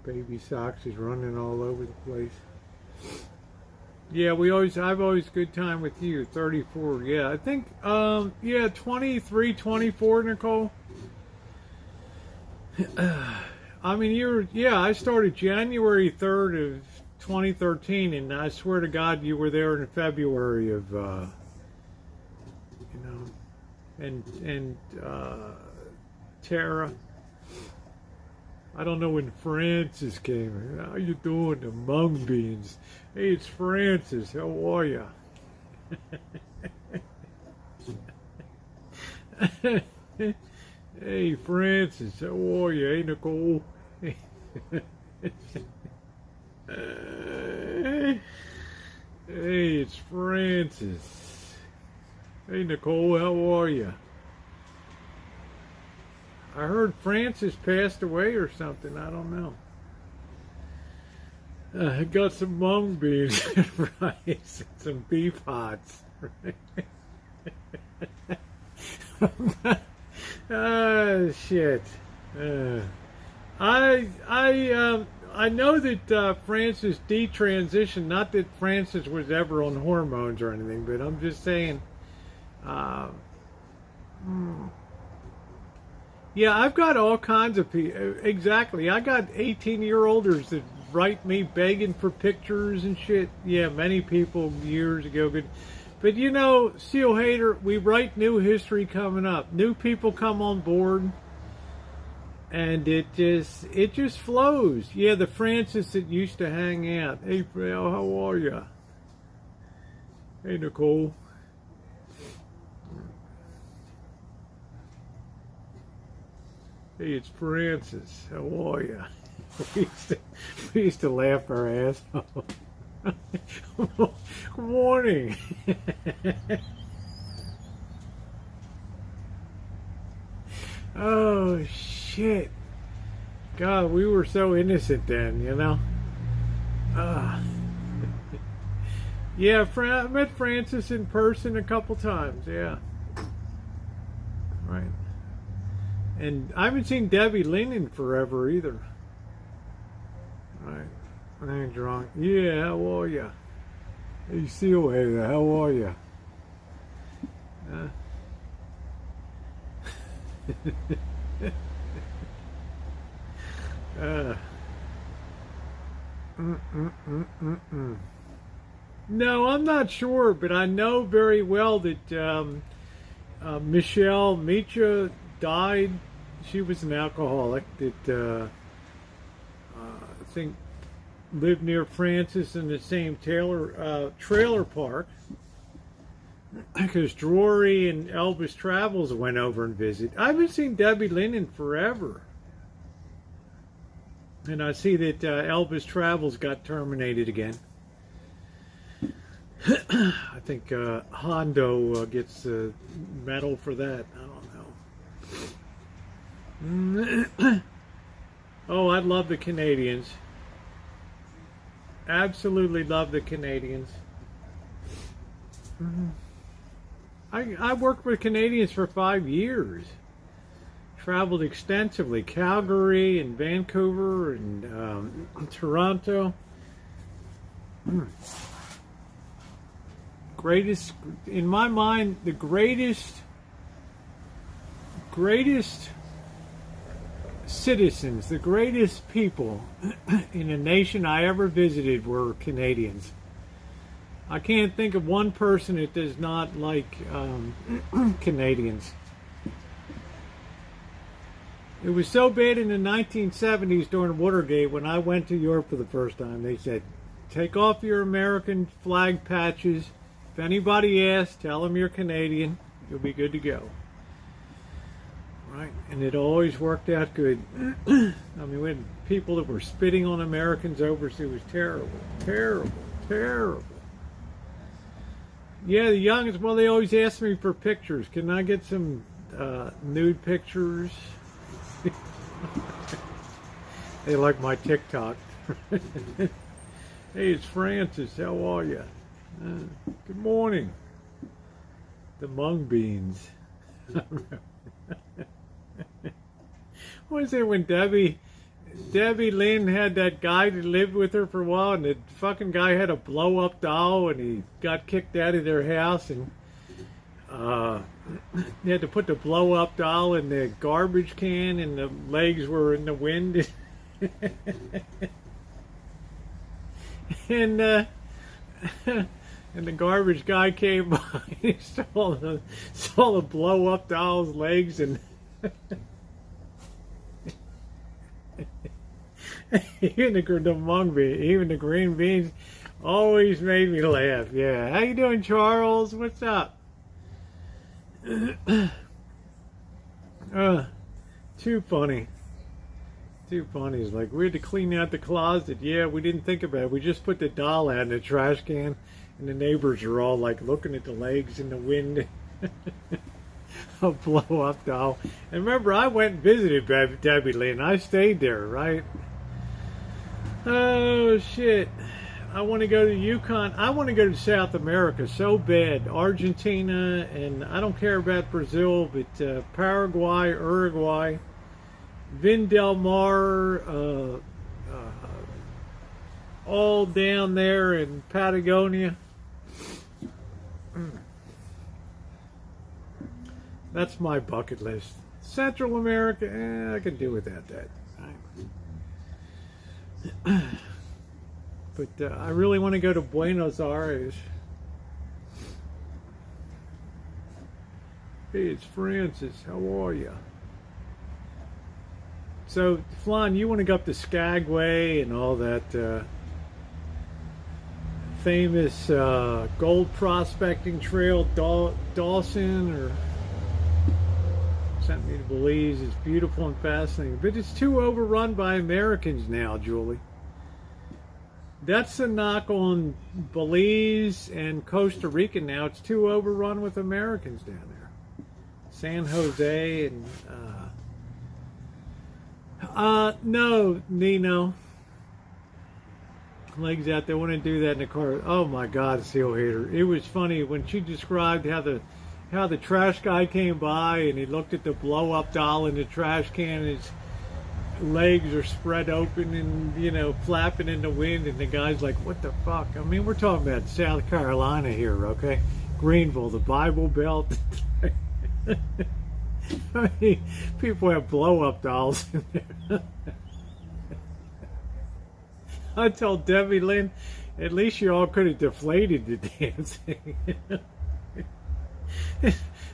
Baby socks is running all over the place. Yeah, I've always good time with you. 34, yeah. I think 23, 24, Nicole. I mean, I started January 3rd of 2013, and I swear to God you were there in February of and Tara. I don't know when Francis came. How you doing, the mung beans? Hey, it's Francis. How are ya? Hey, Francis. How are ya? Hey, Nicole. Hey, it's Francis. Hey, Nicole. How are ya? I heard Francis passed away or something. I don't know. I got some mung beans and rice and some beef hots. Oh, shit. I know that Francis detransitioned. Not that Francis was ever on hormones or anything, but I'm just saying. Yeah, I've got all kinds of people. Exactly. I got 18-year-olders that write me begging for pictures and shit. Yeah, many people years ago. But Seal Hater, we write new history coming up. New people come on board. And it just flows. Yeah, the Francis that used to hang out. Hey, Phil, how are ya? Hey, Nicole. Hey, it's Francis. How are ya? We used to laugh our ass off. Good morning. Oh, shit. God, we were so innocent then, Yeah, I met Francis in person a couple times, yeah. Right. And I haven't seen Debbie Lynn in forever either. Right. I ain't drunk. Yeah, how are ya? Hey, Seal Hater, how are ya? No, I'm not sure, but I know very well that Michelle Micha died She was an alcoholic that I think lived near Francis in the same trailer park, because Drury and Elvis Travels went over and visited. I haven't seen Debbie Lynn in forever. And I see that Elvis Travels got terminated again. I think Hondo gets the medal for that. I don't know. Oh, I love the Canadians. Absolutely love the Canadians. I worked with Canadians for 5 years. Traveled extensively, Calgary and Vancouver and Toronto. Greatest, in my mind, the greatest citizens, the greatest people in a nation I ever visited were Canadians. I can't think of one person that does not like Canadians. It was so bad in the 1970s during Watergate when I went to Europe for the first time. They said, take off your American flag patches. If anybody asks, tell them you're Canadian. You'll be good to go. Right? And it always worked out good. I mean, we had people that were spitting on Americans overseas. It was terrible, terrible, terrible. Yeah, the youngest, well, they always ask me for pictures. Can I get some nude pictures? They like my TikTok. Hey, it's Francis. How are you? Good morning. The mung beans. What is it when Debbie Lynn had that guy that lived with her for a while, and the fucking guy had a blow-up doll, and he got kicked out of their house, and they had to put the blow-up doll in the garbage can, and the legs were in the wind. And the garbage guy came by, and he saw the blow-up doll's legs, and even the green beans always made me laugh. Yeah, how you doing, Charles? What's up? Too funny. Too funny. It's like we had to clean out the closet. Yeah, we didn't think about it. We just put the doll out in the trash can, and the neighbors are all like looking at the legs in the wind. A blow-up doll. And remember, I went and visited Debbie Lynn. I stayed there, right? Oh, shit. I want to go to Yukon. I want to go to South America so bad. Argentina, and I don't care about Brazil, but Paraguay, Uruguay, Vin del Mar, all down there in Patagonia. That's my bucket list. Central America, I can do without that. But I really want to go to Buenos Aires. Hey, it's Francis. How are you? So, Flan, you want to go up to Skagway and all that famous gold prospecting trail, Dawson, or sent me to Belize. It's beautiful and fascinating, but it's too overrun by Americans now, Julie. That's the knock on Belize and Costa Rica now. It's too overrun with Americans down there. San Jose and no, Nino. Legs out there, want to do that in the car. Oh my God, Seal Hater. It was funny when she described how the trash guy came by and he looked at the blow-up doll in the trash can, and his legs are spread open and, you know, flapping in the wind, and the guy's like, what the fuck? I mean, we're talking about South Carolina here, okay? Greenville, the Bible Belt. I mean, people have blow-up dolls in there. I told Debbie Lynn, at least you all could have deflated the damn thing.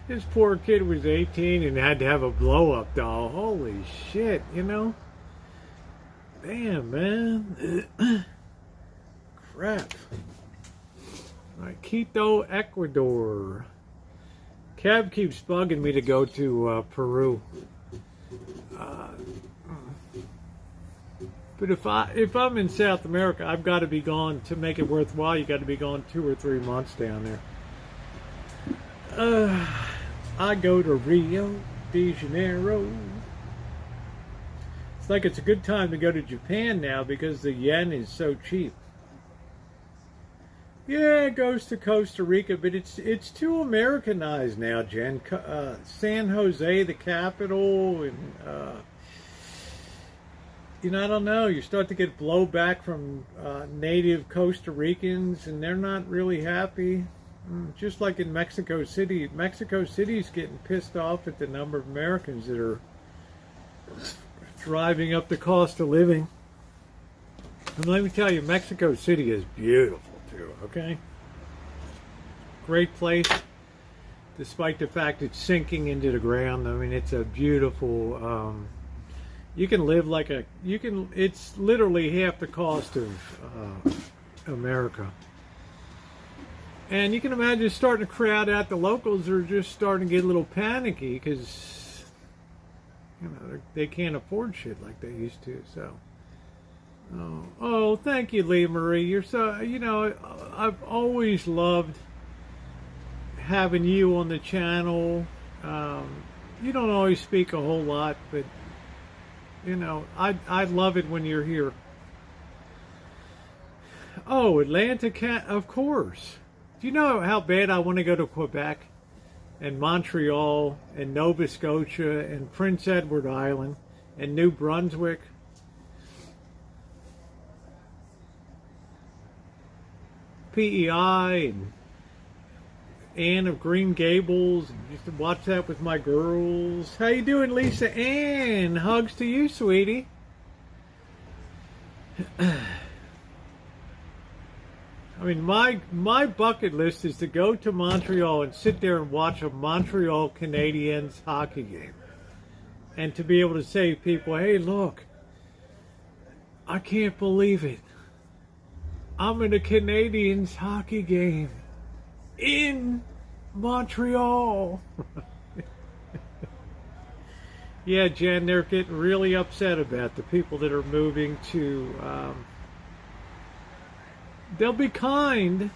This poor kid was 18 and had to have a blow-up doll. Holy shit, you know? Damn, man. Crap. All right, Quito, Ecuador. Cab keeps bugging me to go to Peru. But if I'm in South America, I've got to be gone to make it worthwhile. You got to be gone 2 or 3 months down there. I go to Rio de Janeiro. It's like it's a good time to go to Japan now because the yen is so cheap. Yeah, it goes to Costa Rica, but it's too Americanized now, Jen. San Jose, the capital, and you know, I don't know. You start to get blowback from native Costa Ricans, and they're not really happy. Just like in Mexico City. Mexico City's getting pissed off at the number of Americans that are driving up the cost of living. And let me tell you, Mexico City is beautiful too, okay? Great place, despite the fact it's sinking into the ground. I mean, it's a beautiful, you can live like it's literally half the cost of America. And you can imagine starting to crowd out. The locals are just starting to get a little panicky because, you know, they can't afford shit like they used to. So, oh, thank you, Lee Marie. You're so, you know, I've always loved having you on the channel. You don't always speak a whole lot, but you know, I love it when you're here. Oh, Atlanta, of course. Do you know how bad I want to go to Quebec and Montreal and Nova Scotia and Prince Edward Island and New Brunswick? PEI and Anne of Green Gables. Used to watch that with my girls. How you doing, Lisa Ann? Hugs to you, sweetie. I mean, my bucket list is to go to Montreal and sit there and watch a Montreal Canadiens hockey game. And to be able to say to people, hey, look, I can't believe it. I'm in a Canadiens hockey game in Montreal. Yeah, Jen, they're getting really upset about the people that are moving to... they'll be kind,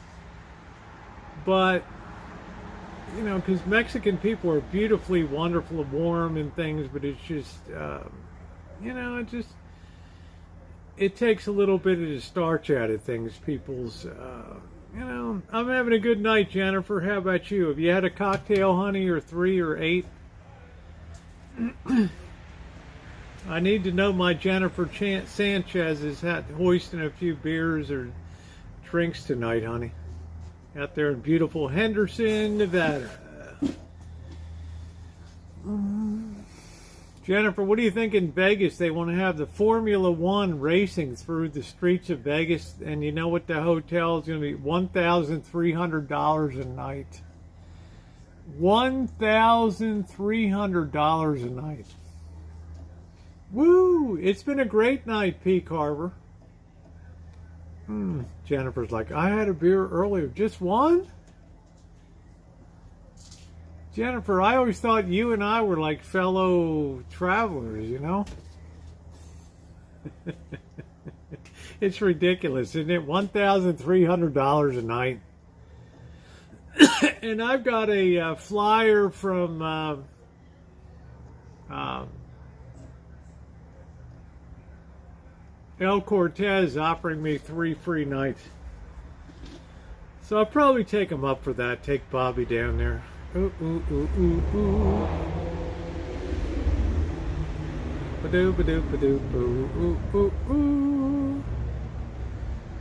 but, you know, because Mexican people are beautifully wonderful and warm and things, but it's just, you know, it takes a little bit of the starch out of things, people's, you know. I'm having a good night, Jennifer. How about you? Have you had a cocktail, honey, or 3 or 8? I need to know my Jennifer Sanchez is hoisting a few beers or drinks tonight, honey. Out there in beautiful Henderson, Nevada. Jennifer, what do you think in Vegas? They want to have the Formula One racing through the streets of Vegas, and you know what the hotel is going to be? $1,300 a night. $1,300 a night. Woo! It's been a great night, P. Carver. Jennifer's like, I had a beer earlier. Just one? Jennifer, I always thought you and I were like fellow travelers, you know? It's ridiculous, isn't it? $1,300 a night. And I've got a flyer from El Cortez offering me 3 free nights. So I'll probably take him up for that. Take Bobby down there. Ooh, ooh, ooh, ooh, ooh. Ba-doo, ba-doo, ba-doo, ooh, ooh, ooh, ooh.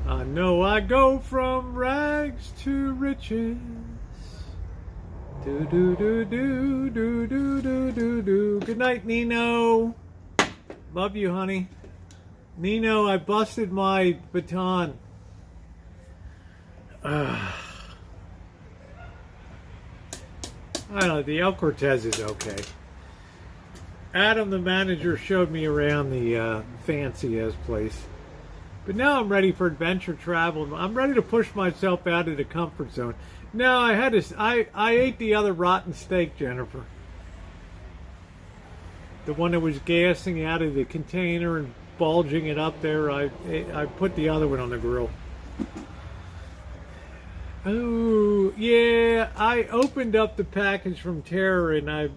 I know I go from rags to riches. Do, do, do, do, do, do, do, do, do. Good night, Nino. Love you, honey. Nino, I busted my baton. I don't know, the El Cortez is okay. Adam, the manager, showed me around the fancy-ass place. But now I'm ready for adventure travel. I'm ready to push myself out of the comfort zone. No, I ate the other rotten steak, Jennifer. The one that was gassing out of the container and bulging it up there. I put the other one on the grill. Oh, yeah, I opened up the package from Terror and I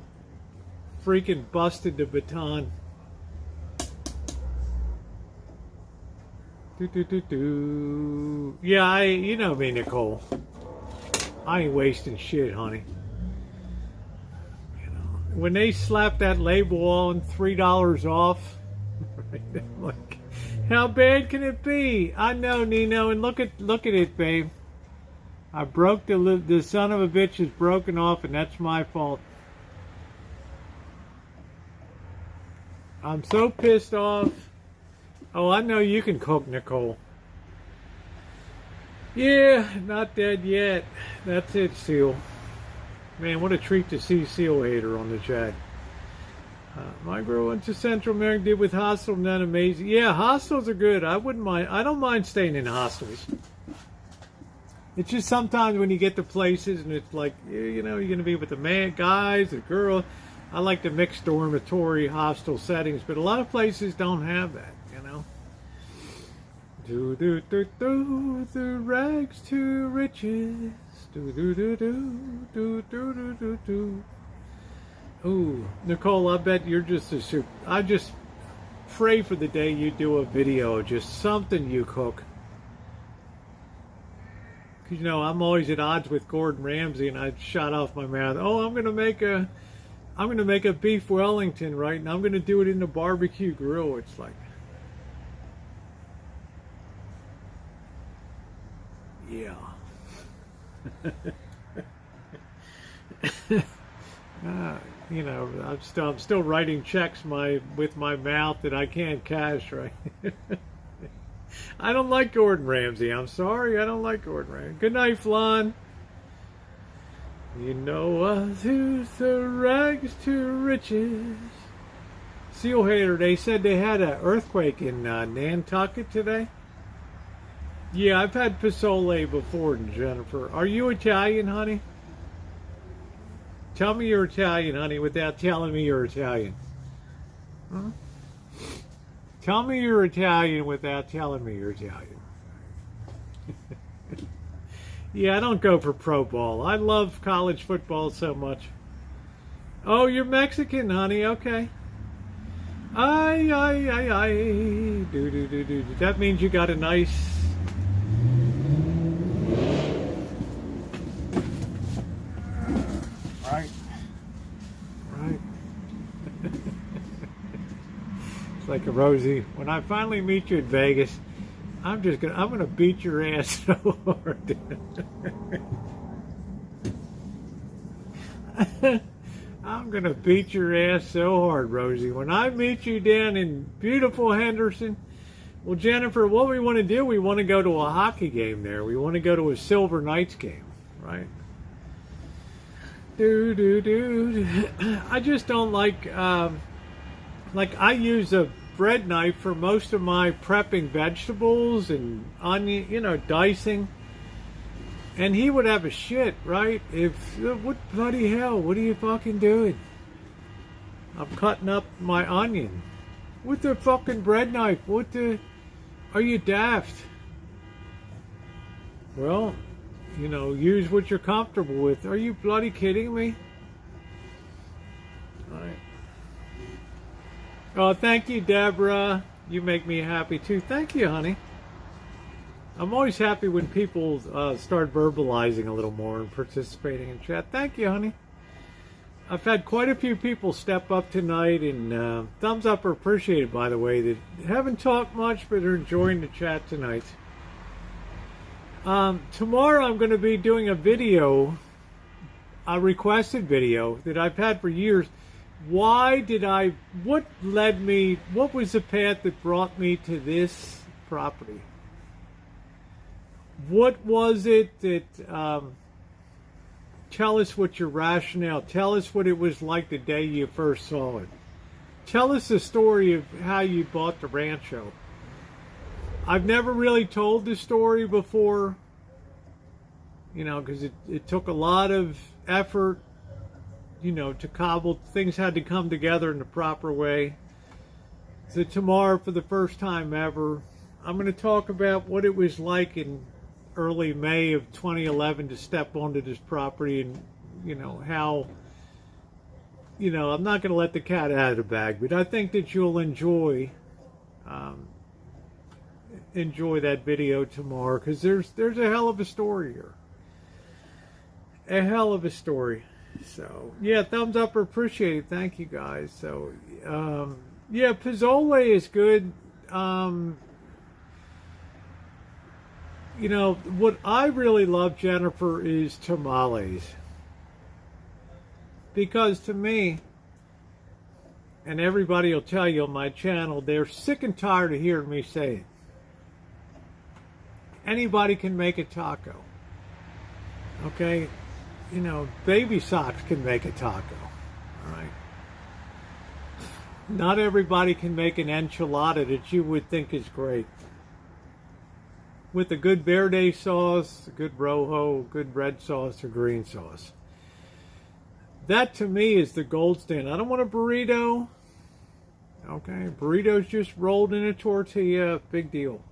freaking busted the baton. Yeah, you know me, Nicole. I ain't wasting shit, honey. You know, when they slap that label on $3 off, I'm like, how bad can it be? I know, Nino, and look at it, babe. I broke the son of a bitch is broken off, and that's my fault. I'm so pissed off. Oh, I know you can cook, Nicole. Yeah, not dead yet. That's it, Seal. Man, what a treat to see Seal Hater on the chat. My girl went to Central America, did with hostel, and then amazing. Yeah, hostels are good. I wouldn't mind. I don't mind staying in hostels. It's just sometimes when you get to places and it's like, you know, you're going to be with the man, guys, the girl. I like the mixed dormitory hostel settings, but a lot of places don't have that, you know. The rags to riches. Ooh, Nicole, I bet you're just a super. I just pray for the day you do a video, just something you cook. Because, you know, I'm always at odds with Gordon Ramsay, and I shot off my mouth. Oh, I'm gonna make a beef Wellington, right? And I'm gonna do it in the barbecue grill. It's like, yeah. You know, I'm still writing checks with my mouth that I can't cash, right? I don't like Gordon Ramsay. I'm sorry, I don't like Gordon Ramsay. Good night, Flan. You know, who's the rags to riches. Seal Hater, they said they had an earthquake in Nantucket today. Yeah, I've had Pozole before, Jennifer. Are you Italian, honey? Tell me you're Italian, honey, without telling me you're Italian. Huh? Tell me you're Italian without telling me you're Italian. Yeah, I don't go for pro ball. I love college football so much. Oh, you're Mexican, honey. Okay. Ay. Do. That means you got a nice... Right. It's like a Rosie. When I finally meet you at Vegas, I'm gonna beat your ass so hard. I'm gonna beat your ass so hard, Rosie. When I meet you down in beautiful Henderson, well, Jennifer, what we want to do, we want to go to a hockey game there. We want to go to a Silver Knights game, right? I just don't like I use a bread knife for most of my prepping vegetables and onion, you know, dicing. And he would have a shit, right? What bloody hell, what are you fucking doing? I'm cutting up my onion with the fucking bread knife. Are you daft? Well, you know, use what you're comfortable with. Are you bloody kidding me? All right. Oh, thank you, Deborah. You make me happy too. Thank you, honey. I'm always happy when people start verbalizing a little more and participating in chat. Thank you, honey. I've had quite a few people step up tonight, and thumbs up are appreciated, by the way, that haven't talked much but are enjoying the chat tonight. Tomorrow I'm going to be doing a video, a requested video that I've had for years. What was the path that brought me to this property? What was it that Tell us what your rationale. Tell us what it was like the day you first saw it. Tell us the story of how you bought the Rancho. I've never really told this story before, you know, because it took a lot of effort, you know, to cobble. Things had to come together in the proper way. So tomorrow, for the first time ever, I'm going to talk about what it was like in early May of 2011 to step onto this property, and, you know, how, you know, I'm not going to let the cat out of the bag, but I think that you'll enjoy that video tomorrow, because there's a hell of a story here. A hell of a story. So, yeah, thumbs up or appreciate it. Thank you, guys. So, yeah, Pozole is good. You know, what I really love, Jennifer, is tamales. Because to me, and everybody will tell you on my channel, they're sick and tired of hearing me say it. Anybody can make a taco. Okay? You know, baby socks can make a taco. All right? Not everybody can make an enchilada that you would think is great. With a good verde sauce, a good rojo, good red sauce, or green sauce. That to me is the gold standard. I don't want a burrito. Okay, burrito's just rolled in a tortilla, big deal.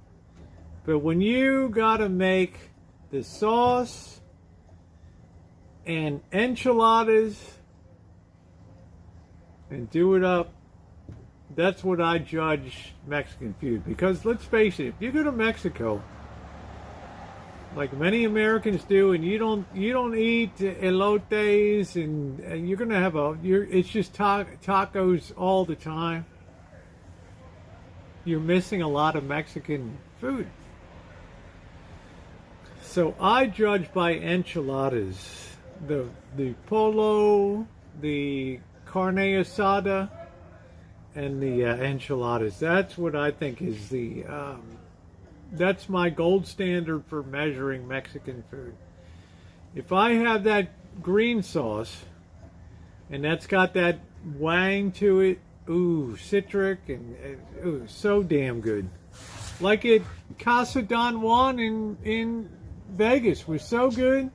But when you gotta make the sauce and enchiladas and do it up, that's what I judge Mexican food. Because let's face it, if you go to Mexico, like many Americans do, and you don't eat elotes, and you're gonna have it's just tacos all the time. You're missing a lot of Mexican food. So I judge by enchiladas, the polo, the carne asada, and the enchiladas. That's what I think is the that's my gold standard for measuring Mexican food. If I have that green sauce, and that's got that wang to it, ooh, citric, and ooh, so damn good. Like at Casa Don Juan in Vegas was so good.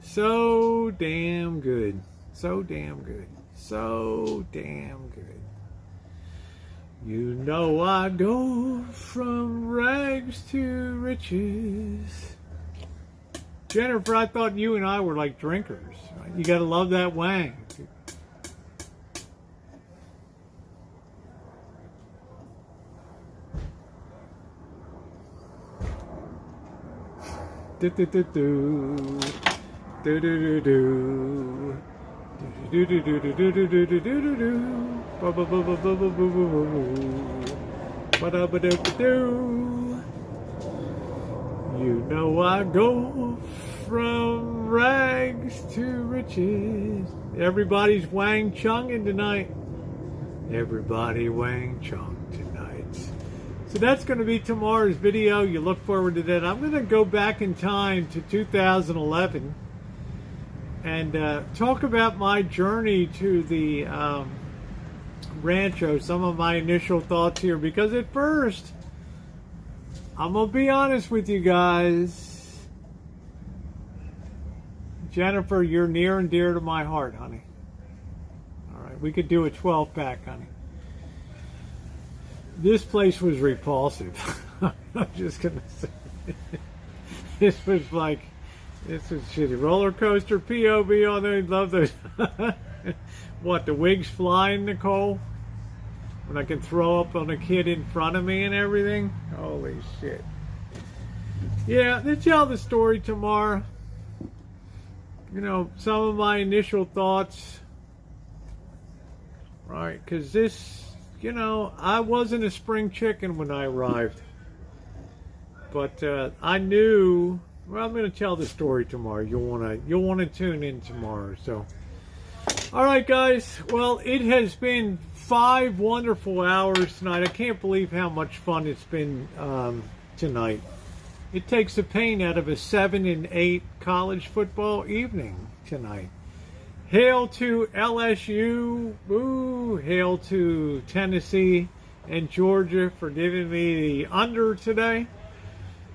So damn good. So damn good. So damn good. You know I go from rags to riches. Jennifer, I thought you and I were like drinkers. You gotta love that wang. Do do do do do do do do. Do do do do do do do do do do do. Ba ba ba ba ba ba ba ba ba ba da do. You know I go from rags to riches. Everybody's Wang Chunging tonight. Everybody Wang Chung tonight. So that's going to be tomorrow's video. You look forward to that. I'm going to go back in time to 2011. And talk about my journey to the Rancho, some of my initial thoughts here. Because at first, I'm going to be honest with you guys. Jennifer, you're near and dear to my heart, honey. All right, we could do a 12-pack, honey. This place was repulsive. I'm just going to say. This was like... This is shitty. Roller coaster, POV on there. Love those. What, the wigs flying, Nicole? When I can throw up on a kid in front of me and everything? Holy shit. Yeah, let's tell the story tomorrow. You know, some of my initial thoughts. Right, because this, you know, I wasn't a spring chicken when I arrived. But I knew... Well, I'm going to tell the story tomorrow. You'll want to tune in tomorrow. So, all right, guys. Well, it has been 5 wonderful hours tonight. I can't believe how much fun it's been tonight. It takes the pain out of a 7 and 8 college football evening tonight. Hail to LSU. Woo. Hail to Tennessee and Georgia for giving me the under today.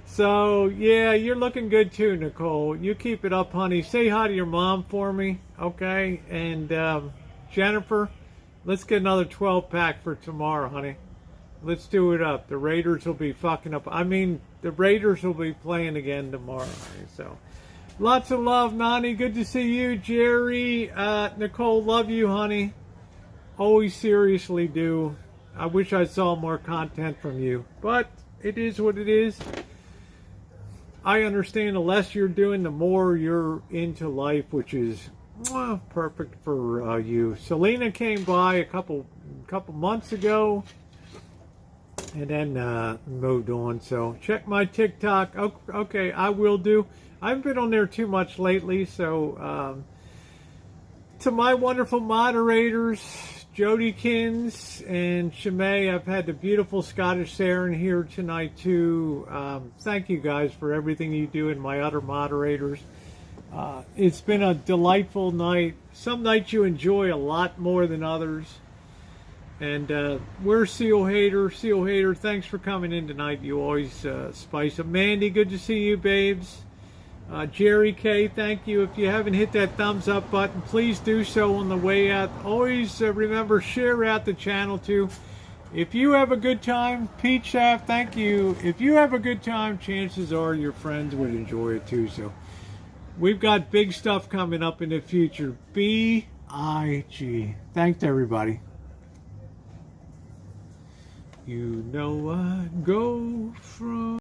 So, yeah, you're looking good too, Nicole. You keep it up, honey. Say hi to your mom for me, okay? And Jennifer, let's get another 12-pack for tomorrow, honey. Let's do it up. The Raiders will be fucking up. I mean, the Raiders will be playing again tomorrow, honey. So, lots of love, Nani. Good to see you, Jerry. Nicole, love you, honey. Always seriously do. I wish I saw more content from you, but it is what it is. I understand the less you're doing, the more you're into life, which is perfect for you. Selena came by a couple months ago, and then moved on. So check my TikTok. Okay, I will do. I haven't been on there too much lately, so to my wonderful moderators, Jodykins and Shimei, I've had the beautiful Scottish Siren here tonight too. Thank you guys for everything you do, and my other moderators. It's been a delightful night. Some nights you enjoy a lot more than others. And we're Seal Hater. Seal Hater, thanks for coming in tonight. You always spice up. Mandy, good to see you, babes. Jerry K, thank you. If you haven't hit that thumbs up button, please do so on the way out. Always remember, share out the channel too. If you have a good time, Pete Shaft, thank you. If you have a good time, chances are your friends would enjoy it too. So we've got big stuff coming up in the future. B-I-G. Thanks, everybody. You know I go from